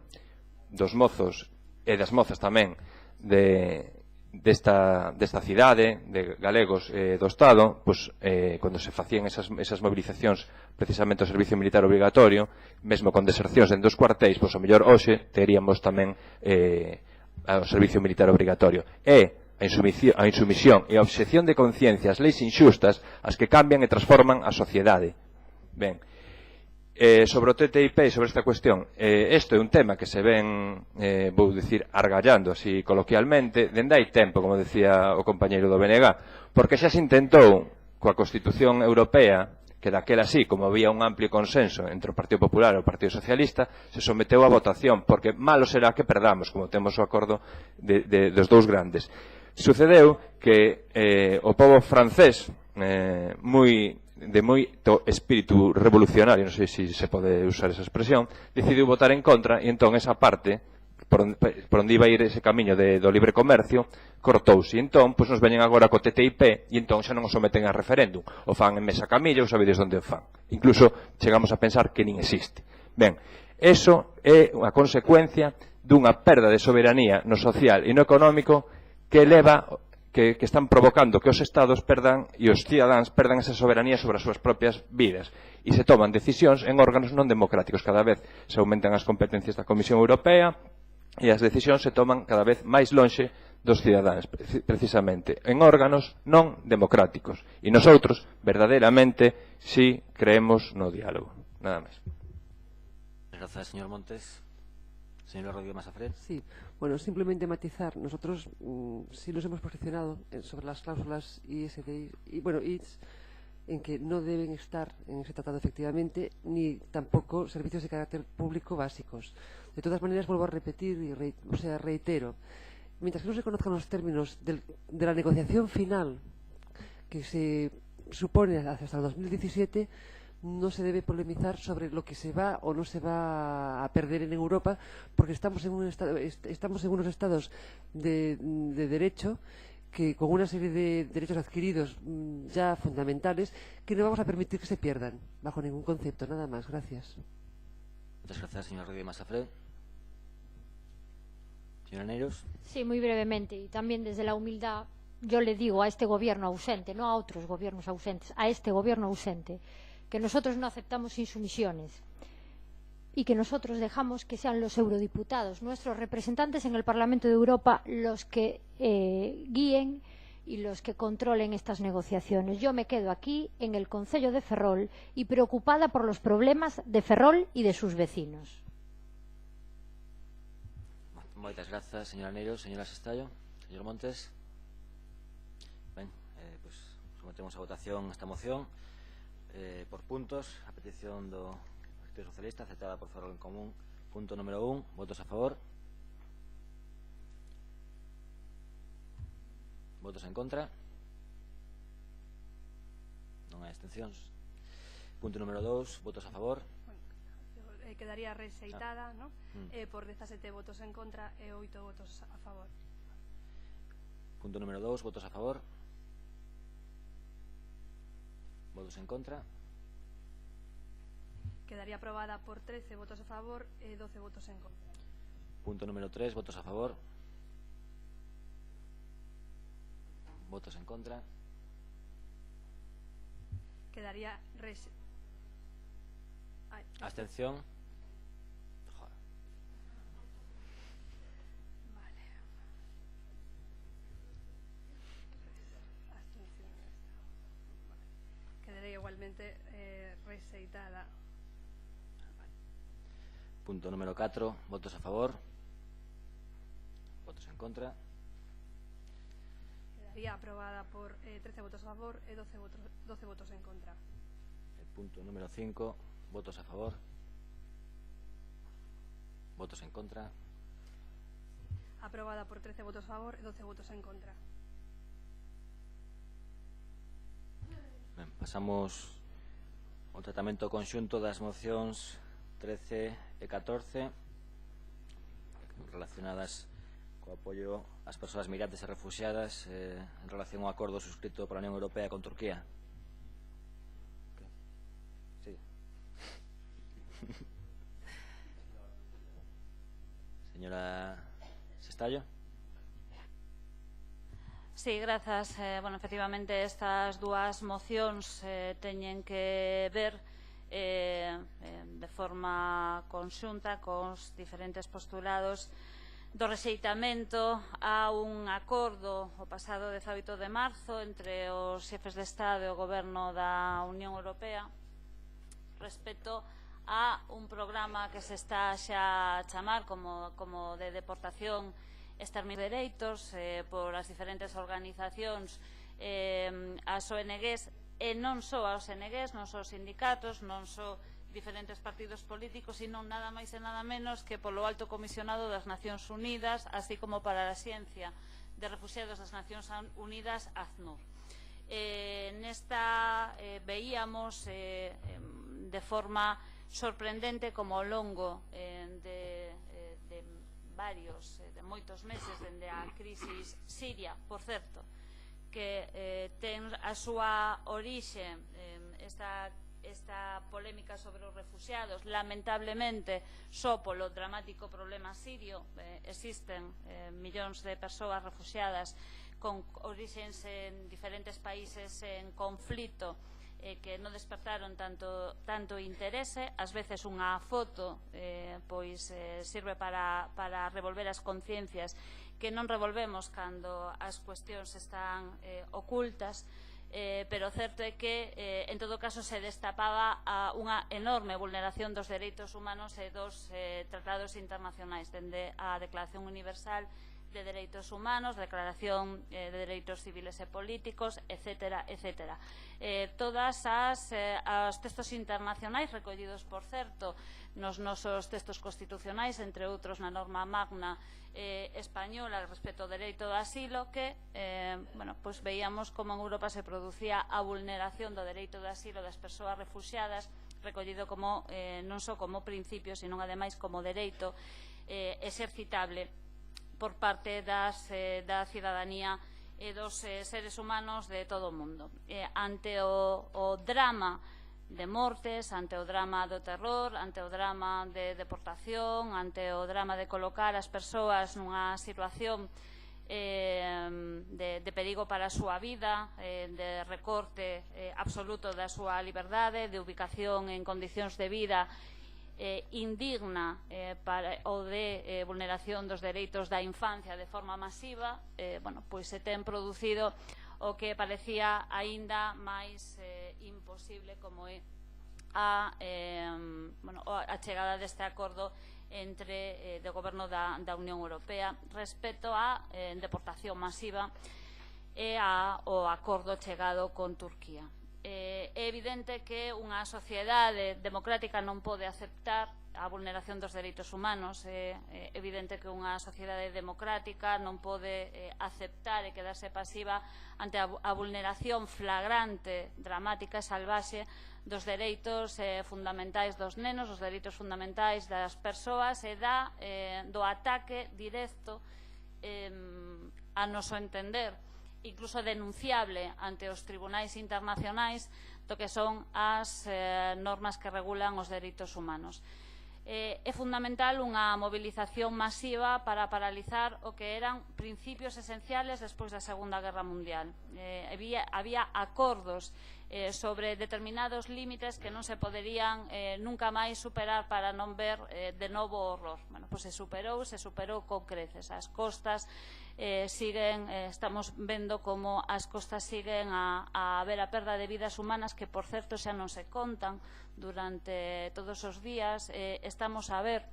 [SPEAKER 10] dos mozos e das mozas tamén desta cidade, de galegos do Estado, pois, cando se facían esas movilizacións precisamente ao servicio militar obligatorio, mesmo con desercións en dos cuartéis, pois ao mellor hoxe teríamos tamén ao servicio militar obligatorio. É a insumisión e a obxección de conciencia, as leis inxustas, as que cambian e transforman a sociedade. Ben, sobre o TTIP e sobre esta cuestión, isto é un tema que se ven, vou dicir, argallando así coloquialmente, dende hai tempo, como decía o compañeiro do BNG, porque xa se intentou coa Constitución Europea, que daquela así, como había un amplio consenso entre o Partido Popular e o Partido Socialista, se someteu a votación, porque malo será que perdamos, como temos o acordo dos dous grandes. Sucedeu que o pobo francés, de moito espírito revolucionario, non sei se pode usar esa expresión, decidiu votar en contra, e entón esa parte, por onde iba a ir ese camiño do libre comercio, cortouse. E entón, pois nos veñen agora co TTIP, e entón xa non o someten a referéndum. O fan en mesa camilla, ou sabedes onde o fan. Incluso chegamos a pensar que nin existe. Ben, eso é unha consecuencia dunha perda de soberanía no social e no económico que leva que están provocando que os estados perdan e os cidadáns perdan esa soberanía sobre as súas propias vidas e se toman decisións en órganos non democráticos. Cada vez se aumentan as competencias da Comisión Europea e as decisións se toman cada vez máis lonxe dos cidadáns, precisamente en órganos non democráticos. E nosotros, verdadeiramente, si creemos no diálogo. Nada máis.
[SPEAKER 2] Gracias, señor Montes. Señor Rodríguez Masafret.
[SPEAKER 1] Sí, bueno, simplemente matizar. Nosotros sí nos hemos posicionado sobre las cláusulas ISDI y, bueno, ITS, en que no deben estar en ese tratado efectivamente, ni tampoco servicios de carácter público básicos. De todas maneras, vuelvo a repetir y reitero, mientras que no se conozcan los términos de la negociación final que se supone hasta el 2017, no se debe polemizar sobre lo que se va o no se va a perder en Europa, porque estamos en unos estados de derecho que con una serie de derechos adquiridos ya fundamentales que no vamos a permitir que se pierdan bajo ningún concepto. Nada más. Gracias.
[SPEAKER 2] Muchas gracias, señor Rodríguez Masafret. Señora Neiros.
[SPEAKER 11] Sí, muy brevemente, y también desde la humildad yo le digo a este gobierno ausente, no a otros gobiernos ausentes, a este gobierno ausente, que nosotros no aceptamos insumisiones y que nosotros dejamos que sean los eurodiputados, nuestros representantes en el Parlamento de Europa, los que guíen y los que controlen estas negociaciones. Yo me quedo aquí en el Concello de Ferrol y preocupada por los problemas de Ferrol y de sus vecinos.
[SPEAKER 2] Moitas grazas, señora Neiros. Señora Sestallo, señor Montes. Ben, pues sometemos a votación esta moción por puntos. A petición do Partido Socialista, aceptada por Ferrol en Común. Punto número 1, votos a favor. Votos en contra. Non hai abstencións. Punto número 2, votos a favor.
[SPEAKER 7] Quedaría rexeitada, ¿no? Por 17 votos en contra e 8 votos a favor.
[SPEAKER 2] Punto número 2, votos a favor. Votos en contra.
[SPEAKER 7] Quedaría aprobada por 13 votos a favor e 12 votos en contra.
[SPEAKER 2] Punto número 3, votos a favor. Votos en contra.
[SPEAKER 7] Quedaría
[SPEAKER 2] abstención.
[SPEAKER 7] Vale. Abstención. Vale. Quedaría igualmente rexeitada.
[SPEAKER 2] Punto número 4, votos a favor. Votos en contra.
[SPEAKER 7] Quedaría aprobada por 13 votos a favor e 12 votos en contra.
[SPEAKER 2] El punto número 5, votos a favor. Votos en contra.
[SPEAKER 7] Aprobada por 13 votos a favor e 12 votos en contra.
[SPEAKER 2] Ben, pasamos ao tratamento conxunto das mocións 13 e 14 relacionadas co apoio ás persoas migrantes e refuxiadas en relación ao acordo suscrito pola Unión Europea con Turquía. Sí. Señora Sestallo.
[SPEAKER 9] Sí, grazas. Bueno, efectivamente, estas dúas mocións teñen que ver de forma conxunta cos diferentes postulados do rexeitamento a un acordo o pasado 18 de marzo entre os xefes de Estado e o Goberno da Unión Europea respecto a un programa que se está xa a chamar como de deportación exterminación de dereitos por as diferentes organizacións, as ONGs, e non só aos ONGs, non só os sindicatos, non só diferentes partidos políticos, sino nada máis e nada menos que polo Alto Comisionado das Nacións Unidas, así como para a Ciencia de Refugiados das Nacións Unidas, ACNUR. Nesta veíamos de forma sorprendente como ao longo de moitos meses dende a crisis siria, por certo, que ten a súa orixe esta polémica sobre os refuxiados, lamentablemente só polo dramático problema sirio. Existen millóns de persoas refuxiadas con orixens en diferentes países en conflito que non despertaron tanto interese. Ás veces unha foto pois sirve para revolver as conciencias que non revolvemos cando as cuestións están ocultas, pero o certo é que en todo caso se destapaba unha enorme vulneración dos dereitos humanos e dos tratados internacionais, dende a Declaración Universal de Dereitos Humanos, Declaración de Dereitos Civiles e Políticos, etcétera, etcétera. Todas os textos internacionais recollidos, por certo, nos nosos textos constitucionais, entre outros na norma magna española respecto ao dereito de asilo, que veíamos como en Europa se producía a vulneración do dereito de asilo das persoas refuxiadas, recollido non só como principio, sino ademais como dereito exercitable por parte da cidadanía e dos seres humanos de todo o mundo. Ante o drama de mortes, ante o drama do terror, ante o drama de deportación, ante o drama de colocar as persoas nunha situación de perigo para a súa vida, de recorte absoluto da súa liberdade, de ubicación en condicións de vida indigna ou de vulneración dos dereitos da infancia de forma masiva, pois se ten producido o que parecía aínda máis imposible, como é a chegada deste acordo entre do Goberno da Unión Europea respecto á deportación masiva e ao acordo chegado con Turquía. É evidente que unha sociedade democrática non pode aceptar a vulneración dos dereitos humanos. É evidente que unha sociedade democrática non pode aceptar e quedarse pasiva ante a vulneración flagrante, dramática e salvaxe dos dereitos fundamentais dos nenos, os dereitos fundamentais das persoas e do ataque directo a noso entender, incluso denunciable ante os tribunais internacionais do que son as normas que regulan os dereitos humanos. é fundamental unha mobilización masiva para paralizar o que eran principios esenciales despois da Segunda Guerra Mundial. Había acordos sobre determinados límites que non se poderían nunca máis superar para non ver de novo o horror. Pois se superou con creces. As costas estamos vendo como as costas siguen a haber a perda de vidas humanas que, por certo, xa non se contan durante todos os días. Estamos a ver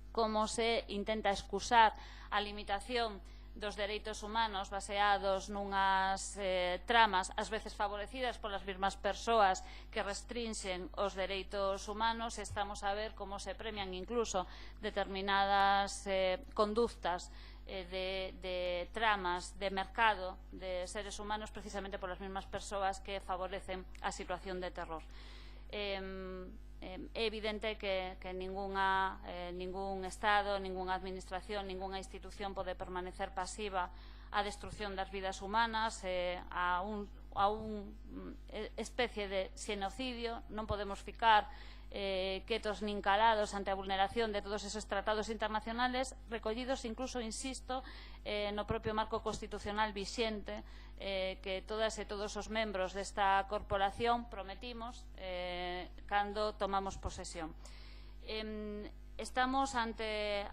[SPEAKER 9] como se intenta excusar a limitación dos dereitos humanos baseados nunhas tramas ás veces favorecidas polas mesmas persoas que restrinxen os dereitos humanos. Estamos a ver como se premian incluso determinadas conductas de tramas de mercado de seres humanos precisamente polas mesmas persoas que favorecen a situación de terror. É evidente que ningún Estado, ningunha administración, ningunha institución pode permanecer pasiva á destrucción das vidas humanas, a unha especie de xenocidio. Non podemos ficar quietos nin calados ante a vulneración de todos esos tratados internacionales recollidos incluso, insisto, no propio marco constitucional vixente que todas e todos os membros desta corporación prometimos cando tomamos posesión. Estamos ante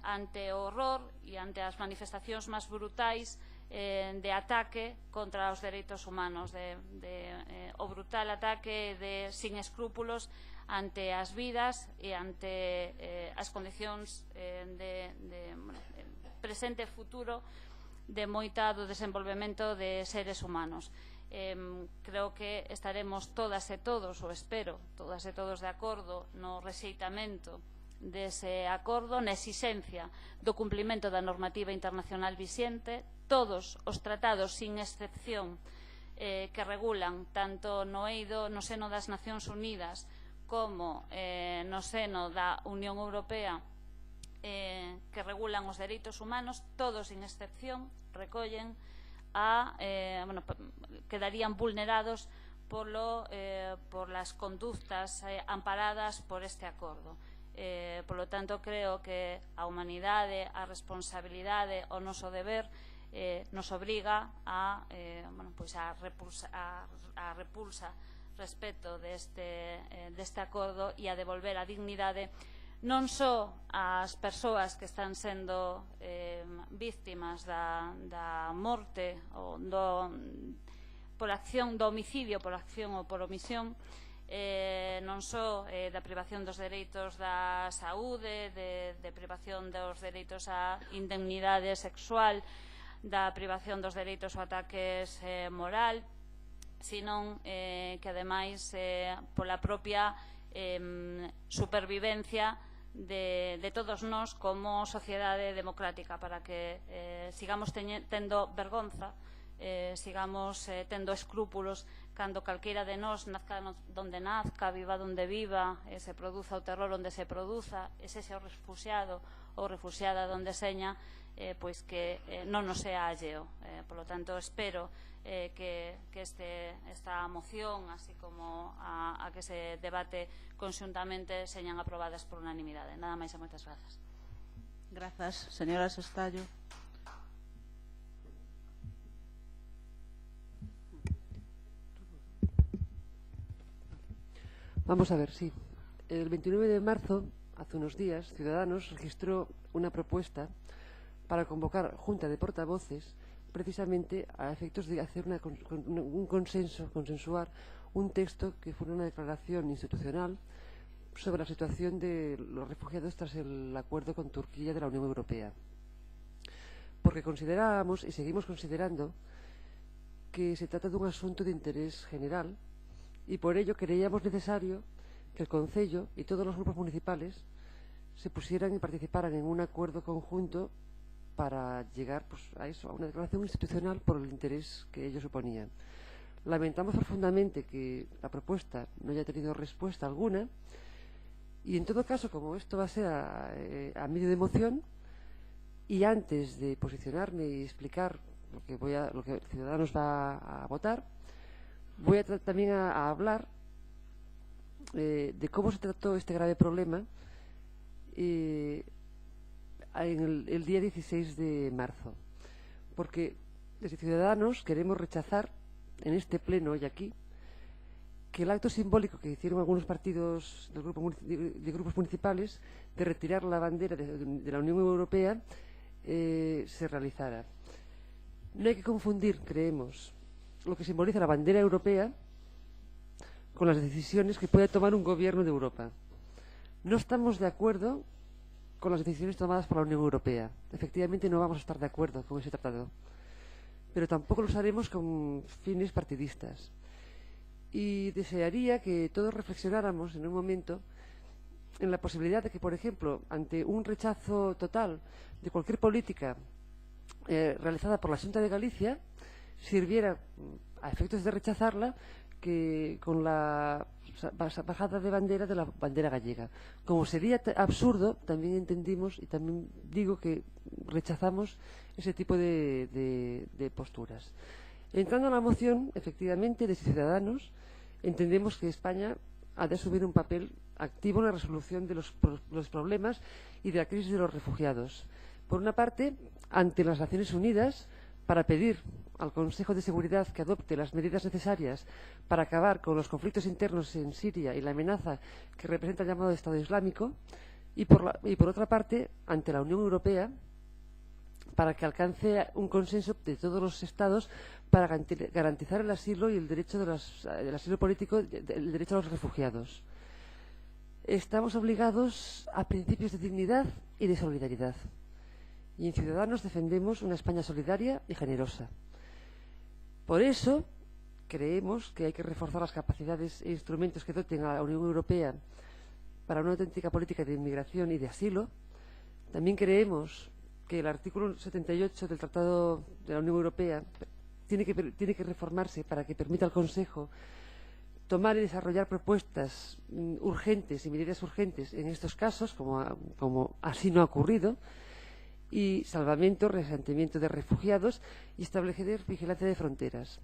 [SPEAKER 9] o horror e ante as manifestacións máis brutais de ataque contra os dereitos humanos, o brutal ataque sin escrúpulos ante as vidas e ante as condicións de presente e futuro de moita do desenvolvemento de seres humanos. Creo que estaremos todas e todos, ou espero, todas e todos de acordo no rexeitamento dese acordo, na exigencia do cumplimento da normativa internacional vixente. Todos os tratados, sin excepción, que regulan tanto no eido, no seno das Nacións Unidas, como no seno da Unión Europea, que regulan os dereitos humanos, todos sin excepción recollen quedarían vulnerados por las conductas amparadas por este acordo. Polo tanto, creo que a humanidade, a responsabilidade, o noso deber nos obriga a repulsa respecto deste acordo e a devolver a dignidade non só ás persoas que están sendo víctimas da morte ou por acción do homicidio, por acción ou por omisión, non só da privación dos dereitos da saúde, de privación dos dereitos á indemnidade sexual, da privación dos dereitos ao ataques moral, senón que ademais pola propia supervivencia de todos nós como sociedade democrática, para que sigamos tendo vergonza, sigamos tendo escrúpulos cando calqueira de nós, nazca donde nazca, viva donde viva, se produza o terror onde se produza, ese o refuxiado ou refuxiada donde seña, pois que non nos sea alleo. Por lo tanto, espero que esta moción, así como a que se debate conxuntamente, señan aprobadas por unanimidade. Nada máis e moitas grazas.
[SPEAKER 14] Grazas. Señora Sestallo.
[SPEAKER 1] Vamos a ver, sí. El 29 de marzo, hace unos días, Ciudadanos registró una propuesta para convocar junta de portavoces precisamente a efectos de hacer un consensuar un texto que fuera una declaración institucional sobre la situación de los refugiados tras el acuerdo con Turquía de la Unión Europea. Porque considerábamos, y seguimos considerando, que se trata de un asunto de interés general y por ello creíamos necesario que el Concello y todos los grupos municipales se pusieran y participaran en un acuerdo conjunto para llegar a eso, a una declaración institucional por el interés que ellos suponían. Lamentamos profundamente que la propuesta no haya tenido respuesta alguna y en todo caso, como esto va a ser a medio de moción, y antes de posicionarme y explicar lo que Ciudadanos va a votar, voy también a hablar de cómo se trató este grave problema el día 16 de marzo. Porque desde Ciudadanos queremos rechazar en este pleno y aquí que el acto simbólico que hicieron algunos partidos de grupos municipales de retirar la bandera de la Unión Europea se realizara. No hay que confundir, creemos, lo que simboliza la bandera europea con las decisiones que puede tomar un gobierno de Europa. No estamos de acuerdo con las decisiones tomadas por la Unión Europea. Efectivamente, no vamos a estar de acuerdo con ese tratado. Pero tampoco lo haremos con fines partidistas. Y desearía que todos reflexionáramos en un momento en la posibilidad de que, por ejemplo, ante un rechazo total de cualquier política realizada por la Xunta de Galicia, sirviera, a efectos de rechazarla, que con la bajada de bandera de la bandera gallega. Como sería absurdo, también entendimos y también digo que rechazamos ese tipo de posturas. Entrando a la moción, efectivamente, de Ciudadanos, entendemos que España ha de asumir un papel activo en la resolución de los problemas y de la crisis de los refugiados. Por una parte, ante las Naciones Unidas, para pedir al Consejo de Seguridad que adopte las medidas necesarias para acabar con los conflictos internos en Siria y la amenaza que representa el llamado Estado Islámico, y por otra parte, ante la Unión Europea, para que alcance un consenso de todos los Estados para garantizar el asilo y el derecho del asilo político, el derecho a los refugiados. Estamos obligados a principios de dignidad y de solidaridad. Y en Ciudadanos defendemos una España solidaria y generosa. Por eso creemos que hay que reforzar las capacidades e instrumentos que doten a la Unión Europea para una auténtica política de inmigración y de asilo. También creemos que el artículo 78 del Tratado de la Unión Europea tiene que reformarse para que permita al Consejo tomar y desarrollar propuestas urgentes y medidas urgentes en estos casos, como así no ha ocurrido, y salvamento, reasentamiento de refugiados y establecer vigilancia de fronteras.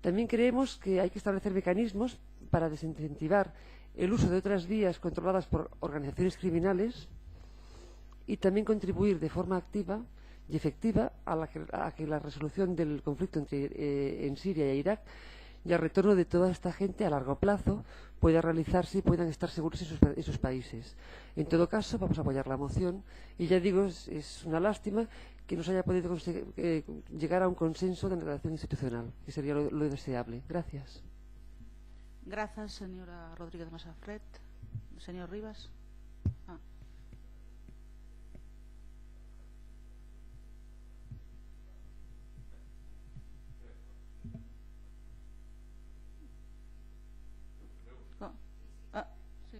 [SPEAKER 1] También creemos que hay que establecer mecanismos para desincentivar el uso de otras vías controladas por organizaciones criminales y también contribuir de forma activa y efectiva a que la resolución del conflicto en Siria e Irak y al retorno de toda esta gente a largo plazo pueda realizarse y puedan estar seguros en sus países. En todo caso, vamos a apoyar la moción y ya digo, es una lástima que no se haya podido llegar a un consenso de relación institucional, que sería lo deseable. Gracias.
[SPEAKER 14] Gracias, señora Rodríguez Masafret. Señor Rivas. Sí.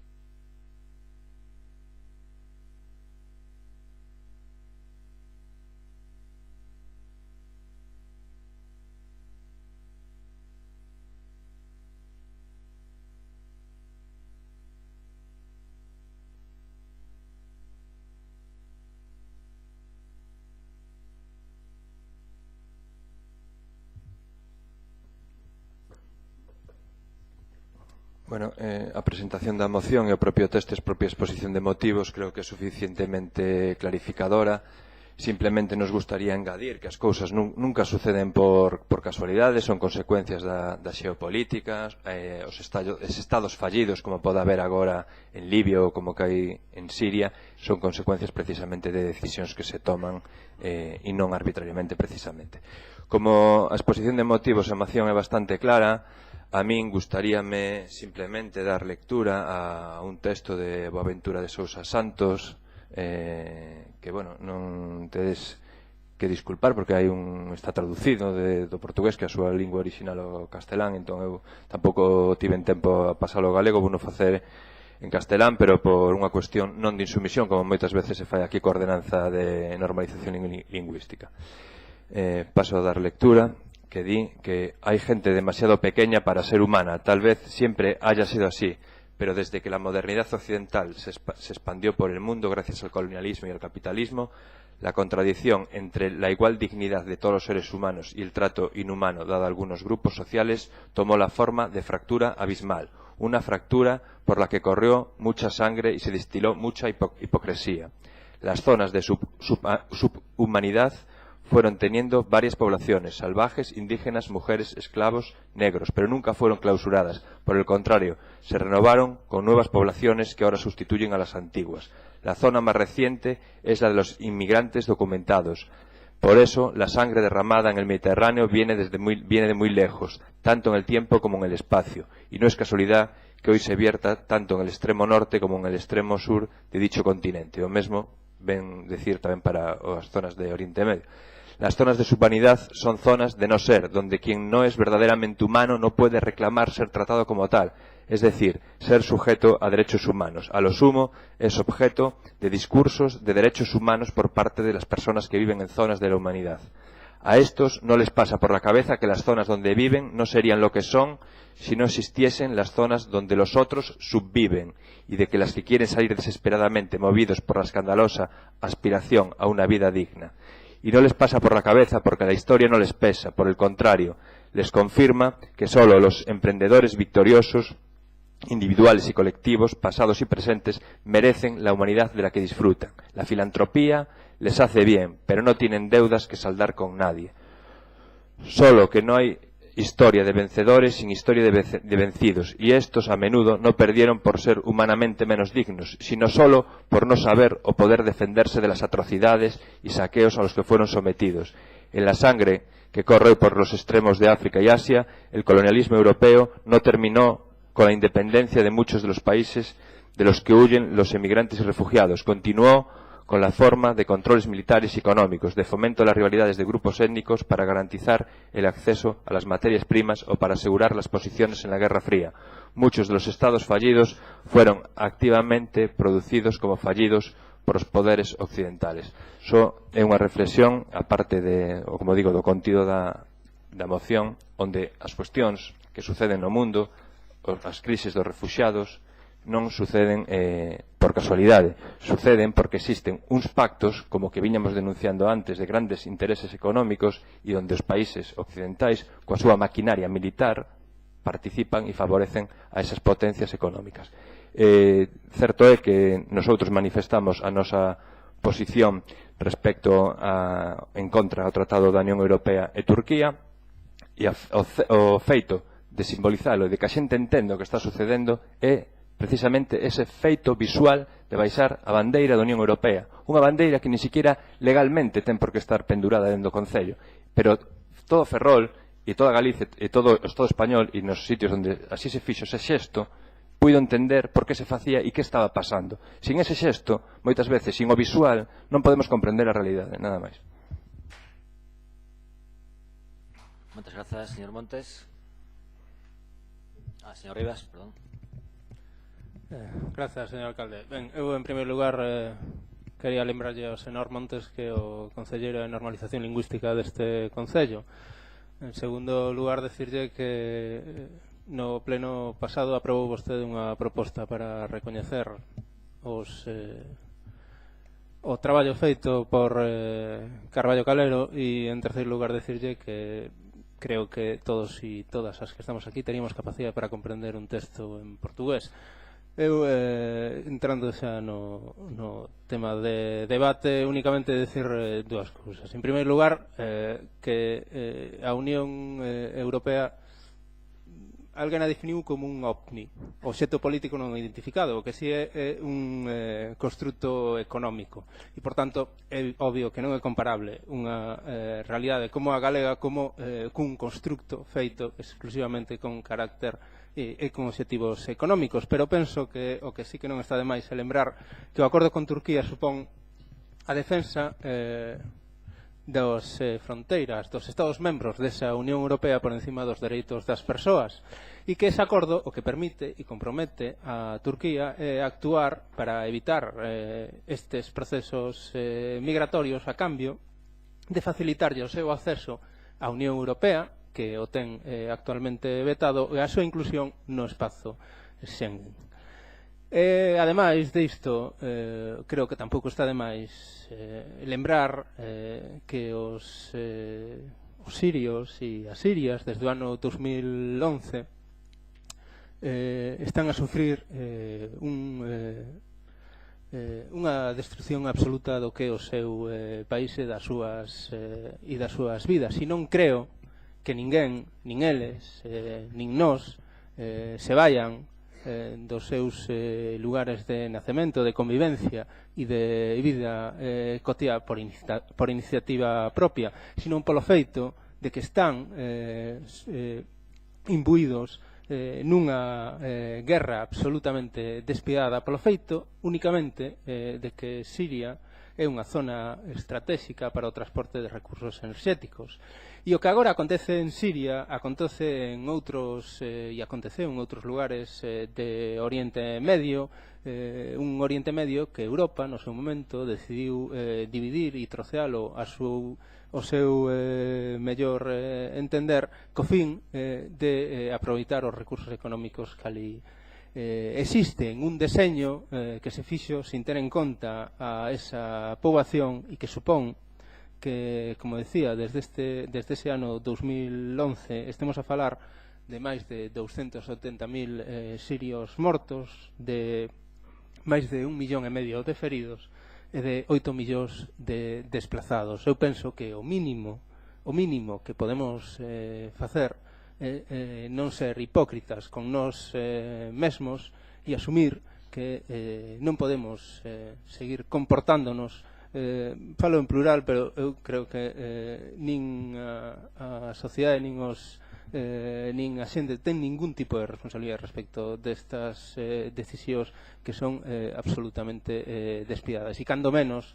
[SPEAKER 10] Bueno, a presentación da moción e o propio texto e a propia exposición de motivos creo que é suficientemente clarificadora. Simplemente nos gustaría engadir que as cousas nunca suceden por casualidade, son consecuencias da xeopolítica, os estados fallidos como pode haber agora en Libia ou como que hai en Siria, son consecuencias precisamente de decisións que se toman e non arbitrariamente precisamente. Como a exposición de motivos e a moción é bastante clara, a min gustaríame simplemente dar lectura a un texto de Boaventura de Sousa Santos que, bueno, non tedes que disculpar porque está traducido do portugués, que é a súa lingua original o castelán, entón eu tampouco tiven tempo a pasalo ao galego, vou non facer en castelán, pero por unha cuestión non de insumisión, como moitas veces se fai aquí coa ordenanza de normalización lingüística. Paso a dar lectura, que di que hay gente demasiado pequeña para ser humana. Tal vez siempre haya sido así, pero desde que la modernidad occidental se expandió por el mundo gracias al colonialismo y al capitalismo, la contradicción entre la igual dignidad de todos los seres humanos y el trato inhumano dado a algunos grupos sociales tomó la forma de fractura abismal. una fractura por la que corrió mucha sangre y se destiló mucha hipocresía. Las zonas de subhumanidad fueron teniendo varias poblaciones, salvajes, indígenas, mujeres, esclavos, negros, pero nunca fueron clausuradas. Por el contrario, se renovaron con nuevas poblaciones que ahora sustituyen a las antiguas. La zona más reciente es la de los inmigrantes documentados. Por eso, la sangre derramada en el Mediterráneo viene de muy lejos, tanto en el tiempo como en el espacio, y no es casualidad que hoy se vierta tanto en el extremo norte como en el extremo sur de dicho continente, o mesmo, ven decir tamén para as zonas de Oriente Medio. Las zonas de subhumanidad son zonas de no ser, donde quien no es verdaderamente humano no puede reclamar ser tratado como tal, es decir, ser sujeto a derechos humanos. A lo sumo, es objeto de discursos de derechos humanos por parte de las personas que viven en zonas de la humanidad. A estos no les pasa por la cabeza que las zonas donde viven no serían lo que son si no existiesen las zonas donde los otros subviven, y de que las que quieren salir desesperadamente movidos por la escandalosa aspiración a una vida digna. Y no les pasa por la cabeza porque la historia no les pesa, por el contrario, les confirma que solo los emprendedores victoriosos, individuales y colectivos, pasados y presentes, merecen la humanidad de la que disfrutan. La filantropía les hace bien, pero no tienen deudas que saldar con nadie. Solo que no hay historia de vencedores sin historia de vencidos, y estos a menudo no perdieron por ser humanamente menos dignos, sino solo por no saber o poder defenderse de las atrocidades y saqueos a los que fueron sometidos. En la sangre que corre por los extremos de África y Asia, el colonialismo europeo no terminó con la independencia de muchos de los países de los que huyen los emigrantes y refugiados. Continuó con la forma de controles militares y económicos, de fomento de las rivalidades de grupos étnicos para garantizar el acceso a las materias primas o para asegurar las posiciones en la Guerra Fría. Muchos de los estados fallidos fueron activamente producidos como fallidos por os poderes occidentales. Só é unha reflexión, aparte de, ou como digo, do contido da moción, onde as cuestións que suceden no mundo, as crises dos refuxiados, non suceden por casualidade, suceden porque existen uns pactos, como que viñamos denunciando antes, de grandes intereses económicos e onde os países occidentais, coa súa maquinaria militar, participan e favorecen a esas potencias económicas. Certo é que nosotros manifestamos a nosa posición respecto en contra do Tratado da Unión Europea e Turquía, e o feito de simbolizalo e de que a xente entenda o que está sucedendo é precisamente ese feito visual de baixar a bandeira da Unión Europea, unha bandeira que ni siquiera legalmente ten por que estar pendurada dentro do Concello, pero todo Ferrol e toda Galicia e todo o Estado español e nos sitios onde así se fixo ese xesto, puido entender por que se facía e que estaba pasando. Sin ese xesto, moitas veces, sin o visual, non podemos comprender a realidade, nada máis.
[SPEAKER 2] Moitas grazas, señor Montes. Señor Rivas, perdón.
[SPEAKER 12] Grazas, señor alcalde. Ben, eu, en primeiro lugar, quería lembrarlle ao señor Montes que o concelleiro de normalización lingüística deste concello. En segundo lugar, decirlle que no pleno pasado aprobou vostede unha proposta para recoñecer o traballo feito por Carballo Calero, e en terceiro lugar decirlle que creo que todos e todas as que estamos aquí teríamos capacidade para comprender un texto en portugués. Eu, entrando xa no tema de debate, únicamente decir dúas cousas. En primeiro lugar, que a Unión Europea alguén a definiu como un OVNI, obxecto político non identificado, o que si é un construto económico. E, por tanto, é obvio que non é comparable unha realidade como a galega como cun construto feito exclusivamente con carácter e con obxectivos económicos. Pero penso que o que sí que non está de máis é lembrar que o acordo con Turquía supón a defensa das fronteiras dos Estados membros desa Unión Europea por encima dos dereitos das persoas, e que ese acordo o que permite e compromete a Turquía é actuar para evitar estes procesos migratorios a cambio de facilitarlle o seu acceso á Unión Europea, que o ten actualmente vetado, e a súa inclusión no espazo Schengen. Ademais disto, creo que tampouco está de máis lembrar que os sirios e as sirias desde o ano 2011 están a sufrir unha destrucción absoluta do que é o seu país e das súas vidas. E non creo que ninguén, nin eles, nin nós, se vayan dos seus lugares de nacemento, de convivencia e de vida cotiá por iniciativa propia, sino polo feito de que están imbuídos nunha guerra absolutamente despiadada, polo feito únicamente de que Siria é unha zona estratégica para o transporte de recursos enerxéticos. E o que agora acontece en Siria aconteceu en outros lugares de Oriente Medio, un Oriente Medio que Europa no seu momento decidiu dividir e trocealo ao seu mellor entender, co fin de aproveitar os recursos económicos que ali existe un deseño que se fixo sin ter en conta a esa poboación e que supón que, como decía, desde ese ano 2011 estemos a falar de máis de 280.000 sirios mortos, de máis de 1,5 millón de feridos e de 8 millóns de desplazados. Eu penso que o mínimo que podemos facer non ser hipócritas con nós mesmos e asumir que non podemos seguir comportándonos, falo en plural, pero eu creo que nin a sociedade nin a xente ten ningún tipo de responsabilidade respecto destas decisións que son absolutamente despiadadas, e cando menos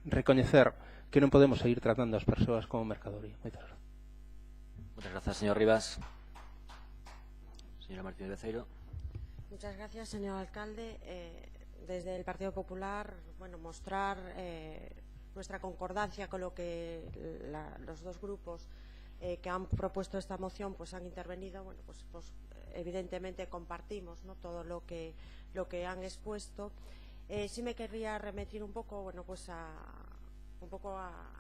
[SPEAKER 12] recoñecer que non podemos seguir tratando as persoas como mercadoría. Moitas gracias.
[SPEAKER 2] Muchas gracias, señor Rivas. Señora Martínez Beceiro.
[SPEAKER 4] Muchas gracias, señor alcalde. Desde el Partido Popular, mostrar nuestra concordancia con lo que los dos grupos que han propuesto esta moción han intervenido. Evidentemente compartimos, ¿no?, todo lo que han expuesto. Sí me querría remitir un poco, a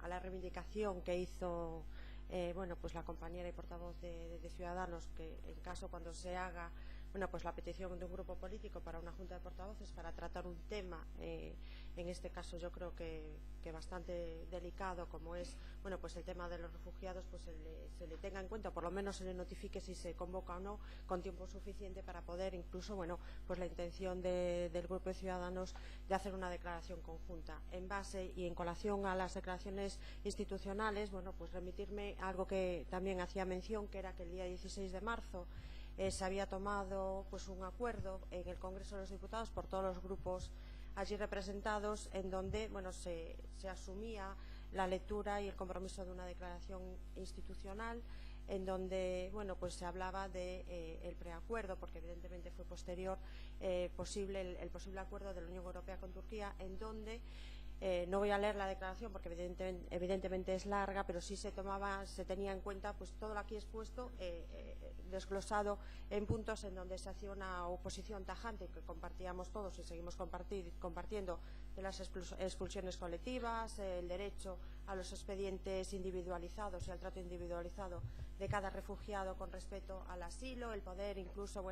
[SPEAKER 4] la reivindicación que hizo la compañera y portavoz de Ciudadanos, que en caso cuando se haga la petición de un grupo político para una junta de portavoces para tratar un tema, en este caso yo creo que bastante delicado, como es el tema de los refugiados, se le tenga en cuenta, por lo menos se le notifique si se convoca o no con tiempo suficiente para poder incluso la intención del grupo de Ciudadanos de hacer una declaración conjunta en base y en colación a las declaraciones institucionales. Remitirme a algo que también hacía mención, que era que el día 16 de marzo se había tomado un acuerdo en el Congreso de los Diputados por todos los grupos allí representados, en donde se asumía la lectura y el compromiso de una declaración institucional, en donde se hablaba del preacuerdo, porque evidentemente fue posterior el posible acuerdo de la Unión Europea con Turquía, en donde no voy a leer la declaración porque evidentemente es larga, pero sí se tenía en cuenta todo lo aquí expuesto, desglosado en puntos en donde se hacía una oposición tajante que compartíamos todos y seguimos compartiendo, de las expulsiones colectivas, el derecho a los expedientes individualizados y al trato individualizado de cada refugiado con respecto al asilo, el poder incluso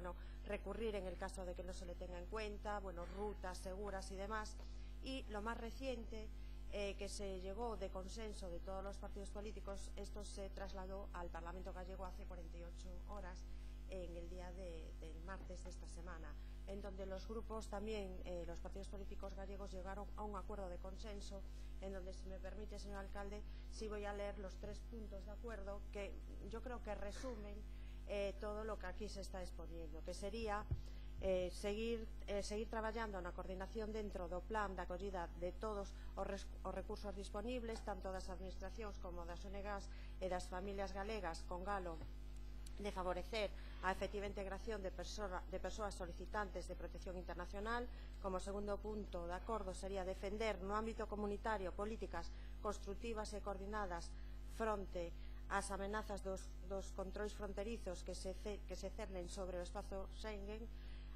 [SPEAKER 4] recurrir en el caso de que no se le tenga en cuenta, rutas seguras y demás. Y lo más reciente, que se llegó de consenso de todos los partidos políticos, esto se trasladó al Parlamento gallego hace 48 horas, en el día del martes de esta semana, en donde los grupos también, los partidos políticos gallegos, llegaron a un acuerdo de consenso, en donde, si me permite, señor alcalde, sí voy a leer los 3 puntos de acuerdo que yo creo que resumen todo lo que aquí se está exponiendo, que sería seguir traballando na coordinación dentro do plan de acollida de todos os recursos disponibles, tanto das administracións como das ONGs e das familias galegas, con galo de favorecer a efectiva integración de persoas solicitantes de protección internacional. Como segundo punto de acordo sería defender no ámbito comunitario políticas construtivas e coordinadas fronte ás amenazas dos controis fronterizos que se cernen sobre o espazo Schengen.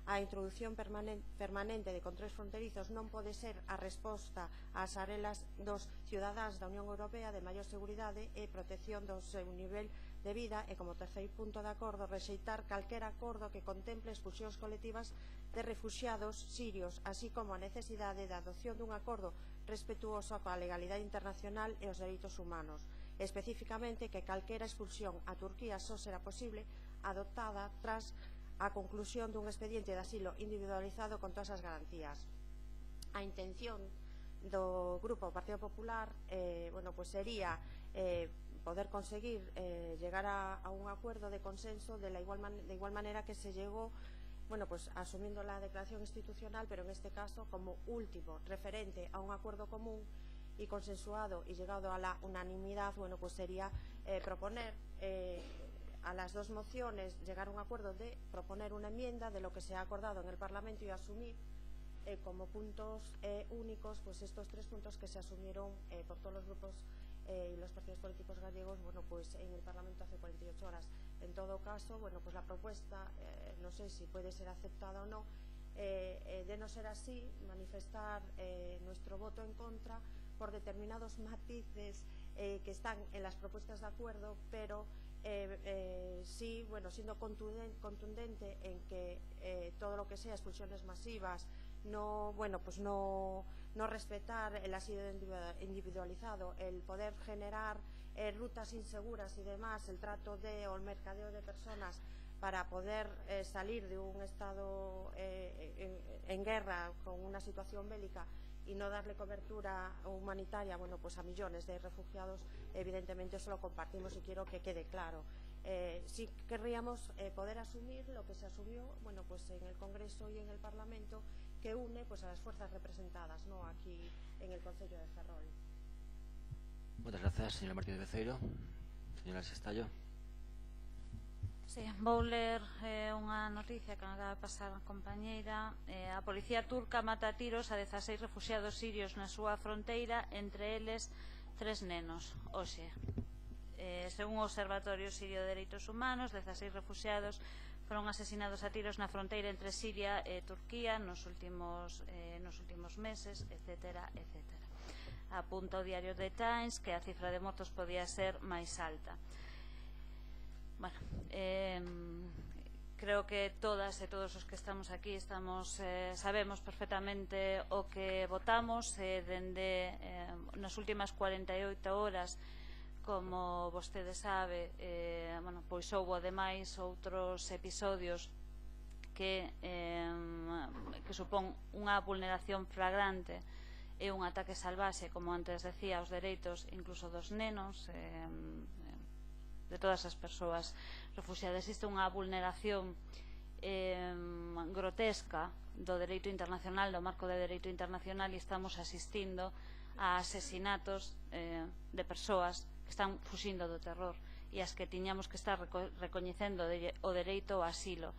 [SPEAKER 4] A introdución permanente de controis fronterizos non pode ser a resposta ás arelas dos cidadáns da Unión Europea de maior seguridade e protección do seu nivel de vida e, como terceiro punto de acordo, rexeitar calquera acordo que contemple expulsións colectivas de refuxiados sirios, así como a necesidade da adopción dun acordo respetuoso coa legalidade internacional e os dereitos humanos. Especificamente que calquera expulsión a Turquía só será posible adoptada tras a conclusión dun expediente de asilo individualizado con todas as garantías. A intención do Grupo Partido Popular sería poder conseguir llegar a un acuerdo de consenso de igual manera que se llegó asumiendo la declaración institucional, pero en este caso como último referente a un acuerdo común y consensuado y llegado a la unanimidad, sería proponer a las dos mociones llegar a un acuerdo de proponer una enmienda de lo que se ha acordado en el Parlamento y asumir como puntos únicos estos 3 puntos que se asumieron por todos los grupos y los partidos políticos gallegos en el Parlamento hace 48 horas. En todo caso, la propuesta, no sé si puede ser aceptada o no, de no ser así, manifestar nuestro voto en contra por determinados matices que están en las propuestas de acuerdo, pero sí, siendo contundente en que todo lo que sea expulsiones masivas, no respetar el asilo individualizado, el poder generar rutas inseguras y demás, el trato o el mercadeo de personas para poder salir de un estado en guerra con una situación bélica y no darle cobertura humanitaria a millones de refugiados, evidentemente eso lo compartimos y quiero que quede claro. Sí querríamos poder asumir lo que se asumió en el Congreso y en el Parlamento, que une a las fuerzas representadas aquí en el Concello de Ferrol.
[SPEAKER 2] Muchas gracias, señora Martínez Beceiro. Señora Sestallo.
[SPEAKER 9] Sí, vou ler unha noticia que acaba de pasar a compañeira. A policía turca mata a tiros a 16 refuxiados sirios na súa fronteira, entre eles 3 nenos. Hoxe, según o Observatorio Sirio de Dereitos Humanos, 16 refuxiados foron asesinados a tiros na fronteira entre Siria e Turquía nos últimos meses, etcétera. Apunta o diario The Times que a cifra de mortos podía ser máis alta. Creo que todas e todos os que estamos aquí sabemos perfectamente o que votamos dende nas últimas 48 horas. Como vostede sabe, pois houbo ademais outros episodios que supón unha vulneración flagrante e un ataque salvaxe, como antes decía, aos dereitos incluso dos nenos, de todas as persoas refuxiadas. Existe unha vulneración grotesca do dereito internacional, do marco de dereito internacional, e estamos asistindo a asesinatos de persoas que están fuxindo do terror e as que tiñamos que estar recoñecendo o dereito ao asilo.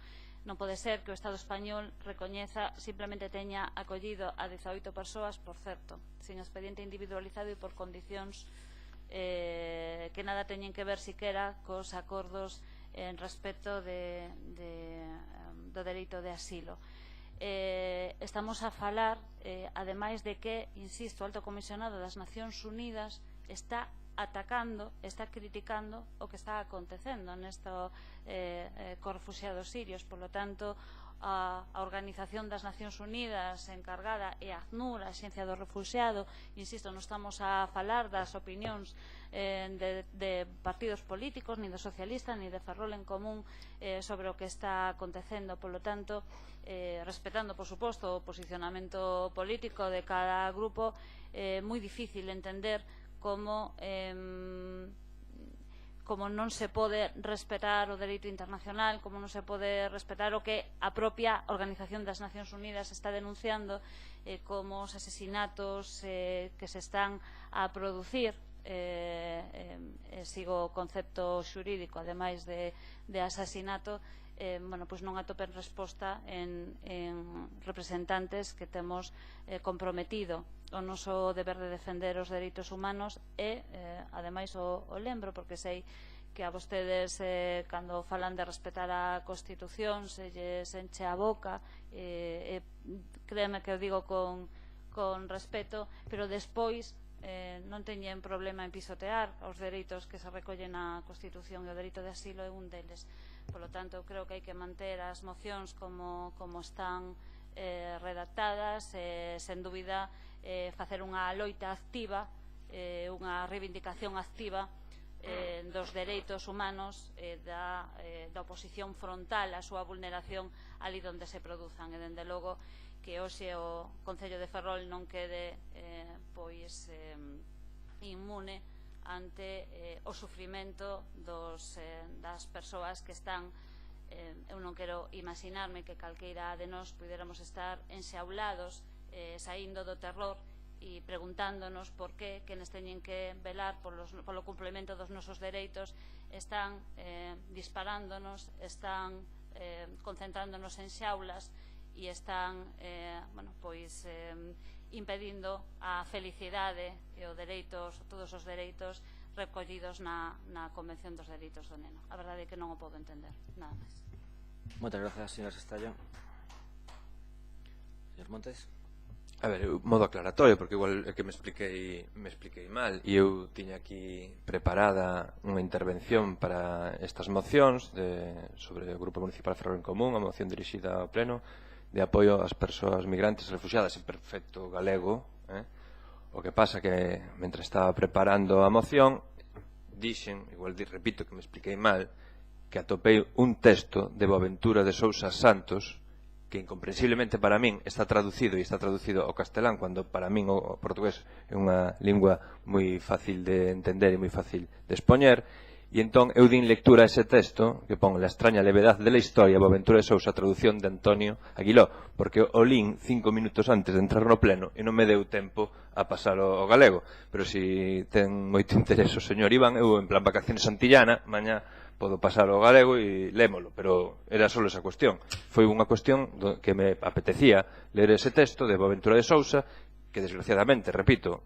[SPEAKER 9] Non pode ser que o Estado español recoñeza, simplemente teña acollido a 18 persoas, por certo, sin expediente individualizado e por condicións que nada teñen que ver siquera cos acordos en respecto do dereito de asilo. Estamos a falar, ademais de que, insisto, o Alto Comisionado das Nacións Unidas está atacando, está criticando o que está acontecendo nesto cos refuxiados sirios. Por lo tanto, a Organización das Nacións Unidas encargada e a ACNUR, a Axencia do Refuxiado, insisto, non estamos a falar das opinións de partidos políticos, ni do socialista, ni de Ferrol en Común sobre o que está acontecendo. Por lo tanto, respetando, por suposto, o posicionamento político de cada grupo, moi difícil entender como non se pode respetar o dereito internacional, como non se pode respetar o que a propia Organización das Nacións Unidas está denunciando, como os asesinatos que se están a producir, sigo o concepto xurídico, ademais de asasinato, non atopen resposta en representantes que temos comprometido o noso deber de defender os dereitos humanos e, ademais, o lembro, porque sei que a vostedes, cando falan de respetar a Constitución, se lles enche a boca, créeme que o digo con respeto, pero despois non teñen problema en pisotear os dereitos que se recollen na Constitución, e o dereito de asilo é un deles. Polo tanto, creo que hai que manter as mocións como están redactadas, sen dúbida facer unha loita activa, unha reivindicación activa dos dereitos humanos, da oposición frontal á súa vulneración ali onde se produzan, e dende logo que hoxe o Concello de Ferrol non quede inmune ante o sufrimento das persoas que están. Eu non quero imaginarme que calqueira de nós puidéramos estar enxaulados, saindo do terror e preguntándonos por que nos teñen que velar polo cumplemento dos nosos dereitos, están disparándonos, están concentrándonos en xaulas e están impedindo a felicidade e todos os dereitos recollidos na Convención dos Dereitos do Neno. A verdade é que non o podo entender, nada máis.
[SPEAKER 2] Moitas grazas, señora Sestalla. Señor Montes.
[SPEAKER 10] A ver, modo aclaratorio, porque igual é que me expliquei mal, e eu tiña aquí preparada unha intervención para estas mocións sobre o Grupo Municipal Ferrol en Común, a moción dirixida ao Pleno de apoio ás persoas migrantes e refugiadas en perfecto galego. O que pasa que, mentre estaba preparando a moción, dixen, igual repito que me expliquei mal, que atopei un texto de Boaventura de Sousa Santos que incomprensiblemente para min está traducido ao castelán, cando para min o portugués é unha lingua moi fácil de entender e moi fácil de expoñer, e entón eu din lectura a ese texto que pon La extraña levedad de la historia, Boaventura de Sousa, traducción de Antonio Aguiló, porque o lín 5 minutos antes de entrar no pleno e non me deu tempo a pasar ao galego, pero se ten moito interés o señor Iván, eu en plan vacaciones santillana, mañá podo pasar ao galego e lémolo, pero era só esa cuestión. Foi unha cuestión que me apetecía ler ese texto de Boaventura de Sousa, que desgraciadamente, repito,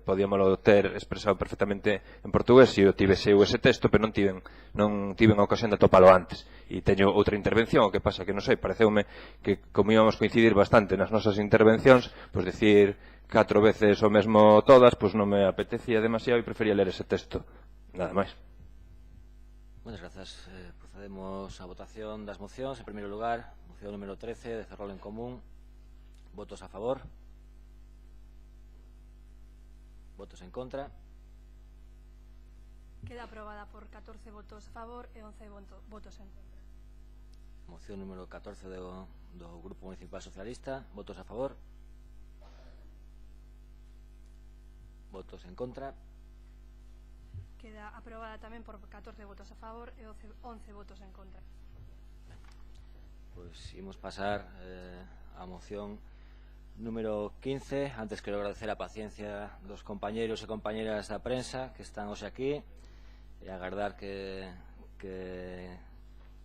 [SPEAKER 10] podíamolo ter expresado perfectamente en portugués se eu tivese ese texto, pero non tiven a ocasión de atopalo antes. E teño outra intervención, o que pasa que non sei, pareceume que como íbamos coincidir bastante nas nosas intervencións, pois decir 4 veces o mesmo todas, pois non me apetecía demasiado e prefería ler ese texto. Nada máis.
[SPEAKER 2] Moitas grazas. Procedemos á votación das mocións. En primeiro lugar, moción número 13 de Ferrol en Común. Votos a favor. Votos en contra.
[SPEAKER 7] Queda aprobada por 14 votos a favor e 11 votos en contra.
[SPEAKER 2] Moción número 14 do Grupo Municipal Socialista. Votos a favor. Votos en contra.
[SPEAKER 7] Queda aprobada tamén por 14 votos a favor e 11 votos en contra.
[SPEAKER 2] Pois imos pasar á moción número 15. Antes quero agradecer a paciencia dos compañeiros e compañeras da prensa que están hoxe aquí e agardar que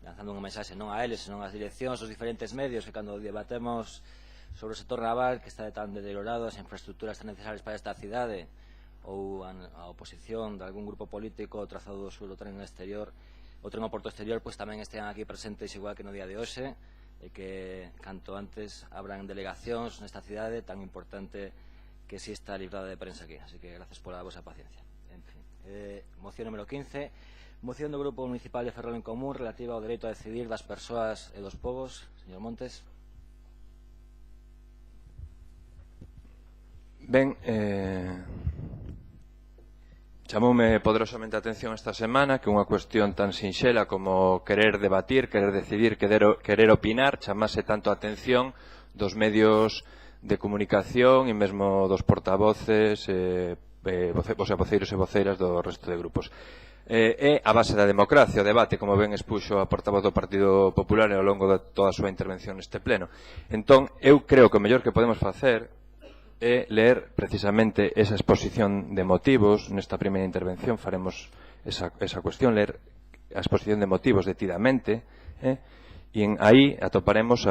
[SPEAKER 2] lanzando unha mensaxe non a eles, senón ás direccións, aos diferentes medios, que cando debatemos sobre o sector naval que está tan deteriorado, as infraestructuras tan necesarias para esta cidade, ou a oposición de algún grupo político, o trazado do sur, o tren exterior, o tren ao porto exterior, pois tamén estean aquí presentes igual que no día de hoxe, e que canto antes abran delegacións nesta cidade tan importante que si está librada de prensa aquí. Así que gracias pola vosa paciencia. En fin, moción número 15, moción do Grupo Municipal de Ferrol en Común relativa ao dereito a decidir das persoas e dos povos. Señor Montes.
[SPEAKER 10] Ben, chamoume poderosamente a atención esta semana que unha cuestión tan sinxela como querer debatir, querer decidir, querer opinar, chamase tanto a atención dos medios de comunicación e mesmo dos portavoces, voceiros e voceiras do resto de grupos. É a base da democracia, o debate, como ben expuxo a portavoz do Partido Popular ao longo de toda a súa intervención neste pleno. Entón, eu creo que o mellor que podemos facer é ler precisamente esa exposición de motivos. Nesta primeira intervención faremos esa cuestión, ler a exposición de motivos detidamente, e aí atoparemos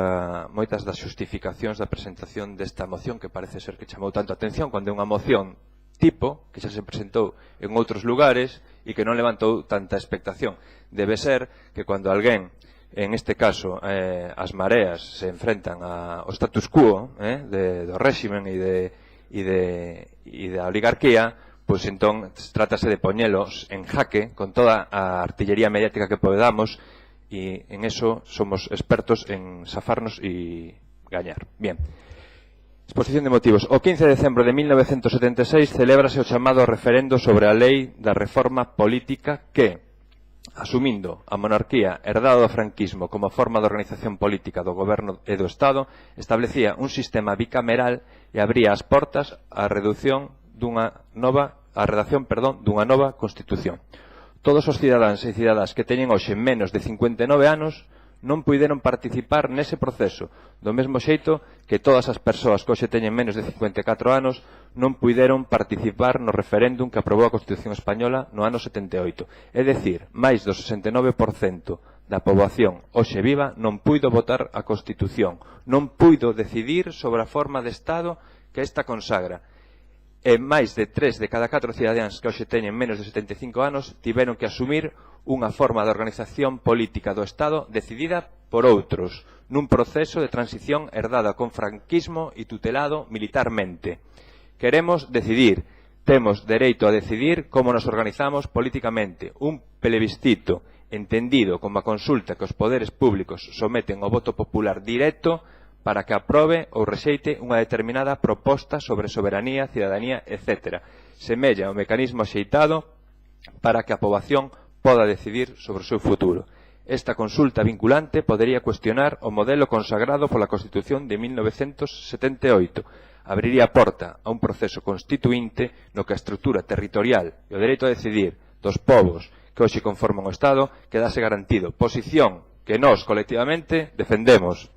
[SPEAKER 10] moitas das xustificacións da presentación desta moción, que parece ser que chamou tanto a atención cando é unha moción tipo que xa se presentou en outros lugares e que non levantou tanta expectación. Debe ser que cando alguén, en este caso as mareas, se enfrentan ao status quo do réximen e e da oligarquía, pois entón trátase de poñelos en jaque con toda a artillería mediática que podamos, e en eso somos expertos en safarnos e gañar. Bien. Exposición de motivos. O 15 de decembro de 1976 celébrase o chamado referendo sobre a lei da reforma política que, asumindo a monarquía herdada do franquismo como forma de organización política do goberno e do Estado, establecía un sistema bicameral e abría as portas á redacción dunha nova Constitución. Todos os cidadáns e cidadás que teñen hoxe menos de 59 anos non puideron participar nese proceso, do mesmo xeito que todas as persoas que hoxe teñen menos de 54 anos non puideron participar no referéndum que aprobou a Constitución Española no ano 78. É dicir, máis do 69% da poboación hoxe viva non puido votar a Constitución, non puido decidir sobre a forma de Estado que esta consagra. E máis de 3 de cada 4 cidadáns que hoxe teñen menos de 75 anos tiveron que asumir unha forma de organización política do Estado decidida por outros, nun proceso de transición herdada con franquismo e tutelado militarmente. Queremos decidir, temos dereito a decidir como nos organizamos políticamente. Un plebiscito entendido como a consulta que os poderes públicos someten ao voto popular directo para que aprobe ou rexeite unha determinada proposta sobre soberanía, cidadanía, etc. Semella o mecanismo axeitado para que a poboación poda decidir sobre o seu futuro. Esta consulta vinculante podería cuestionar o modelo consagrado pola Constitución de 1978. Abriría a porta a un proceso constituinte no que a estrutura territorial e o dereito a decidir dos povos que hoxe conforman o Estado quedase garantido. Posición que nós, colectivamente, defendemos.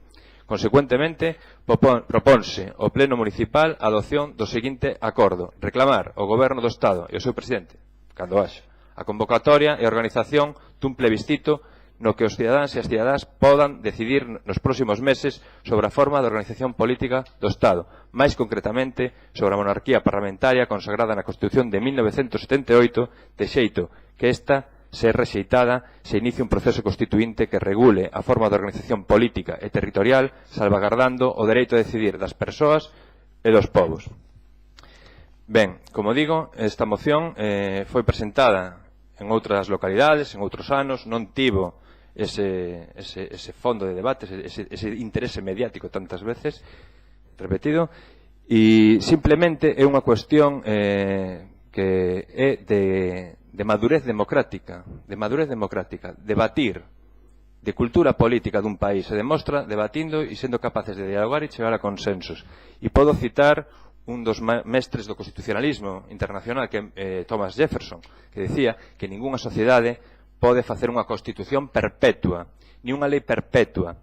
[SPEAKER 10] Consecuentemente, proponse ao Pleno Municipal a adopción do seguinte acordo: reclamar ao Goberno do Estado e ao seu presidente, cando haxa, a convocatoria e a organización dun plebiscito no que os cidadáns e as cidadás podan decidir nos próximos meses sobre a forma de organización política do Estado, máis concretamente sobre a monarquía parlamentaria consagrada na Constitución de 1978, de xeito que esta, se rexeitada, se inicie un proceso constituinte que regule a forma de organización política e territorial, salvagardando o dereito a decidir das persoas e dos povos. Ben, como digo, esta moción foi presentada en outras localidades, en outros anos, non tivo ese fondo de debate, ese interese mediático tantas veces, repetido, e simplemente é unha cuestión que é de madurez democrática, debatir de cultura política dun país se demostra debatindo e sendo capaces de dialogar e chegar a consensos. E podo citar un dos mestres do constitucionalismo internacional, que é Thomas Jefferson, que decía que ningunha sociedade pode facer unha constitución perpetua, ni unha lei perpetua,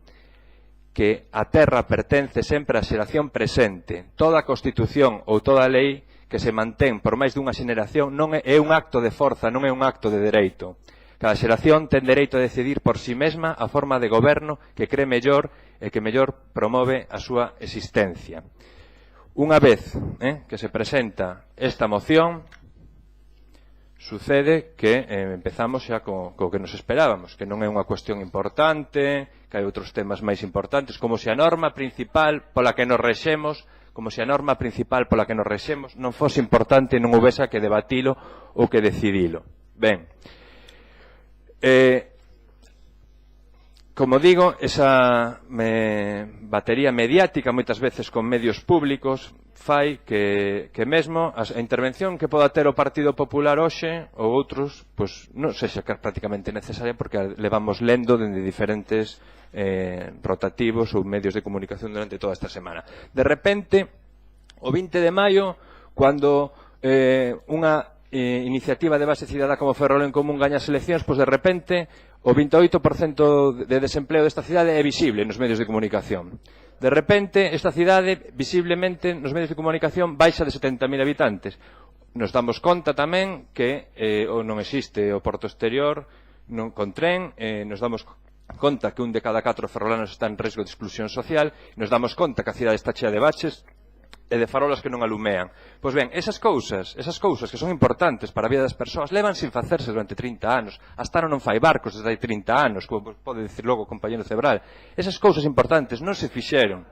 [SPEAKER 10] que a terra pertence sempre á xeración presente. Toda constitución ou toda lei que se mantén por máis dunha xeración non é un acto de forza, non é un acto de dereito. Cada xeración ten dereito a decidir por si mesma a forma de goberno que cree mellor e que mellor promove a súa existencia. Unha vez que se presenta esta moción, sucede que empezamos xa co que nos esperábamos, que non é unha cuestión importante, que hai outros temas máis importantes, como se a norma principal pola que nos rexemos, non fose importante e non houbese que debatilo ou que decidilo. Ben, como digo, esa batería mediática, moitas veces con medios públicos, fai que mesmo a intervención que poda ter o Partido Popular hoxe ou outros, pois non sexa prácticamente necesaria, porque levamos lendo dende diferentes rotativos ou medios de comunicación durante toda esta semana. De repente, o 20 de maio, cando unha iniciativa de base cidadá como Ferrol en Común gaña as eleccións, pois de repente o 28% de desempleo desta cidade é visible nos medios de comunicación. De repente, esta cidade, visiblemente, nos medios de comunicación, baixa de 70.000 habitantes. Nos damos conta tamén que non existe o porto exterior con tren, nos damos conta que 1 de cada 4 ferrolanos está en risco de exclusión social, nos damos conta que a cidade está chea de baches e de farolas que non alumean. Pois ben, esas cousas que son importantes para a vida das persoas levan sin facerse durante 30 anos. Hasta non fai barcos desde hai 30 anos, como pode dicir logo o compañero Cebral. Esas cousas importantes non se fixeron.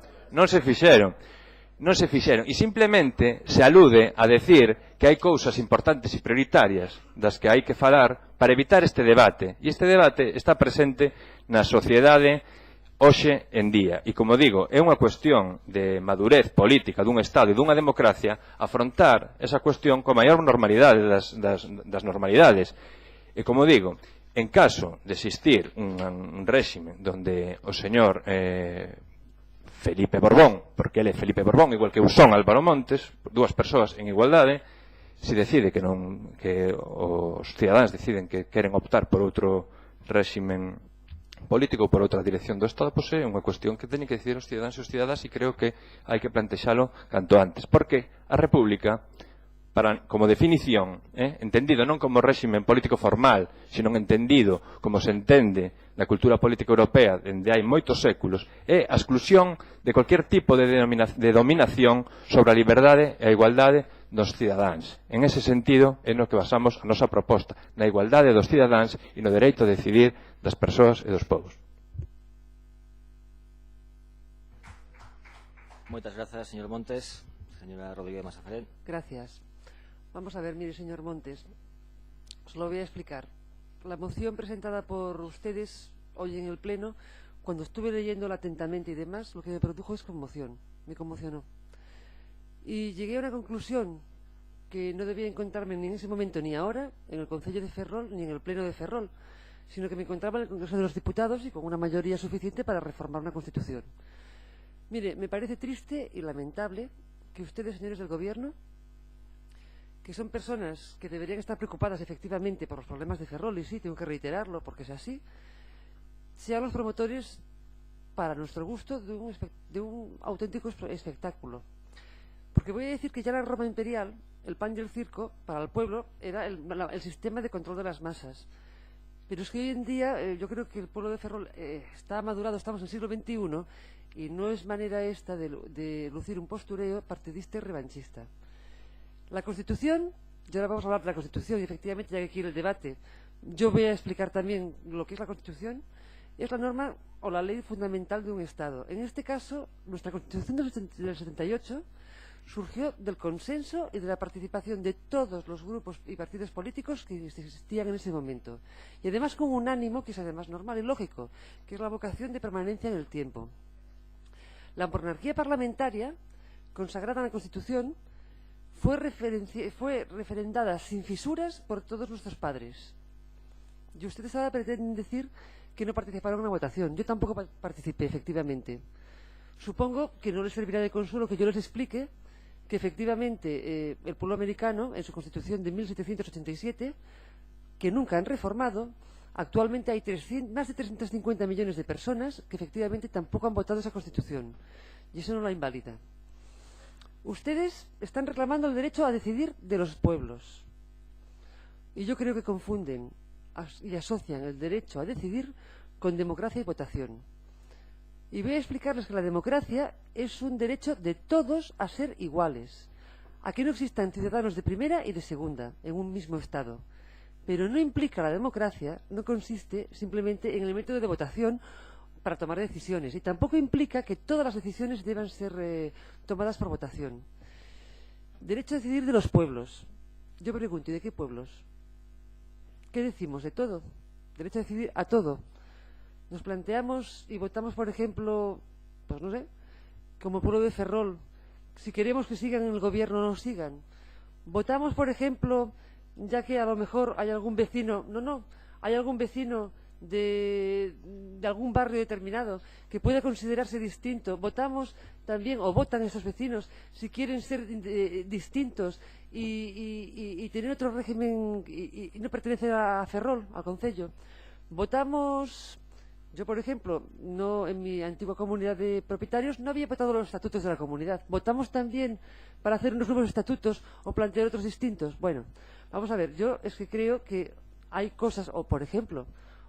[SPEAKER 10] non se fixeron. E simplemente se alude a decir que hai cousas importantes e prioritarias das que hai que falar para evitar este debate. E este debate está presente na sociedade hoxe en día. E, como digo, é unha cuestión de madurez política dun Estado e dunha democracia afrontar esa cuestión con maior normalidade das normalidades. E, como digo, en caso de existir un réxime donde o señor Felipe Borbón, porque ele é Felipe Borbón, igual que eu son Álvaro Montes, dúas persoas en igualdade, se decide que os cidadáns deciden que queren optar por outro réximen político ou por outra dirección do Estado, pois é unha cuestión que teñen que decidir os cidadáns e os cidadas, e creo que hai que plantexalo canto antes, porque a República, como definición, entendido non como réximen político formal, sino entendido como se entende na cultura política europea dende hai moitos séculos, é a exclusión de cualquier tipo de dominación sobre a liberdade e a igualdade dos cidadáns. En ese sentido, é no que basamos a nosa proposta, na igualdade dos cidadáns e no dereito a decidir das persoas e dos povos.
[SPEAKER 2] Moitas grazas, señor Montes. Señora Rodríguez Masafrén.
[SPEAKER 1] Gracias. Vamos a ver, mire, señor Montes, os lo voy a explicar. La moción presentada por ustedes hoy en el Pleno, cuando estuve leyéndola atentamente y demás, lo que me produjo es conmoción, me conmocionó. Y llegué a una conclusión que no debía encontrarme ni en ese momento ni ahora en el Concello de Ferrol ni en el Pleno de Ferrol, sino que me encontraba en el Congreso de los Diputados y con una mayoría suficiente para reformar una Constitución. Mire, me parece triste y lamentable que ustedes, señores del Gobierno, que son personas que deberían estar preocupadas efectivamente por los problemas de Ferrol, y sí, tengo que reiterarlo porque es así, sean los promotores, para nuestro gusto, de un auténtico espectáculo. Porque voy a decir que ya la Roma imperial, el pan y el circo, para el pueblo, era el sistema de control de las masas. Pero es que hoy en día yo creo que el pueblo de Ferrol está madurado, estamos en el siglo XXI, y no es manera esta de lucir un postureo partidista y revanchista. La Constitución, y ahora vamos a hablar de la Constitución, y efectivamente, ya que quiero el debate, yo voy a explicar también lo que es la Constitución. Es la norma o la ley fundamental de un Estado. En este caso, nuestra Constitución del 78 surgió del consenso y de la participación de todos los grupos y partidos políticos que existían en ese momento. Y además con un ánimo que es además normal y lógico, que es la vocación de permanencia en el tiempo. La monarquía parlamentaria, consagrada en la Constitución, fue referendada sin fisuras por todos nuestros padres. Y ustedes ahora pretenden decir que no participaron en la votación. Yo tampoco participé, efectivamente. Supongo que no les servirá de consuelo que yo les explique que efectivamente el pueblo americano, en su Constitución de 1787, que nunca han reformado, actualmente hay más de 350 millones de personas que efectivamente tampoco han votado esa Constitución. Y eso no la invalida. Ustedes están reclamando el derecho a decidir de los pueblos. Y yo creo que confunden y asocian el derecho a decidir con democracia y votación. Y voy a explicarles que la democracia es un derecho de todos a ser iguales, a que no existan ciudadanos de primera y de segunda en un mismo Estado. Pero no implica la democracia, no consiste simplemente en el método de votación para tomar decisiones, y tampoco implica que todas las decisiones deban ser tomadas por votación. Derecho a decidir de los pueblos. Yo pregunto, ¿y de qué pueblos? ¿Qué decimos? De todo. Derecho a decidir a todo. Nos planteamos y votamos, por ejemplo, pues no sé, como pueblo de Ferrol, si queremos que sigan en el gobierno o no sigan. Votamos, por ejemplo, ya que a lo mejor hay algún vecino, hay algún vecino de algún barrio determinado que pueda considerarse distinto. Votamos también, o votan esos vecinos, si quieren ser distintos y tener otro régimen y no pertenecer a Ferrol, al concello. Votamos, yo por ejemplo, no en mi antigua comunidad de propietarios no había votado los estatutos de la comunidad. Votamos también para hacer unos nuevos estatutos o plantear otros distintos. Bueno, vamos a ver, yo es que creo que hay cosas, o por ejemplo,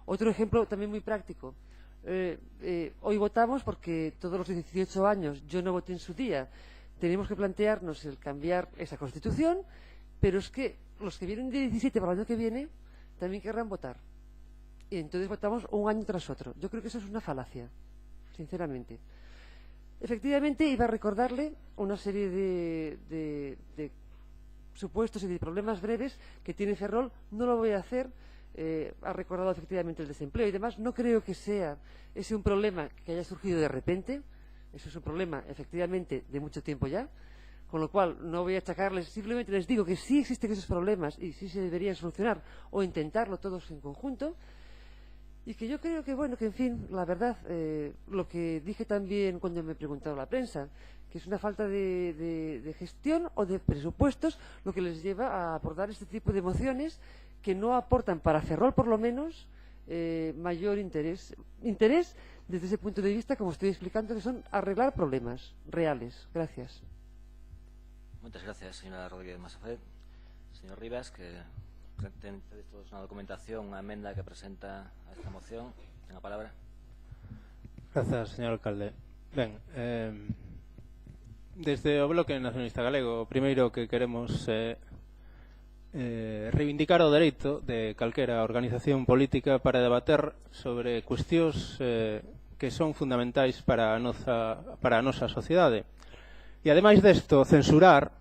[SPEAKER 1] otro ejemplo también muy práctico. Hoy votamos porque todos los 18 años yo no voté en su día. Tenemos que plantearnos el cambiar esa Constitución, pero es que los que vienen de 17 para el año que viene también querrán votar. Y entonces votamos un año tras otro. Yo creo que eso es una falacia, sinceramente. Efectivamente, iba a recordarle una serie de supuestos y de problemas breves que tiene Ferrol. No lo voy a hacer. Ha recordado efectivamente el desempleo y demás. No creo que sea ese un problema que haya surgido de repente. Eso es un problema, efectivamente, de mucho tiempo ya. Con lo cual, no voy a achacarles. Simplemente les digo que sí existen esos problemas y sí se deberían solucionar o intentarlo todos en conjunto. Y que yo creo que, bueno, que en fin, la verdad, lo que dije también cuando me preguntaba la prensa, que es una falta de gestión o de presupuestos lo que les lleva a abordar este tipo de mociones que no aportan para Ferrol, por lo menos, mayor interés. Interés desde ese punto de vista, como estoy explicando, que son arreglar problemas reales. Gracias.
[SPEAKER 2] Muchas gracias, señora Rodríguez Masafret. Señor Rivas, que tenéis todos una documentación, una enmenda que presenta a esta moción. Tenga palabra.
[SPEAKER 12] Grazas, señor alcalde. Ben, desde o Bloque Nacionalista Galego, o primeiro que queremos reivindicar o dereito de calquera organización política para debater sobre cuestións que son fundamentais para a nosa sociedade. E, ademais desto, censurar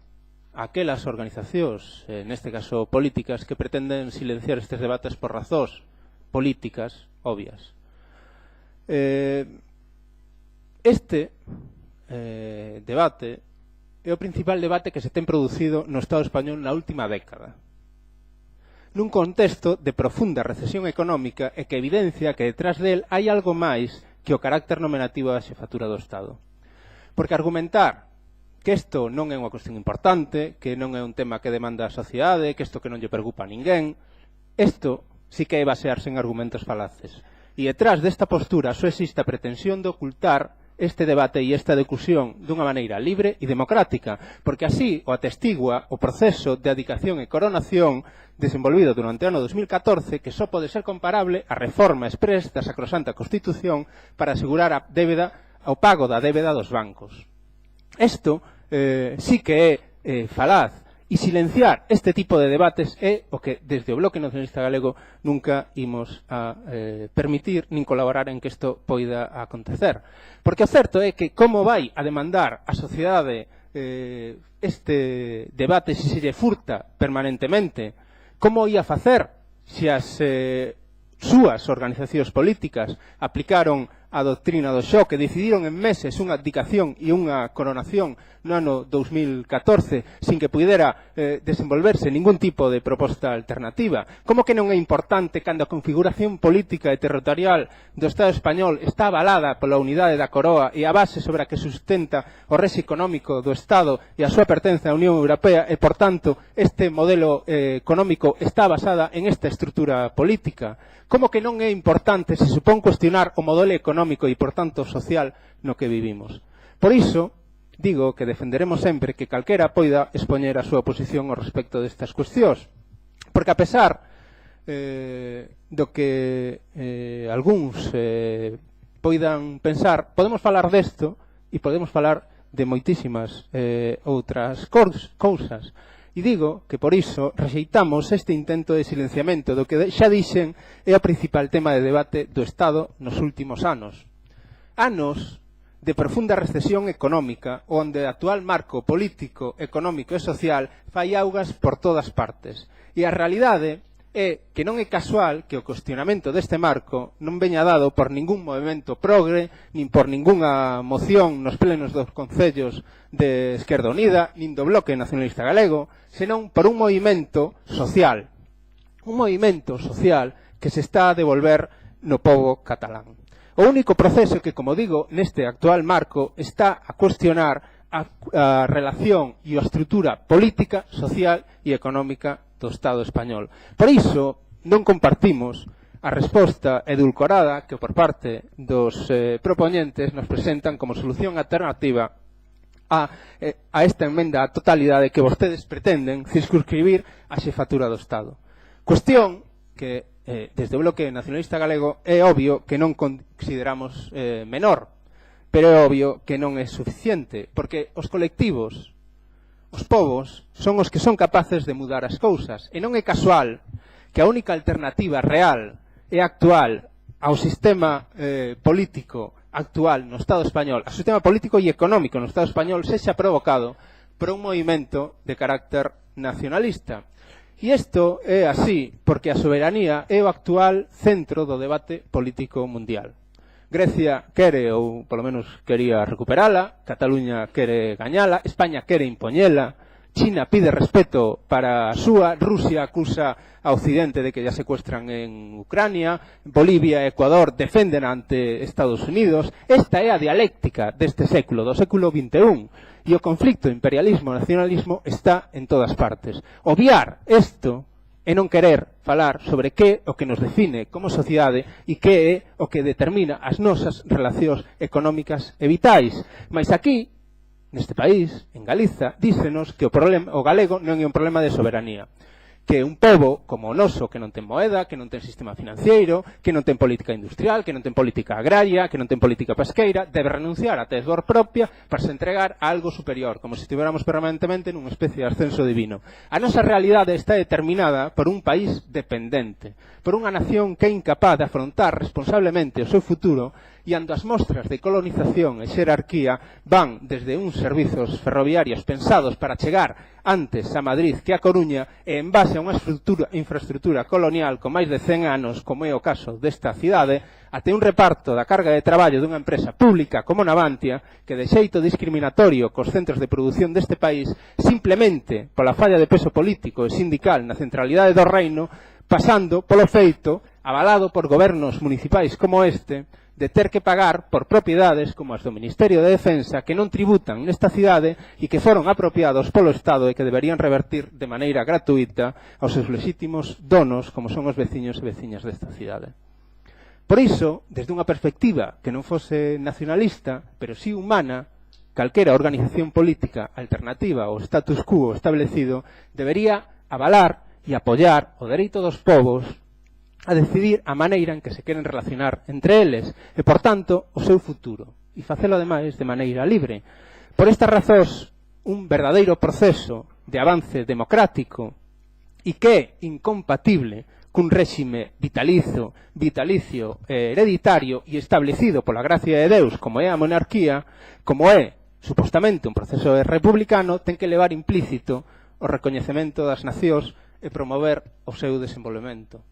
[SPEAKER 12] aquelas organizacións, neste caso políticas, que pretenden silenciar estes debates por razóns políticas obvias. Este debate é o principal debate que se ten producido no Estado español na última década, nun contexto de profunda recesión económica e que evidencia que detrás del hai algo máis que o carácter nominativo da xefatura do Estado. Porque argumentar que isto non é unha cuestión importante, que non é un tema que demanda a sociedade, que isto que non lle preocupa a ninguén, isto sí que é basearse en argumentos falaces. E detrás desta postura só existe a pretensión de ocultar este debate e esta discusión dunha maneira libre e democrática, porque así o atestigua o proceso de adicación e coronación desenvolvido durante o ano 2014, que só pode ser comparable á reforma exprés da sacrosanta Constitución para asegurar a débeda, o pago da débeda dos bancos. Isto sí que é falaz, e silenciar este tipo de debates é o que desde o Bloque Nacionalista Galego nunca imos a permitir nin colaborar en que isto poida acontecer. Porque o certo é que como vai a demandar a sociedade este debate se lle furta permanentemente, como ia facer se as súas organizacións políticas aplicaron a doctrina do xoque, decidiron en meses unha abdicación e unha coronación no ano 2014 sin que pudera desenvolverse ningún tipo de proposta alternativa. Como que non é importante cando a configuración política e territorial do Estado español está avalada pola unidade da coroa e a base sobre a que sustenta o rexe económico do Estado e a súa pertenza á Unión Europea e, por tanto, este modelo económico está basada en esta estrutura política? Como que non é importante se supón cuestionar o modelo económico e, por tanto, social no que vivimos? Por iso, digo que defenderemos sempre que calquera poida expoñer a súa posición ao respecto destas cuestións. Porque, a pesar do que algúns poidan pensar, podemos falar desto e podemos falar de moitísimas outras cousas. E digo que por iso rexeitamos este intento de silenciamento do que xa dixen é o principal tema de debate do Estado nos últimos anos. Anos de profunda recesión económica, onde o actual marco político, económico e social fai augas por todas partes. E a realidade é que non é casual que o cuestionamento deste marco non veña dado por ningún movimento progre, nin por ningunha moción nos plenos dos concellos de Esquerda Unida, nin do Bloque Nacionalista Galego, senón por un movimento social. Un movimento social que se está a devolver no pobo catalán. O único proceso que, como digo, neste actual marco está a cuestionar a relación e a estrutura política, social e económica do Estado español. Por iso, non compartimos a resposta edulcorada que por parte dos propoñentes nos presentan como solución alternativa a esta enmenda á totalidade que vostedes pretenden circunscribir a xefatura do Estado. Cuestión que, desde o Bloque Nacionalista Galego, é obvio que non consideramos menor, pero é obvio que non é suficiente, porque os colectivos, os povos, son os que son capaces de mudar as cousas, e non é casual que a única alternativa real e actual ao sistema político actual no Estado español, o sistema político e económico no Estado español sexa provocado por un movimento de carácter nacionalista. E isto é así porque a soberanía é o actual centro do debate político mundial. Grecia quere, ou polo menos quería recuperala, Cataluña quere gañala, España quere impoñela, China pide respeto para a súa, Rusia acusa a Occidente de que ya secuestran en Ucrania, Bolivia e Ecuador defenden ante Estados Unidos. Esta é a dialéctica deste século, do século XXI. E o conflicto imperialismo-nacionalismo está en todas partes. Obviar isto é non querer falar sobre que o que nos define como sociedade e que é o que determina as nosas relacións económicas e vitais. Mas aquí, neste país, en Galiza, dícenos que o galego non é un problema de soberanía. Que un pobo como o noso, que non ten moeda, que non ten sistema financiero, que non ten política industrial, que non ten política agraria, que non ten política pesqueira, debe renunciar a tesdor propia para se entregar a algo superior, como se estiveramos permanentemente nunha especie de ascenso divino. A nosa realidade está determinada por un país dependente, por unha nación que é incapaz de afrontar responsablemente o seu futuro e ando as mostras de colonización e xerarquía van desde uns servizos ferroviarios pensados para chegar antes a Madrid que a Coruña e en base a unha infraestructura colonial con máis de 100 anos, como é o caso desta cidade, até un reparto da carga de traballo dunha empresa pública como Navantia que de xeito discriminatorio cos centros de produción deste país simplemente pola falla de peso político e sindical na centralidade do reino, pasando polo feito, avalado por gobernos municipais como este, de ter que pagar por propiedades como as do Ministerio de Defensa que non tributan nesta cidade e que foron apropiados polo Estado e que deberían revertir de maneira gratuita aos seus lexítimos donos como son os veciños e veciñas desta cidade. Por iso, desde unha perspectiva que non fose nacionalista, pero sí humana, calquera organización política alternativa ao status quo establecido debería avalar e apoiar o dereito dos povos a decidir a maneira en que se queren relacionar entre eles e, por tanto, o seu futuro. E facelo, ademais, de maneira libre. Por estas razóns, un verdadeiro proceso de avance democrático e que é incompatible cun réxime vitalicio e hereditario e establecido pola gracia de Deus como é a monarquía, como é, supostamente, un proceso republicano, ten que levar implícito o recoñecemento das nacións e promover o seu desenvolvemento.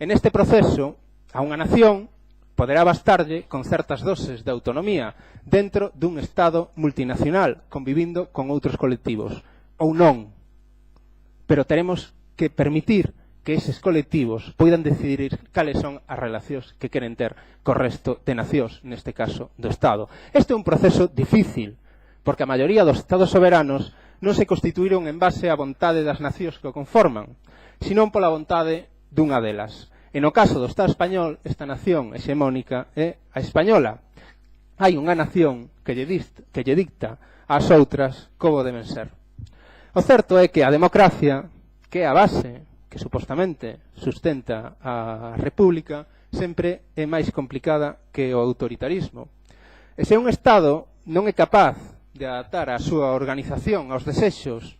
[SPEAKER 12] En este proceso, a unha nación poderá bastarlle con certas doses de autonomía dentro dun Estado multinacional, convivindo con outros colectivos, ou non. Pero teremos que permitir que eses colectivos poidan decidir cales son as relacións que queren ter co resto de nacións, neste caso do Estado. Este é un proceso difícil, porque a maioría dos Estados soberanos non se constituíron en base á vontade das nacións que o conforman, senón pola vontade dunha delas. E no caso do Estado español, esta nación hexemónica é a española. Hai unha nación que lle dicta ás outras como deben ser. O certo é que a democracia, que é a base que supostamente sustenta a república, sempre é máis complicada que o autoritarismo. E se un Estado non é capaz de adaptar a súa organización aos desexos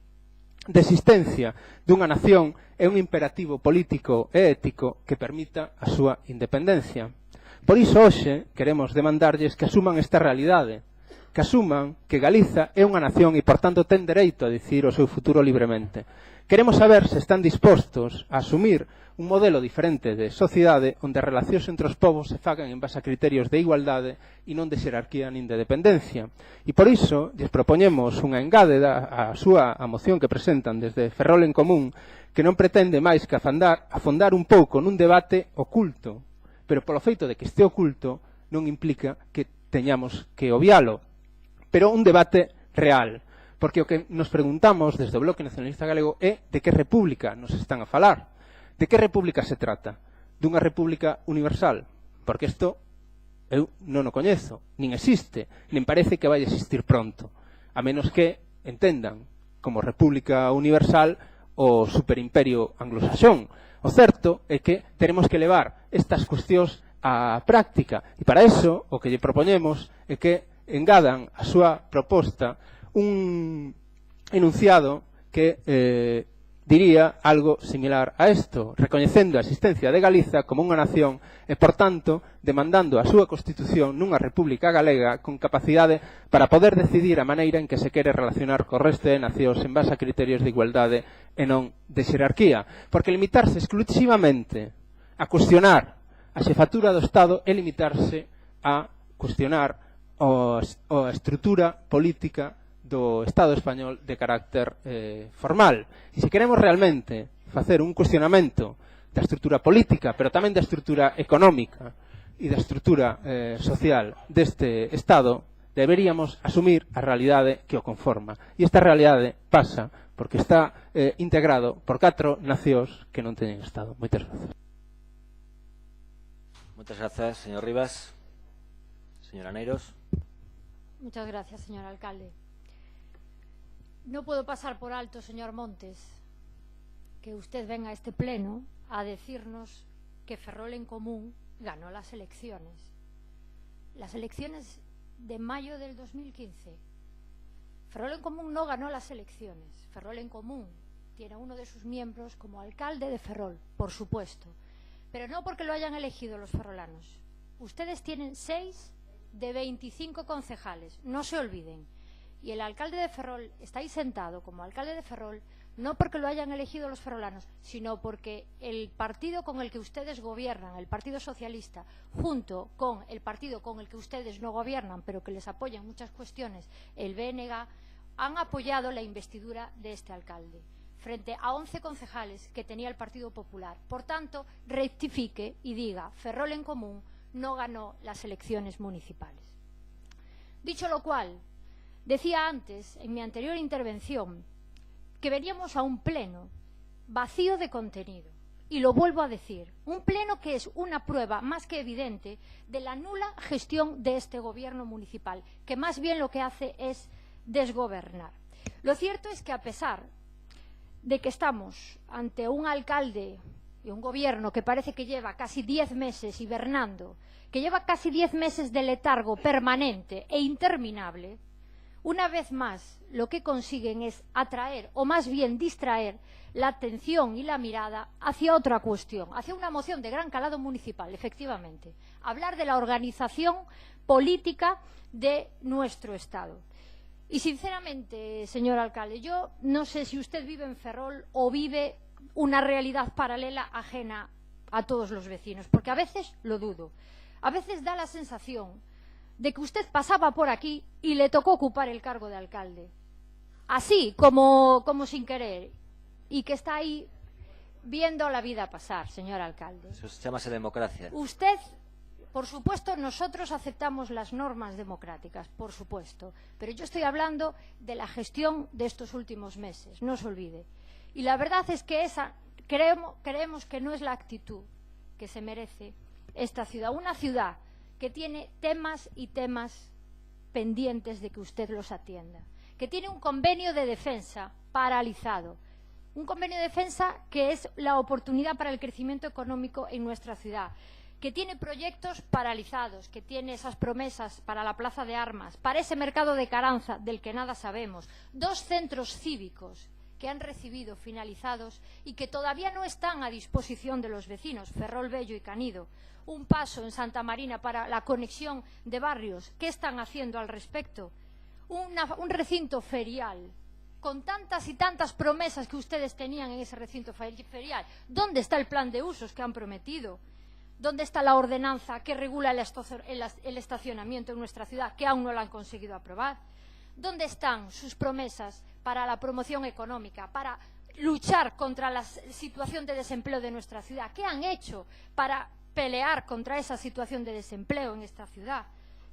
[SPEAKER 12] de existencia dunha nación, é un imperativo político e ético que permita a súa independencia. Por iso hoxe queremos demandarlles que asuman esta realidade, que asuman que Galiza é unha nación e, por tanto, ten dereito a decidir o seu futuro libremente. Queremos saber se están dispostos a asumir un modelo diferente de sociedade onde as relacións entre os povos se fagan en base a criterios de igualdade e non de xerarquía nin de dependencia. E por iso, lles propoñemos unha engádeda á moción que presentan desde Ferrol en Común, que non pretende máis que afondar un pouco nun debate oculto, pero polo feito de que este oculto non implica que teñamos que obvialo, pero un debate real, porque o que nos preguntamos desde o Bloque Nacionalista Galego é de que república nos están a falar. De que república se trata? Dunha república universal? Porque isto eu non o coñezo, nin existe, nin parece que vai existir pronto, a menos que entendan como república universal o superimperio anglosaxón. O certo é que teremos que levar estas cuestións á práctica, e para eso o que lle propoñemos é que engadan a súa proposta un enunciado que diría algo similar a isto, recoñecendo a existencia de Galiza como unha nación e, por tanto, demandando a súa constitución nunha república galega con capacidade para poder decidir a maneira en que se quere relacionar co resto de nacións en base a criterios de igualdade e non de xerarquía. Porque limitarse exclusivamente a cuestionar a xefatura do Estado é limitarse a cuestionar a estrutura política do Estado español de carácter formal. E se queremos realmente facer un cuestionamento da estrutura política, pero tamén da estrutura económica e da estrutura social deste Estado, deberíamos asumir a realidade que o conforma. E esta realidade pasa porque está integrado por 4 nacións que non teñen Estado. Moitas grazas.
[SPEAKER 2] Moitas grazas, señor Rivas. Señora Neiros.
[SPEAKER 11] Muchas gracias, señor alcalde. No puedo pasar por alto, señor Montes, que usted venga a este pleno a decirnos que Ferrol en Común ganó las elecciones. Las elecciones de mayo del 2015. Ferrol en Común no ganó las elecciones. Ferrol en Común tiene a uno de sus miembros como alcalde de Ferrol, por supuesto. Pero no porque lo hayan elegido los ferrolanos. Ustedes tienen 6 de 25 concejales, no se olviden. Y el alcalde de Ferrol está ahí sentado como alcalde de Ferrol no porque lo hayan elegido los ferrolanos, sino porque el partido con el que ustedes gobiernan, el Partido Socialista, junto con el partido con el que ustedes no gobiernan, pero que les apoya en muchas cuestiones, el BNG, han apoyado la investidura de este alcalde, frente a 11 concejales que tenía el Partido Popular. Por tanto, rectifique y diga, Ferrol en Común no ganó las elecciones municipales. Dicho lo cual, decía antes, en mi anterior intervención, que veníamos a un pleno vacío de contenido. Y lo vuelvo a decir, un pleno que es una prueba más que evidente de la nula gestión de este gobierno municipal, que más bien lo que hace es desgobernar. Lo cierto es que a pesar de que estamos ante un alcalde y un gobierno que parece que lleva casi 10 meses hibernando, que lleva casi 10 meses de letargo permanente e interminable, una vez más lo que consiguen es atraer, o más bien distraer, la atención y la mirada hacia otra cuestión, hacia una moción de gran calado municipal, efectivamente. Hablar de la organización política de nuestro Estado. Y sinceramente, señor alcalde, yo no sé si usted vive en Ferrol o vive una realidad paralela ajena a todos los vecinos, porque a veces lo dudo. A veces da la sensación de que usted pasaba por aquí y le tocó ocupar el cargo de alcalde. Así, como sin querer, y que está ahí viendo la vida pasar, señor alcalde.
[SPEAKER 2] Eso se llama democracia.
[SPEAKER 11] Usted, por supuesto, nosotros aceptamos las normas democráticas, por supuesto, pero yo estoy hablando de la gestión de estos últimos meses, no se olvide. Y la verdad es que esa creemos que no es la actitud que se merece esta ciudad. Una ciudad que tiene temas y temas pendientes de que usted los atienda, que tiene un convenio de defensa paralizado, un convenio de defensa que es la oportunidad para el crecimiento económico en nuestra ciudad, que tiene proyectos paralizados, que tiene esas promesas para la plaza de armas, para ese mercado de Caranza del que nada sabemos, 2 centros cívicos que han recibido finalizados y que todavía no están a disposición de los vecinos, Ferrol Bello y Canido, un paso en Santa Marina para la conexión de barrios. ¿Qué están haciendo al respecto? Un recinto ferial, con tantas y tantas promesas que ustedes tenían en ese recinto ferial. ¿Dónde está el plan de usos que han prometido? ¿Dónde está la ordenanza que regula el estacionamiento en nuestra ciudad, que aún no la han conseguido aprobar? ¿Dónde están sus promesas para la promoción económica, para luchar contra la situación de desempleo de nuestra ciudad? ¿Qué han hecho para pelear contra esa situación de desempleo en esta ciudad?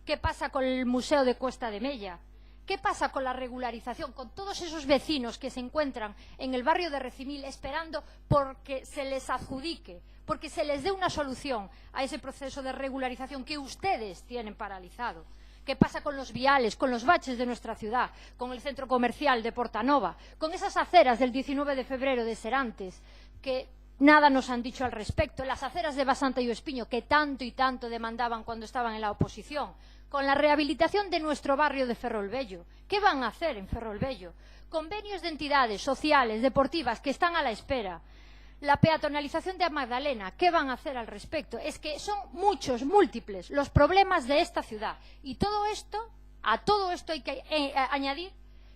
[SPEAKER 11] ¿Qué pasa con el Museo de Cuesta de Mella? ¿Qué pasa con la regularización, con todos esos vecinos que se encuentran en el barrio de Recimil esperando porque se les adjudique, porque se les dé una solución a ese proceso de regularización que ustedes tienen paralizado? ¿Qué pasa con los viales, con los baches de nuestra ciudad, con el centro comercial de Portanova, con esas aceras del 19 de febrero de Serantes, que nada nos han dicho al respecto, las aceras de Basanta y Oespiño, que tanto y tanto demandaban cuando estaban en la oposición? con la rehabilitación de nuestro barrio de Ferrolbello. ¿Qué van a hacer en Ferrolbello? Convenios de entidades sociales, deportivas, que están a la espera. La peatonalización de Magdalena, ¿qué van a hacer al respecto? Es que son muchos, múltiples, los problemas de esta ciudad. Y todo esto, a todo esto hay que añadir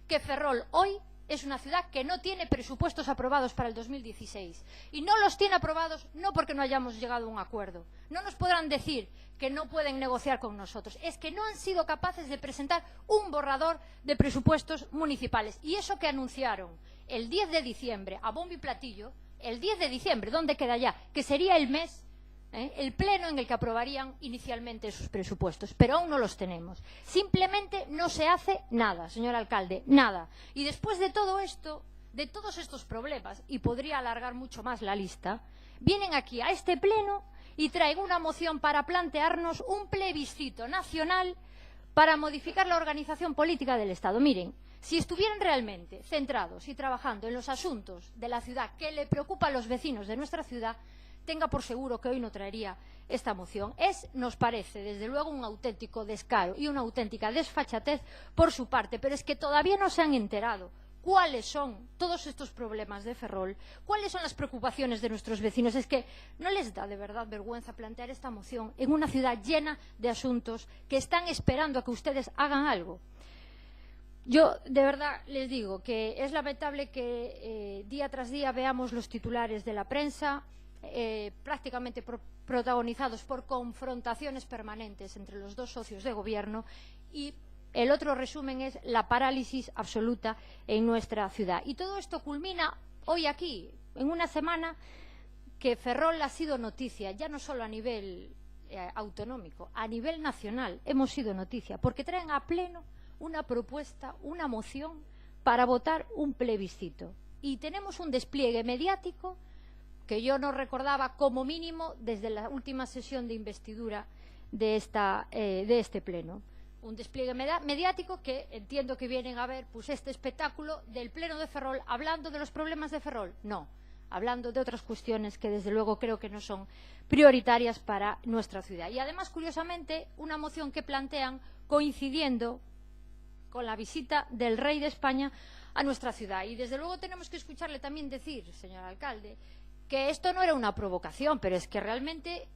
[SPEAKER 11] que Ferrol hoy es una ciudad que no tiene presupuestos aprobados para el 2016. Y no los tiene aprobados no porque no hayamos llegado a un acuerdo. No nos podrán decir que no pueden negociar con nosotros. Es que no han sido capaces de presentar un borrador de presupuestos municipales. Y eso que anunciaron el 10 de diciembre a bombo y platillo, el 10 de diciembre, ¿dónde queda ya? Que sería el mes, el pleno en el que aprobarían inicialmente sus presupuestos, pero aún no los tenemos. Simplemente no se hace nada, señor alcalde, nada. Y después de todo esto, de todos estos problemas, y podría alargar mucho más la lista, vienen aquí a este pleno y traen una moción para plantearnos un plebiscito nacional para modificar la organización política del Estado. Miren, si estuvieran realmente centrados y trabajando en los asuntos de la ciudad que le preocupa a los vecinos de nuestra ciudad, tenga por seguro que hoy no traería esta moción. Nos parece, desde luego, un auténtico descaro y una auténtica desfachatez por su parte, pero es que todavía no se han enterado cuáles son todos estos problemas de Ferrol, cuáles son las preocupaciones de nuestros vecinos. Es que no les da de verdad vergüenza plantear esta moción en una ciudad llena de asuntos que están esperando a que ustedes hagan algo. Yo, de verdad, les digo que es lamentable que día tras día veamos los titulares de la prensa prácticamente protagonizados por confrontaciones permanentes entre los dos socios de gobierno, y el otro resumen es la parálisis absoluta en nuestra ciudad. Y todo esto culmina hoy aquí, en una semana que Ferrol ha sido noticia, ya no solo a nivel autonómico, a nivel nacional hemos sido noticia, porque traen a pleno una propuesta, una moción para votar un plebiscito. Y tenemos un despliegue mediático que yo no recordaba como mínimo desde la última sesión de investidura de este pleno. Un despliegue mediático que entiendo que vienen a ver pues este espectáculo del pleno de Ferrol hablando de los problemas de Ferrol. No, hablando de otras cuestiones que desde luego creo que no son prioritarias para nuestra ciudad. Y además, curiosamente, una moción que plantean coincidiendo con la visita del rey de España a nuestra ciudad. Y desde luego tenemos que escucharle también decir, señor alcalde, que esto no era una provocación, pero es que realmente,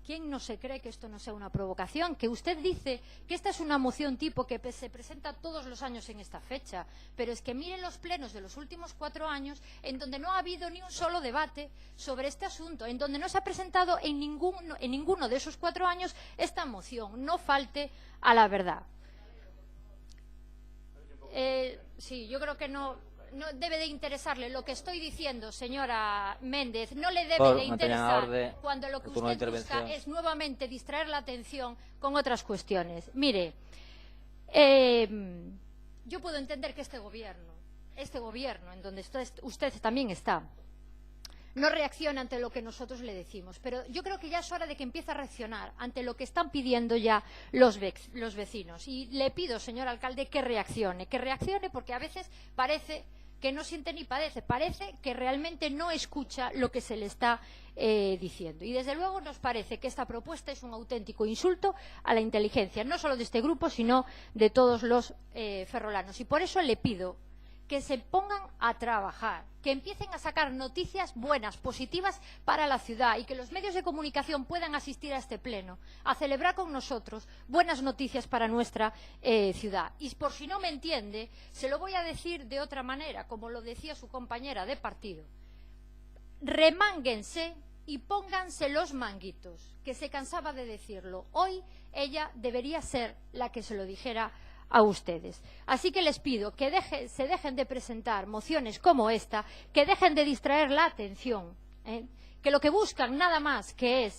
[SPEAKER 11] ¿quién no se cree que esto no sea una provocación? Que usted dice que esta es una moción tipo que se presenta todos los años en esta fecha, pero es que miren los plenos de los últimos 4 años en donde no ha habido ni un solo debate sobre este asunto, en donde no se ha presentado en ninguno de esos 4 años esta moción. No falte a la verdad. Sí, yo creo que no debe de interesarle lo que estoy diciendo, señora Méndez. No le debe de interesar cuando lo que usted busca es nuevamente distraer la atención con otras cuestiones. Mire, yo puedo entender que este gobierno en donde usted también está, no reacciona ante lo que nosotros le decimos, pero yo creo que ya es hora de que empiece a reaccionar ante lo que están pidiendo ya los vecinos. Y le pido, señor alcalde, que reaccione porque a veces parece que no siente ni padece, parece que realmente no escucha lo que se le está diciendo. Y desde luego nos parece que esta propuesta es un auténtico insulto a la inteligencia, no solo de este grupo, sino de todos los ferrolanos. Y por eso le pido que se pongan a trabajar, que empiecen a sacar noticias buenas, positivas para la ciudad, y que los medios de comunicación puedan asistir a este pleno, a celebrar con nosotros buenas noticias para nuestra ciudad. Y por si no me entiende, se lo voy a decir de otra manera, como lo decía su compañera de partido. Remánguense y pónganse los manguitos, que se cansaba de decirlo. Hoy ella debería ser la que se lo dijera a ustedes. Así que les pido que se dejen de presentar mociones como esta, que dejen de distraer la atención, que lo que buscan nada más que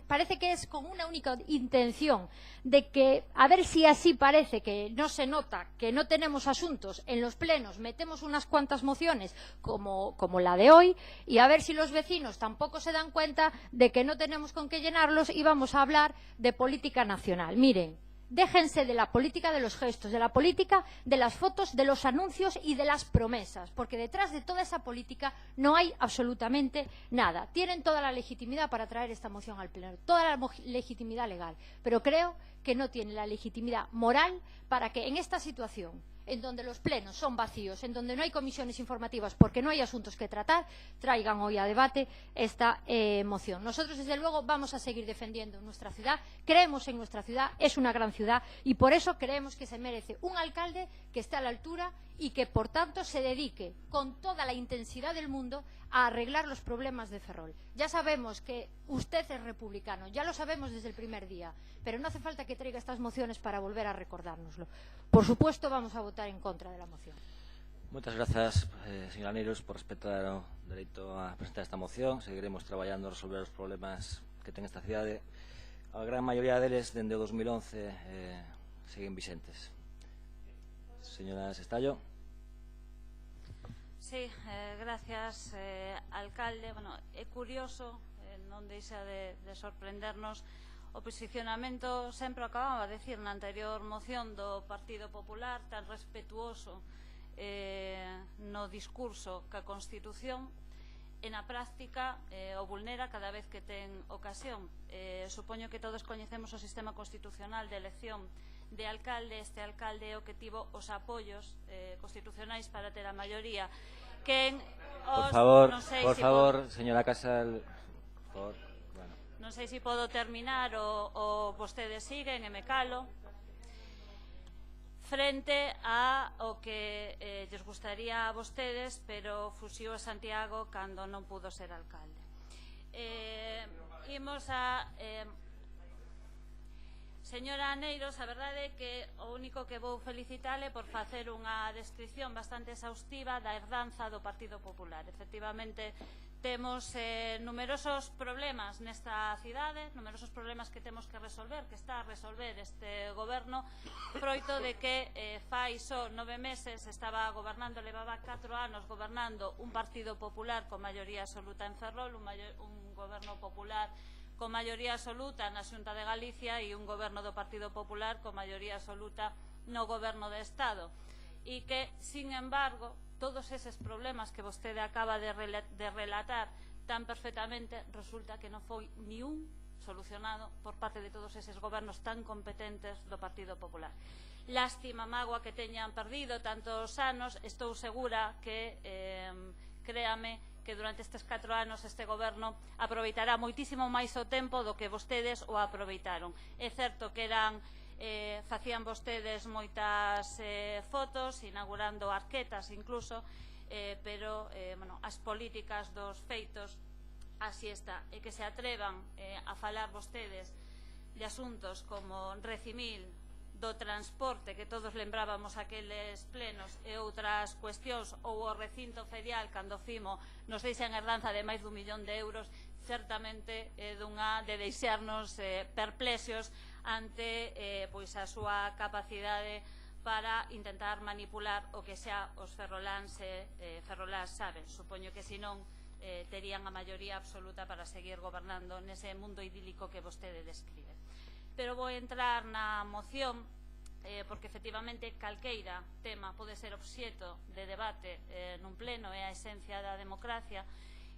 [SPEAKER 11] parece que es con una única intención de que, a ver si así parece que no se nota que no tenemos asuntos en los plenos, metemos unas cuantas mociones como la de hoy, y a ver si los vecinos tampoco se dan cuenta de que no tenemos con qué llenarlos y vamos a hablar de política nacional. Miren, Déjense de la política de los gestos, de la política de las fotos, de los anuncios y de las promesas, porque detrás de toda esa política no hay absolutamente nada. Tienen toda la legitimidad para traer esta moción al Pleno, toda la legitimidad legal, pero creo que no tienen la legitimidad moral para que en esta situación, en donde los plenos son vacíos, en donde no hay comisiones informativas porque no hay asuntos que tratar, traigan hoy a debate esta moción. Nosotros, desde luego, vamos a seguir defendiendo nuestra ciudad, creemos en nuestra ciudad, es una gran ciudad y por eso creemos que se merece un alcalde que esté a la altura y que, por tanto, se dedique con toda la intensidad del mundo a arreglar los problemas de Ferrol. Ya sabemos que usted es republicano, ya lo sabemos desde el primer día, pero no hace falta que traiga estas mociones para volver a recordárnoslo. Por supuesto, vamos a votar en contra de la moción.
[SPEAKER 2] Moitas grazas, señora Neiros, por respetar o dereito a presentar esta moción. Seguiremos traballando a resolver os problemas que ten esta cidade. A gran maioría deles, dende o 2011, seguen vixentes. Señora Sestallo.
[SPEAKER 9] Sí, gracias, alcalde. Bueno, é curioso, non deixa de sorprendernos o posicionamento, sempre acababa de decir na anterior moción do Partido Popular, tan respetuoso no discurso ca Constitución, e na práctica o vulnera cada vez que ten ocasión. Supoño que todos coñecemos o sistema constitucional de elección de alcalde. Este alcalde é o que tivo os apoios constitucionais para ter a maioría.
[SPEAKER 2] Por favor, señora Casal, por favor. Bueno.
[SPEAKER 9] Non sei se podo terminar ou vostedes siguen e me calo. Frente a o que lles gustaría a vostedes, pero fuxiu a Santiago cando non pudo ser alcalde. Imos a... Señora Neiros, a verdade é que o único que vou felicitale por facer unha descripción bastante exhaustiva da herdanza do Partido Popular. Efectivamente, temos numerosos problemas nesta cidade, numerosos problemas que temos que resolver, que está a resolver este goberno, froito de que fai só 9 meses estaba gobernando, levaba 4 anos gobernando un Partido Popular con maioría absoluta en Ferrol, un goberno popular con maioría absoluta na Xunta de Galicia e un goberno do Partido Popular con maioría absoluta no goberno de Estado. E que, sin embargo, todos eses problemas que vostede acaba de relatar tan perfectamente, resulta que non foi ni un solucionado por parte de todos eses gobernos tan competentes do Partido Popular. Lástima, mágoa que teñan perdido tantos anos. Estou segura que, créame, que durante estes 4 anos este goberno aproveitará moitísimo máis o tempo do que vostedes o aproveitaron. É certo que facían vostedes moitas fotos, inaugurando arquetas incluso, pero as políticas dos feitos así está. E que se atrevan a falar vostedes de asuntos como Recimil, do transporte, que todos lembrábamos aqueles plenos, e outras cuestións, ou o recinto ferial, cando fimo, nos deixan herdanza de máis dun millón de euros, certamente de deixarnos perplexos ante a súa capacidade para intentar manipular o que xa os ferroláns saben. Supoño que senón terían a maioría absoluta para seguir gobernando nese mundo idílico que vostede describe. Pero vou entrar na moción porque efectivamente calqueira tema pode ser obxeto de debate nun pleno, é a esencia da democracia,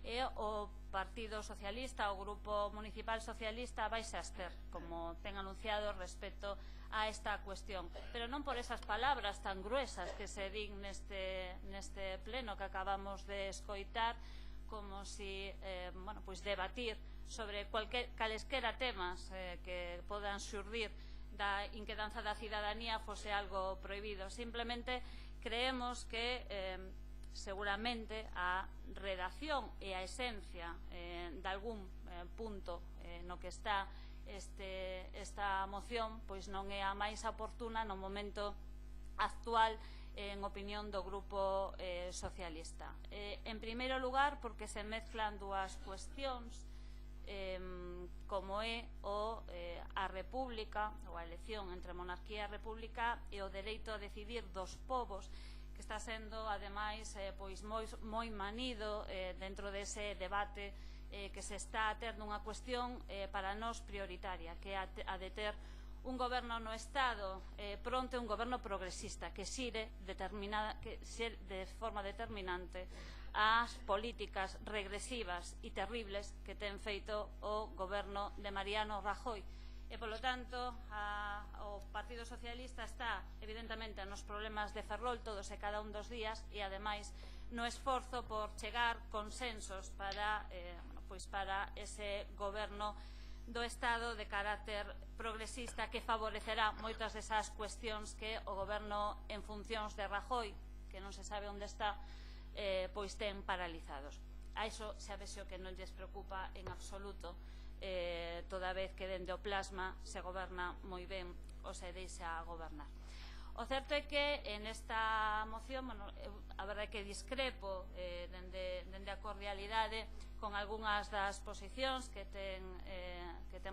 [SPEAKER 9] e o Partido Socialista, o Grupo Municipal Socialista, vai se abster, como ten anunciado respecto a esta cuestión, pero non por esas palabras tan gruesas que se din neste pleno que acabamos de escoitar, como si debatir sobre calesquera temas que podan xurdir da inquedanza da cidadanía fose algo prohibido. Simplemente creemos que seguramente a redacción e a esencia de algún punto no que está esta moción pois non é a máis oportuna no momento actual, en opinión do Grupo Socialista. En primeiro lugar, porque se mezclan dúas cuestións, como é a república, ou a elección entre monarquía e república, e o dereito a decidir dos povos, que está sendo, ademais, moi manido dentro dese debate que se está a ter nunha cuestión para nós prioritaria, que é a de ter un goberno no Estado pronto é un goberno progresista que xire de forma determinante as políticas regresivas e terribles que ten feito o goberno de Mariano Rajoy. E, polo tanto, o Partido Socialista está, evidentemente, nos problemas de Ferrol todos e cada un dos días e, ademais, no esforzo por chegar consensos para ese goberno do Estado de carácter progresista que favorecerá moitas desas cuestións que o goberno en funcións de Rajoy, que non se sabe onde está, pois ten paralizados. A iso xa vexo que non lles preocupa en absoluto, toda vez que dende o plasma se goberna moi ben ou se deixa gobernar. O certo é que en esta moción, a verdade é que discrepo dende a cordialidade con algunhas das posicións que ten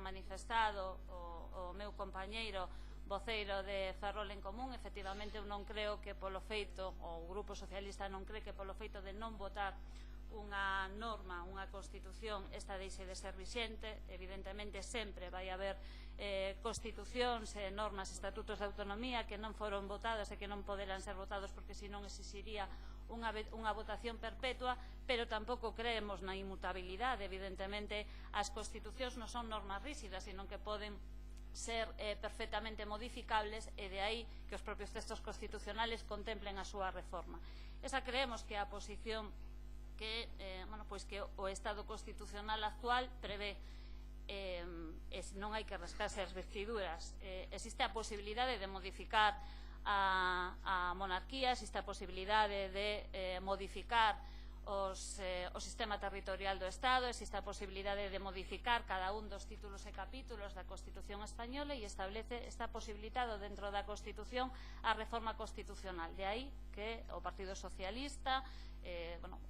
[SPEAKER 9] manifestado o meu compañeiro voceiro de Ferrol en Común. Efectivamente, eu non creo que polo feito, o Grupo Socialista non cree que polo feito de non votar unha norma, unha constitución, esta deixe de ser vixente. Evidentemente, sempre vai haber constitucións, normas, estatutos de autonomía que non foron votadas e que non poderán ser votados porque senón exixiría unha votación perpetua, pero tampouco creemos na inmutabilidade. Evidentemente, as constitucións non son normas rígidas, senón que poden ser perfectamente modificables, e de aí que os propios textos constitucionales contemplen a súa reforma. Esa creemos que a posición que o Estado constitucional actual prevé. Non hai que rascarse as vestiduras. Existe a posibilidade de modificar a monarquía, existe a posibilidade de modificar o sistema territorial do Estado, existe a posibilidade de modificar cada un dos títulos e capítulos da Constitución española e está posibilitado dentro da Constitución a reforma constitucional. De aí que o Partido Socialista,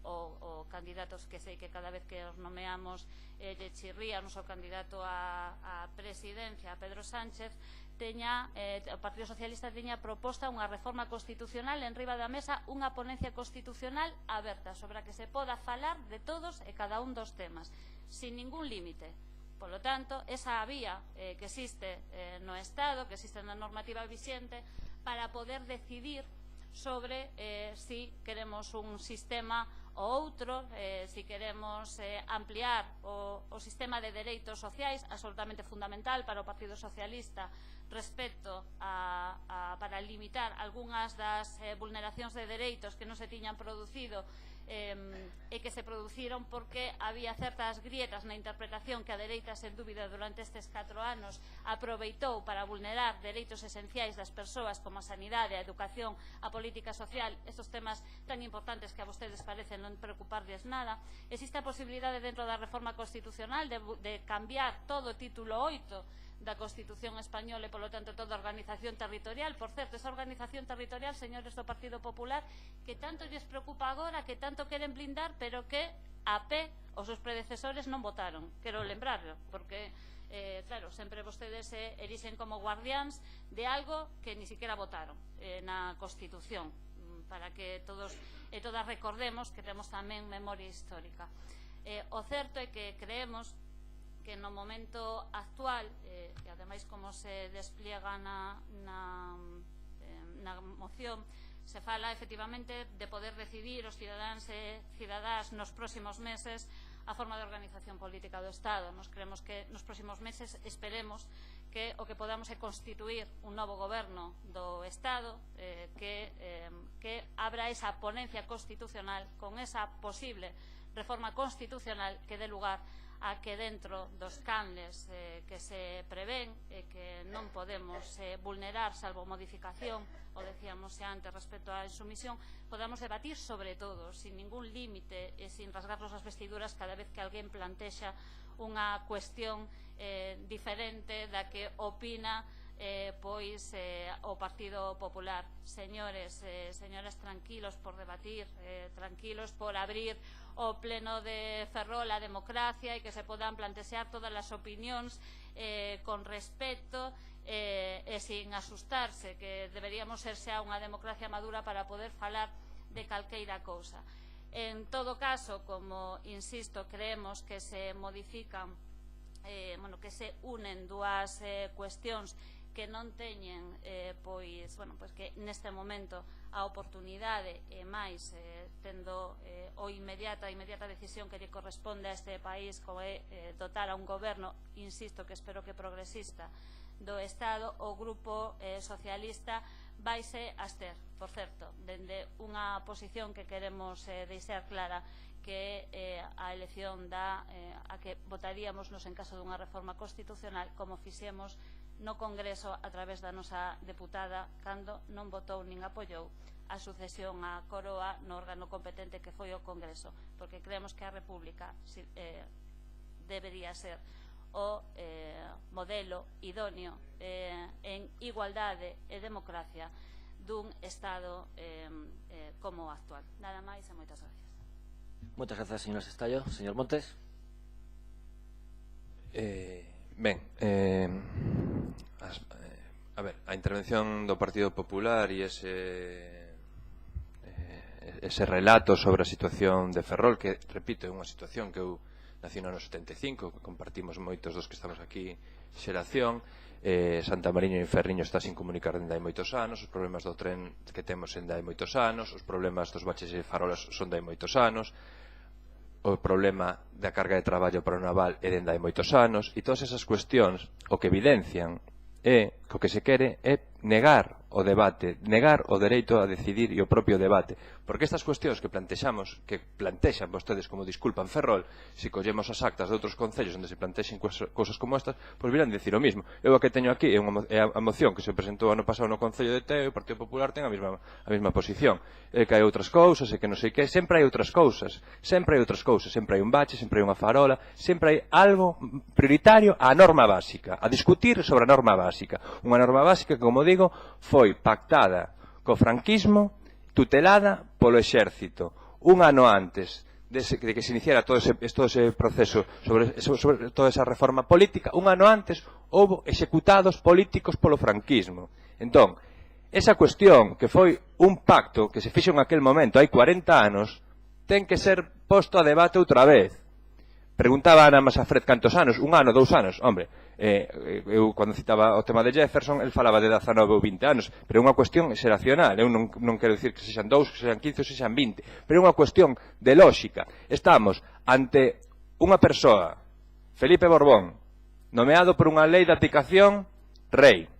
[SPEAKER 9] o candidatos que sei que cada vez que os nomeamos de chirría, o noso candidato a presidencia, Pedro Sánchez, o Partido Socialista teña proposta unha reforma constitucional en riba da mesa, unha ponencia constitucional aberta sobre a que se poda falar de todos e cada un dos temas, sin ningún límite. Polo tanto, esa vía que existe no Estado, que existe na normativa vixente, para poder decidir sobre si queremos un sistema ou outro, si queremos ampliar o sistema de dereitos sociais, absolutamente fundamental para o Partido Socialista respecto para limitar algunhas das vulneracións de dereitos que non se tiñan producido e que se produciron porque había certas grietas na interpretación que a dereita, sen dúbida, durante estes 4 anos aproveitou para vulnerar dereitos esenciais das persoas como a sanidade, a educación, a política social, estes temas tan importantes que a vostedes parecen non preocuparles nada. Existe a posibilidade dentro da reforma constitucional de cambiar todo o título 8 da Constitución española e, polo tanto, toda a organización territorial. Por certo, esa organización territorial, señores do Partido Popular, que tanto lles preocupa agora, que tanto queren blindar, pero que a pé os seus predecesores non votaron. Quero lembrarlo, porque, claro, sempre vostedes se erixen como guardiáns de algo que ni siquiera votaron na Constitución, para que todos e todas recordemos que temos tamén memoria histórica. O certo é que creemos que no momento actual, e ademais como se despliega na moción, se fala efectivamente de poder decidir os cidadáns e cidadás nos próximos meses a forma de organización política do Estado. Nos creemos que nos próximos meses esperemos que o que podamos é constituir un novo goberno do Estado que abra esa ponencia constitucional con esa posible reforma constitucional que dé lugar a que dentro dos canles que se prevén e que non podemos vulnerar salvo modificación, o decíamos antes respecto á insumisión, podamos debatir sobre todo, sin ningún límite e sin rasgarnos as vestiduras cada vez que alguén plantexa unha cuestión diferente da que opina o Partido Popular. Señores, señoras, tranquilos por debatir, tranquilos por abrir o pleno de Ferrol a democracia e que se podan plantexar todas as opinións con respeto e sin asustarse, que deberíamos ser xa unha democracia madura para poder falar de calqueira cousa. En todo caso, como insisto, creemos que se modifican, que se unen dúas cuestións que non teñen pois que neste momento a oportunidade e máis tendo a inmediata decisión que lle corresponde a este país, como é dotar a un goberno, insisto, que espero que progresista do Estado, o Grupo Socialista vaise abster, por certo, dende unha posición que queremos deixar clara, que a elección a que votaríamos en caso dunha reforma constitucional, como fixemos no Congreso a través da nosa deputada cando non votou nin apoiou a sucesión á coroa no órgano competente que foi o Congreso, porque creemos que a República debería ser o modelo idóneo en igualdade e democracia dun Estado como o actual. Nada máis e moitas gracias.
[SPEAKER 2] Moitas grazas, señor Sestallo. Señor Montes.
[SPEAKER 10] Ben, a ver, a intervención do Partido Popular e ese relato sobre a situación de Ferrol, que, repito, é unha situación que eu nací no ano 75, que compartimos moitos dos que estamos aquí xeración. Santa Mariño e Ferriño está sin comunicar dende hai moitos anos, os problemas do tren que temos dende hai moitos anos, os problemas dos baches e farolas son de hai moitos anos, o problema da carga de traballo para o naval é dende hai moitos anos, e todas esas cuestións o que evidencian é que o que se quere é negar o debate, negar o dereito a decidir e o propio debate, porque estas cuestións que plantexamos, que plantexan vostedes como disculpan Ferrol, se collemos as actas de outros concellos onde se plantexen cousas como estas, pois virán dicir o mismo. Eu o que teño aquí é a moción que se presentou ano pasado no Concello de Teo, e o Partido Popular ten a mesma posición, é que hai outras cousas, e que non sei que, sempre hai outras cousas, sempre hai un bache, sempre hai unha farola, sempre hai algo prioritario á norma básica, a discutir sobre a norma básica, unha norma básica que, como digo, foi pactada co franquismo, tutelada polo exército un ano antes de que se iniciara todo ese proceso sobre toda esa reforma política. Un ano antes houve executados políticos polo franquismo. Entón, esa cuestión que foi un pacto que se fixo en aquel momento hai 40 anos ten que ser posto a debate outra vez. Preguntaba Ana Masafret cantos anos, un ano, 2 anos, hombre, eu cando citaba o tema de Jefferson, el falaba de 19 ou 20 anos, pero é unha cuestión xeracional, eu non quero dicir que sexan 2, que sexan 15 ou sexan 20, pero é unha cuestión de lógica. Estamos ante unha persoa, Felipe Borbón, nomeado por unha lei de abdicación rei,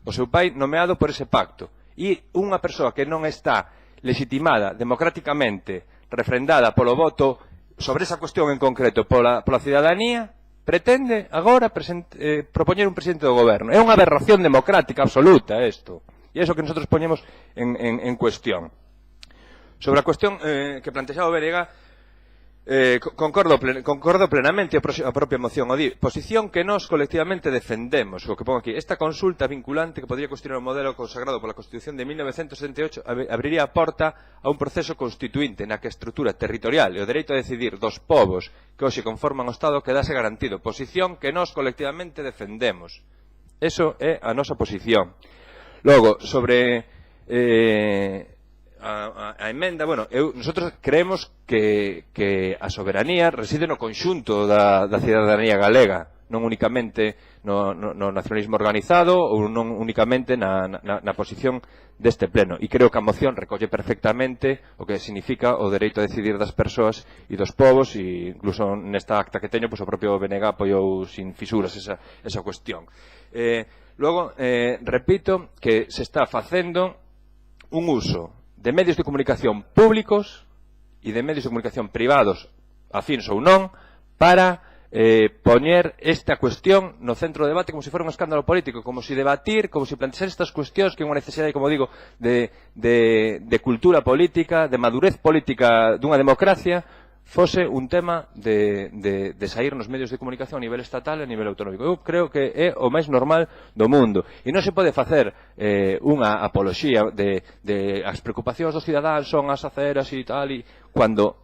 [SPEAKER 10] o seu pai nomeado por ese pacto, e unha persoa que non está legitimada democráticamente, refrendada polo voto sobre esa cuestión en concreto pola cidadanía, pretende agora propoñer un presidente do goberno. É unha aberración democrática absoluta isto. E é iso que nosotros poñemos en cuestión. Sobre a cuestión que plantexaba o BNG, concordo plenamente a propia moción. O di, posición que nós colectivamente defendemos, o que pongo aquí. Esta consulta vinculante que podría cuestionar o modelo consagrado pola Constitución de 1978 abriría a porta a un proceso constituinte na que a estrutura territorial e o dereito a decidir dos povos que hoxe conforman o Estado quedase garantido. Posición que nós colectivamente defendemos. Eso é a nosa posición. Logo, sobre a emenda, bueno, nosotros creemos que a soberanía reside no conxunto da cidadanía galega, non únicamente no nacionalismo organizado ou non únicamente na posición deste pleno. E creo que a moción recolle perfectamente o que significa o dereito a decidir das persoas e dos povos, e incluso nesta acta que teño, pois o propio BNG apoiou sin fisuras esa cuestión. Logo, repito que se está facendo un uso de medios de comunicación públicos e de medios de comunicación privados, afíns ou non, para poñer esta cuestión no centro do debate como se fora un escándalo político, como se debatir, como se plantexar estas cuestións que é unha necesidade, como digo, de cultura política, de madurez política dunha democracia, fose un tema de sair nos medios de comunicación a nivel estatal e a nivel autonómico. Eu creo que é o máis normal do mundo. E non se pode facer unha apoloxía de as preocupacións dos cidadáns son as aceras e tal, e cuando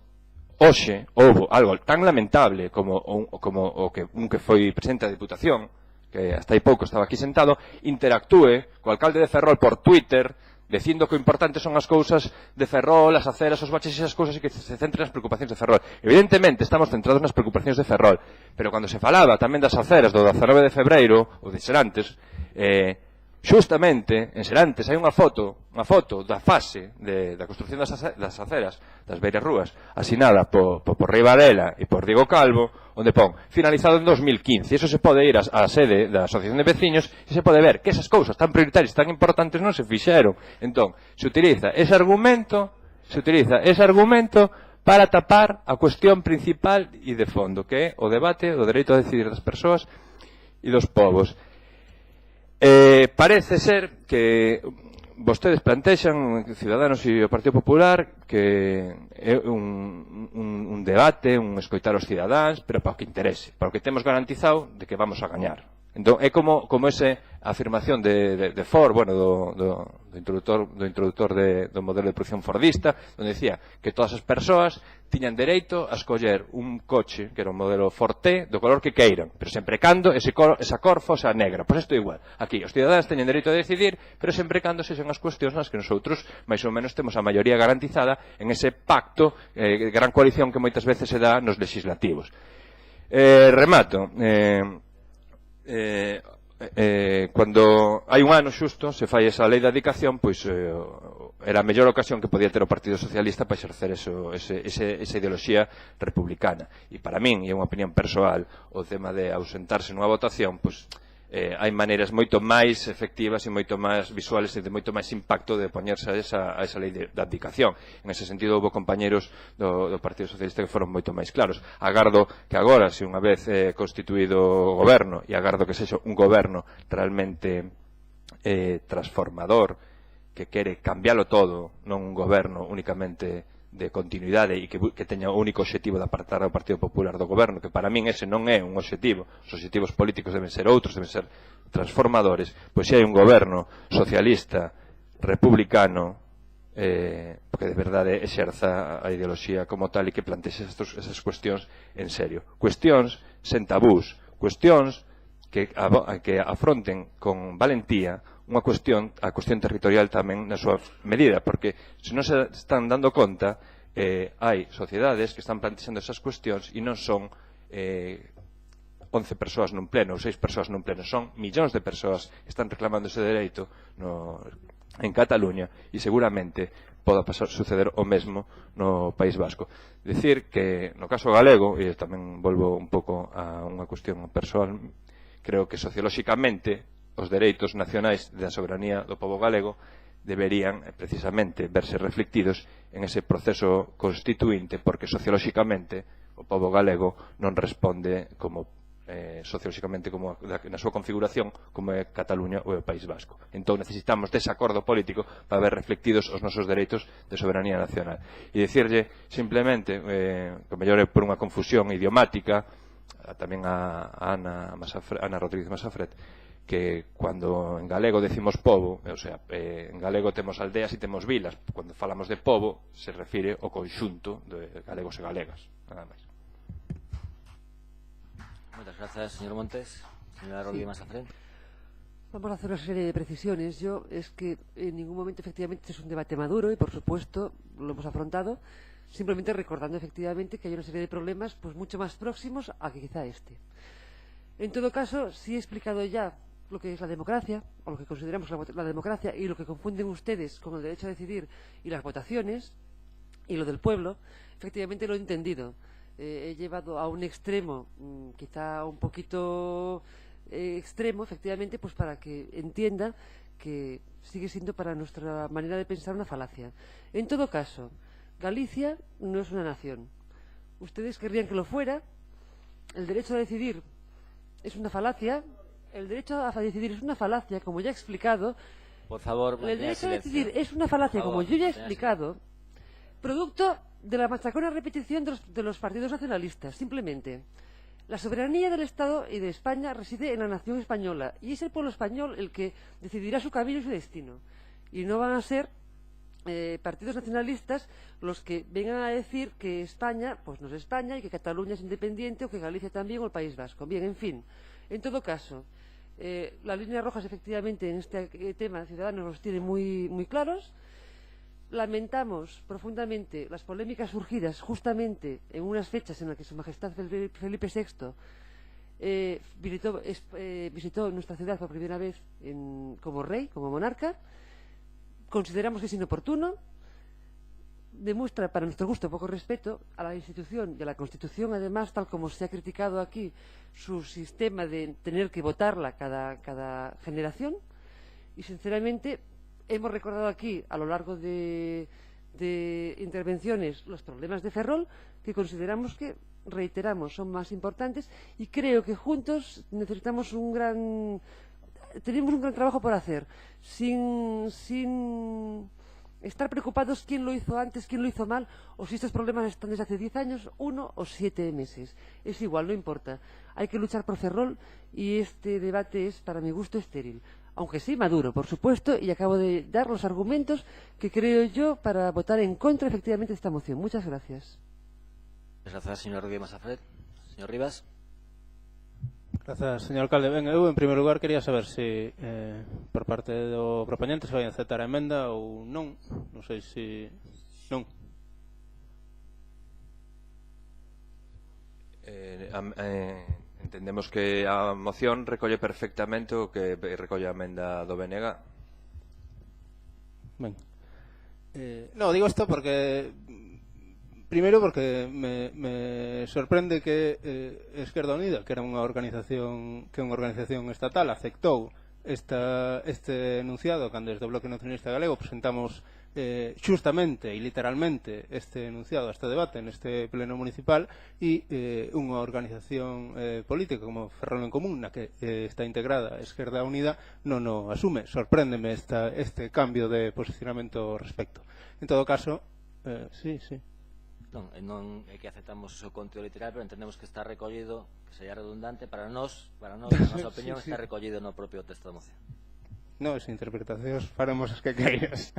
[SPEAKER 10] hoxe houve algo tan lamentable como o que un que foi presidente da Diputación, que hasta hai pouco estaba aquí sentado, interactúe co alcalde de Ferrol por Twitter, dicindo que o importante son as cousas de Ferrol, as aceras, os baches e esas cousas, e que se centren nas preocupacións de Ferrol. Evidentemente estamos centrados nas preocupacións de Ferrol, pero cando se falaba tamén das aceras do 19 de febreiro, ou de ser antes, Xustamente, en Serantes hai unha foto da fase da construcción das aceras das beiras rúas, asinada por Rei Varela e por Diego Calvo, onde pon finalizado en 2015. Iso se pode ir á sede da Asociación de Veciños e se pode ver que esas cousas tan prioritarias, tan importantes non se fixeron. Entón, se utiliza ese argumento para tapar a cuestión principal e de fondo, que é o debate do dereito a decidir das persoas e dos povos. Parece ser que vostedes plantexan, Ciudadanos e o Partido Popular, que é un debate, un escoitar os cidadáns, pero para o que interese, para o que temos garantizado de que vamos a gañar. Entón, é como esa afirmación de Ford, bueno, do introductor do modelo de producción fordista, onde decía que todas as persoas tiñan dereito a escoller un coche, que era un modelo Ford T, do color que queiran, pero sempre cando esa cor fose a negra. Pois isto é igual. Aquí, os cidadáns teñen dereito a decidir, pero sempre cando sexan as cuestións nas que nosotros, máis ou menos, temos a maioría garantizada en ese pacto, gran coalición que moitas veces se dá nos legislativos. Remato. Cando hai un ano xusto se fai esa lei de adicación, pois era a mellor ocasión que podía ter o Partido Socialista para exercer esa ideoloxía republicana. E para min, e é unha opinión persoal, o tema de ausentarse nunha votación, pois hai maneiras moito máis efectivas e moito máis visuales e de moito máis impacto de poñerse a esa lei de abdicación. En ese sentido, houve compañeros do Partido Socialista que foron moito máis claros. Agardo que agora, se unha vez constituído o goberno, e agardo que sexa un goberno realmente transformador, que quere cambialo todo, non un goberno únicamente de continuidade e que teña o único obxectivo de apartar ao Partido Popular do goberno, que para min ese non é un obxectivo. Os obxectivos políticos deben ser outros, deben ser transformadores. Pois se hai un goberno socialista, republicano, que de verdade exerza a ideoloxía como tal e que plantexe esas cuestións en serio. Cuestións sen tabús, cuestións que afronten con valentía a cuestión territorial tamén na súa medida, porque se non se están dando conta, hai sociedades que están plantexando esas cuestións e non son 11 persoas nun pleno ou 6 persoas nun pleno, son millóns de persoas que están reclamando ese dereito en Cataluña e seguramente poda suceder o mesmo no País Vasco. Dicir que no caso galego, e tamén volvo un pouco a unha cuestión persoal, creo que sociolóxicamente os dereitos nacionais da soberanía do pobo galego deberían precisamente verse reflectidos en ese proceso constituinte, porque sociolóxicamente o pobo galego non responde como sociolóxicamente como na súa configuración como é Cataluña ou o País Vasco. Entón necesitamos dese acordo político para ver reflectidos os nosos dereitos de soberanía nacional. E dicirlle simplemente que mellor é por unha confusión idiomática tamén a Ana Rodríguez Masafret, que cuando en galego decimos pobo, o sea, en galego temos aldeas e temos vilas, cando falamos de pobo se refire ao conxunto de galegos e galegas, nada máis.
[SPEAKER 2] Moitas grazas, señor Montes. Señora Rodríguez Masafret.
[SPEAKER 1] Vamos a hacer una serie de precisiones. Es que en ningún momento efectivamente es un debate maduro y por supuesto lo hemos afrontado, simplemente recordando efectivamente que hay una serie de problemas pues mucho más próximos a que quizá este. En todo caso, sí he explicado ya lo que es la democracia, o lo que consideramos la democracia, y lo que confunden ustedes con el derecho a decidir y las votaciones, y lo del pueblo. Efectivamente lo he entendido. He llevado a un extremo, quizá un poquito extremo, efectivamente, pues para que entienda que sigue siendo para nuestra manera de pensar una falacia. En todo caso, Galicia no es una nación. Ustedes querrían que lo fuera. El derecho a decidir es una falacia. El derecho a decidir es una falacia, como ya he explicado.
[SPEAKER 2] Por favor,
[SPEAKER 1] el derecho a decidir es una falacia, como yo ya he explicado, producto de la machacona repetición de los partidos nacionalistas. Simplemente, la soberanía del Estado y de España reside en la nación española, y es el pueblo español el que decidirá su camino y su destino. Y no van a ser partidos nacionalistas los que vengan a decir que España pues no es España y que Cataluña es independiente o que Galicia también o el País Vasco. Bien, en fin, en todo caso, las líneas rojas efectivamente en este tema Ciudadanos los tiene muy claros. Lamentamos profundamente las polémicas surgidas justamente en unas fechas en las que Su Majestad Felipe VI visitó nuestra ciudad por primera vez como rey, como monarca. Consideramos que es inoportuno, demuestra para nuestro gusto poco respeto a la institución y a la Constitución, además, tal como se ha criticado aquí su sistema de tener que votarla cada generación. Y sinceramente hemos recordado aquí a lo largo de intervenciones los problemas de Ferrol, que consideramos que, reiteramos, son más importantes, y creo que juntos tenemos un gran trabajo por hacer, sin estar preocupados quién lo hizo antes, quién lo hizo mal, o si estos problemas están desde hace 10 años, 1 o 7 meses. Es igual, no importa. Hay que luchar por Ferrol, y este debate es, para mi gusto, estéril. Aunque sí maduro, por supuesto, y acabo de dar los argumentos que creo yo para votar en contra, efectivamente, de esta moción. Muchas gracias.
[SPEAKER 2] Gracias, señor Masafret. Señor Rivas.
[SPEAKER 12] Gracias, señor alcalde. Ben, eu, en primeiro lugar, quería saber se por parte do propoñente se vai aceptar a emenda ou non. Non sei se non.
[SPEAKER 10] Entendemos que a moción recolle perfectamente o que recolle a emenda do BNG.
[SPEAKER 12] Ben. No, digo isto porque primeiro porque me sorprende que Esquerda Unida, que era unha organización estatal, aceptou este enunciado cando desde o Bloque Nacionalista Galego presentamos xustamente e literalmente este enunciado a este debate neste pleno municipal, e unha organización política como Ferrol en Común, na que está integrada Esquerda Unida, non o asume. Sorpréndeme este cambio de posicionamento ao respecto. En todo caso, sí.
[SPEAKER 2] Non é que aceptamos o contido literal, pero entendemos que está recollido, que sería redundante para nós, a nosa opinión, está recollido no propio texto da moción.
[SPEAKER 12] Non, as interpretacións faremos as que queiras.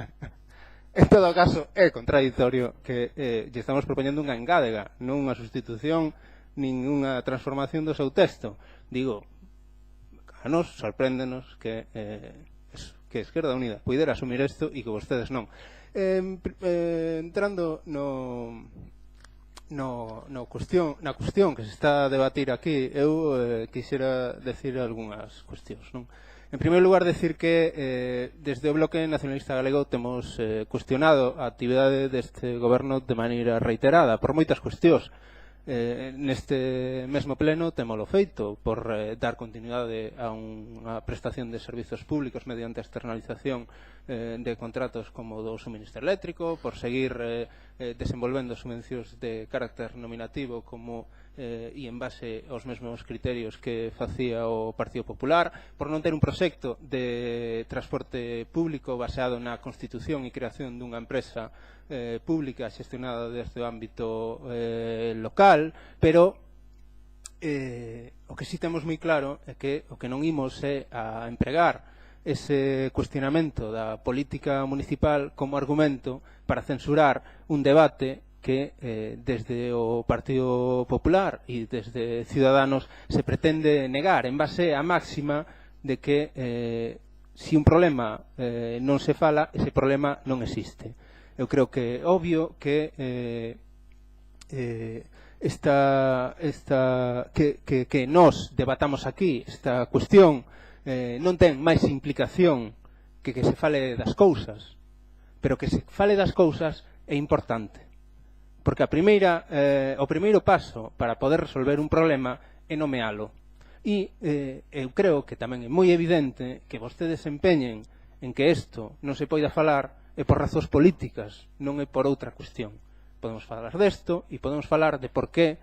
[SPEAKER 12] En todo caso, é contradictorio que lle estamos propoñendo unha engádega, non unha sustitución, nin unha transformación do seu texto. Digo, a nos sorpréndenos que Esquerda Unida puidera asumir isto e que vostedes non. Entrando na cuestión que se está a debatir aquí, eu quixera decir algunhas cuestións, non? En primeiro lugar, decir que desde o Bloque Nacionalista Galego temos cuestionado a actividade deste goberno de maneira reiterada por moitas cuestións. Neste mesmo pleno témolo feito por dar continuidade a unha prestación de servizos públicos mediante a externalización de contratos como do suministro eléctrico, por seguir desenvolvendo subvencións de carácter nominativo como e en base aos mesmos criterios que facía o Partido Popular, por non ter un proxecto de transporte público baseado na constitución e creación dunha empresa pública xestionada desde o ámbito local, pero o que si temos moi claro é que o que non imos é a empregar ese cuestionamento da política municipal como argumento para censurar un debate que desde o Partido Popular e desde Ciudadanos se pretende negar en base á máxima de que se un problema non se fala, ese problema non existe. Eu creo que é obvio que que nós debatamos aquí esta cuestión non ten máis implicación que se fale das cousas, pero que se fale das cousas é importante, porque o primeiro paso para poder resolver un problema é nomealo. E eu creo que tamén é moi evidente que vostedes se empeñen en que isto non se poida falar é por razóns políticas, non é por outra cuestión. Podemos falar desto e podemos falar de por que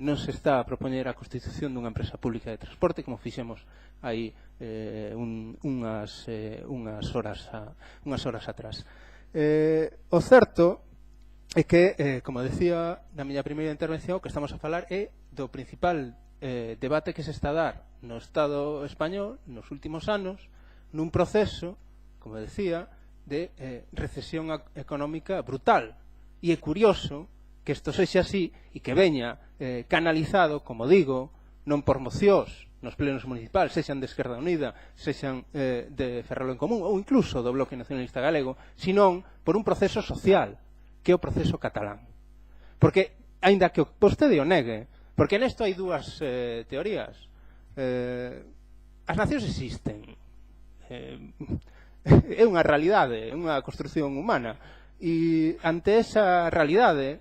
[SPEAKER 12] non se está a propoñer a constitución dunha empresa pública de transporte, como fixemos aí unhas horas atrás. O certo é que, como decía na miña primeira intervención, o que estamos a falar é do principal debate que se está a dar no Estado español nos últimos anos, nun proceso, como decía, de recesión económica brutal. E é curioso que isto sexa así e que veña canalizado, como digo, non por mocións nos plenos municipais, sexan de Esquerda Unida, sexan de Ferrol en Común ou incluso do Bloque Nacionalista Galego, senón por un proceso social, que é o proceso catalán. Porque, aínda que vostede o negue, Porque nesto hai dúas teorías. As nacións existen. É unha realidade, é unha construción humana. E ante esa realidade,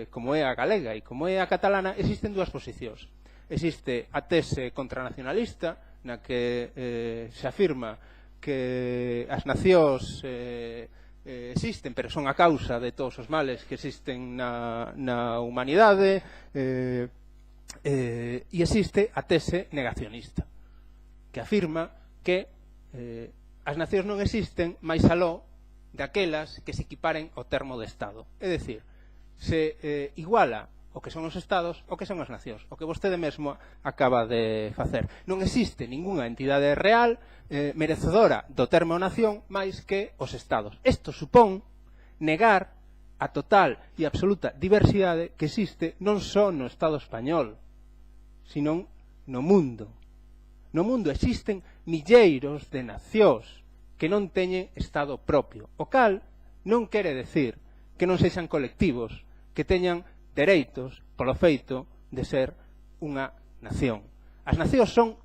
[SPEAKER 12] como é a galega e como é a catalana, existen dúas posicións. Existe a tese contranacionalista, na que se afirma que as nacións existen, pero son a causa de todos os males que existen na humanidade, e existe a tese negacionista, que afirma que as nacións non existen máis aló daquelas que se equiparen ao termo de Estado. É dicir, se iguala o que son os Estados o que son as nacións, o que vostede mesmo acaba de facer. Non existe ningunha entidade real merecedora do termo nación máis que os Estados. Isto supón negar a total e absoluta diversidade que existe non só no Estado español, sino no mundo. No mundo existen milleiros de nacións que non teñen Estado propio, o cal non quere decir que non sexan colectivos que teñan dereitos polo feito de ser unha nación. As nacións son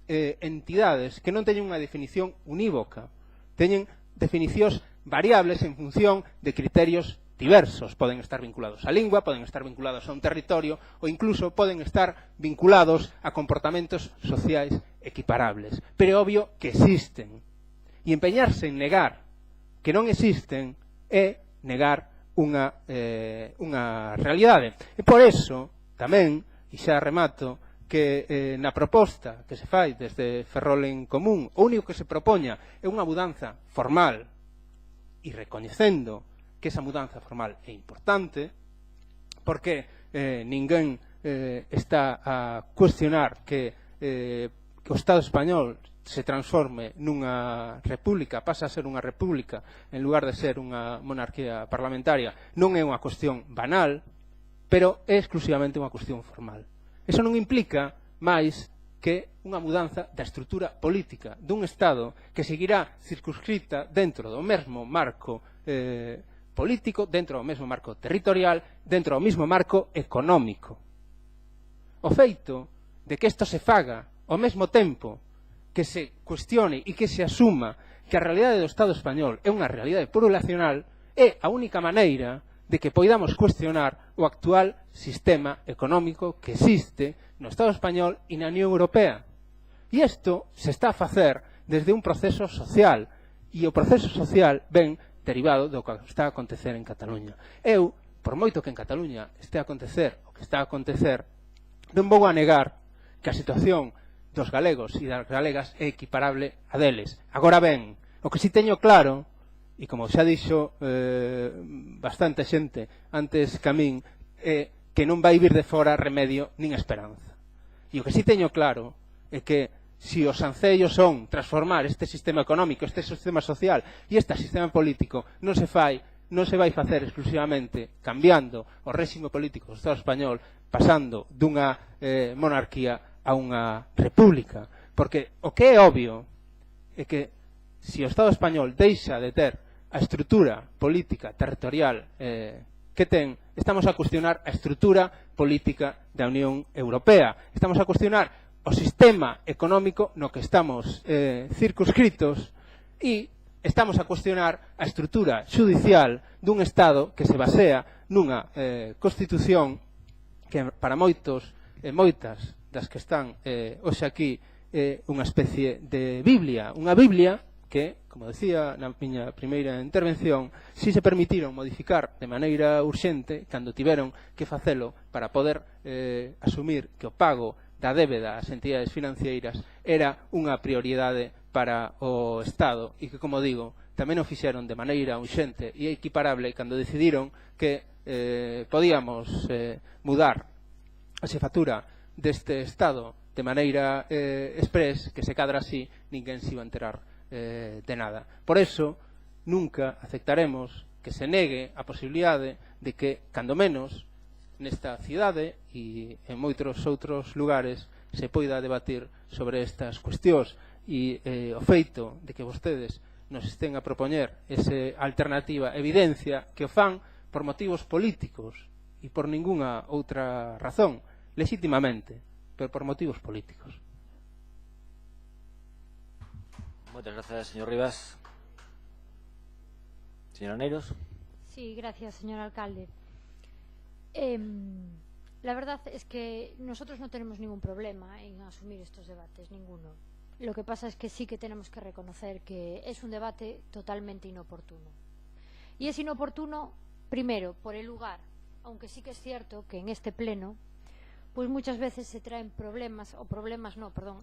[SPEAKER 12] entidades que non teñen unha definición unívoca, teñen definicións variables en función de criterios diversos. Poden estar vinculados á lingua, poden estar vinculados a un territorio ou incluso poden estar vinculados a comportamentos sociais equiparables. Pero é obvio que existen. E empeñarse en negar que non existen é negar unha realidade. E por eso, tamén, e xa remato, que na proposta que se fai desde Ferrol en Común, o único que se propoña é unha mudanza formal, e recoñecendo que esa mudanza formal é importante, porque ninguén está a cuestionar que o Estado español se transforme nunha república, pasa a ser unha república en lugar de ser unha monarquía parlamentaria, non é unha cuestión banal, pero é exclusivamente unha cuestión formal. Eso non implica máis que unha mudanza da estrutura política dun Estado que seguirá circunscrita dentro do mesmo marco político, dentro do mesmo marco territorial, dentro do mesmo marco económico. O feito de que isto se faga ao mesmo tempo que se cuestione e que se asuma que a realidade do Estado español é unha realidade plurinacional é a única maneira de que poidamos cuestionar o actual sistema económico que existe no Estado español e na Unión Europea. E isto se está a facer desde un proceso social, e o proceso social ven derivado do que está a acontecer en Cataluña. Eu, por moito que en Cataluña este a acontecer o que está a acontecer, non vou a negar que a situación dos galegos e das galegas é equiparable a deles. Agora ben, o que si teño claro, e como xa dixo bastante xente antes que a min, é que non vai vir de fora remedio nin esperanza. E o que si teño claro é que se os ancellos son transformar este sistema económico, este sistema social e este sistema político, non se vai facer exclusivamente cambiando o réxime político do Estado español, pasando dunha monarquía a unha república, porque o que é obvio é que se o Estado español deixa de ter a estrutura política territorial que ten, estamos a cuestionar a estrutura política da Unión Europea, estamos a cuestionar o sistema económico no que estamos circunscritos e estamos a cuestionar a estrutura judicial dun Estado que se basea nunha Constitución que para moitos e moitas das que están hoxe aquí unha especie de Biblia, unha Biblia que, como decía na miña primeira intervención, si se permitiron modificar de maneira urxente cando tiveron que facelo para poder asumir que o pago da débeda ás entidades financeiras era unha prioridade para o Estado e que, como digo, tamén o fixeron de maneira urxente e equiparable cando decidiron que podíamos mudar a xefatura deste Estado de maneira express, que se cadra así ninguén se iba a enterar de nada. Por eso, nunca aceptaremos que se negue a posibilidade de que, cando menos, nesta cidade e en moitos outros lugares se poida debatir sobre estas cuestións e o feito de que vostedes nos estén a propoñer esa alternativa evidencia que o fan por motivos políticos e por ningunha outra razón. legítimamente, pero por motivos políticos.
[SPEAKER 2] Muchas gracias, señor Rivas. Señora Neiros.
[SPEAKER 11] Sí, gracias, señor alcalde. La verdad es que nosotros no tenemos ningún problema en asumir estos debates, ninguno. Lo que pasa es que sí que tenemos que reconocer que es un debate totalmente inoportuno. Y es inoportuno, primero, por el lugar, aunque sí que es cierto que en este pleno pues muchas veces se traen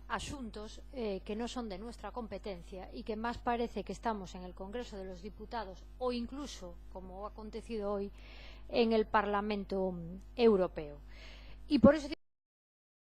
[SPEAKER 11] asuntos que no son de nuestra competencia y que más parece que estamos en el Congreso de los Diputados o incluso, como ha acontecido hoy, en el Parlamento Europeo. Y por eso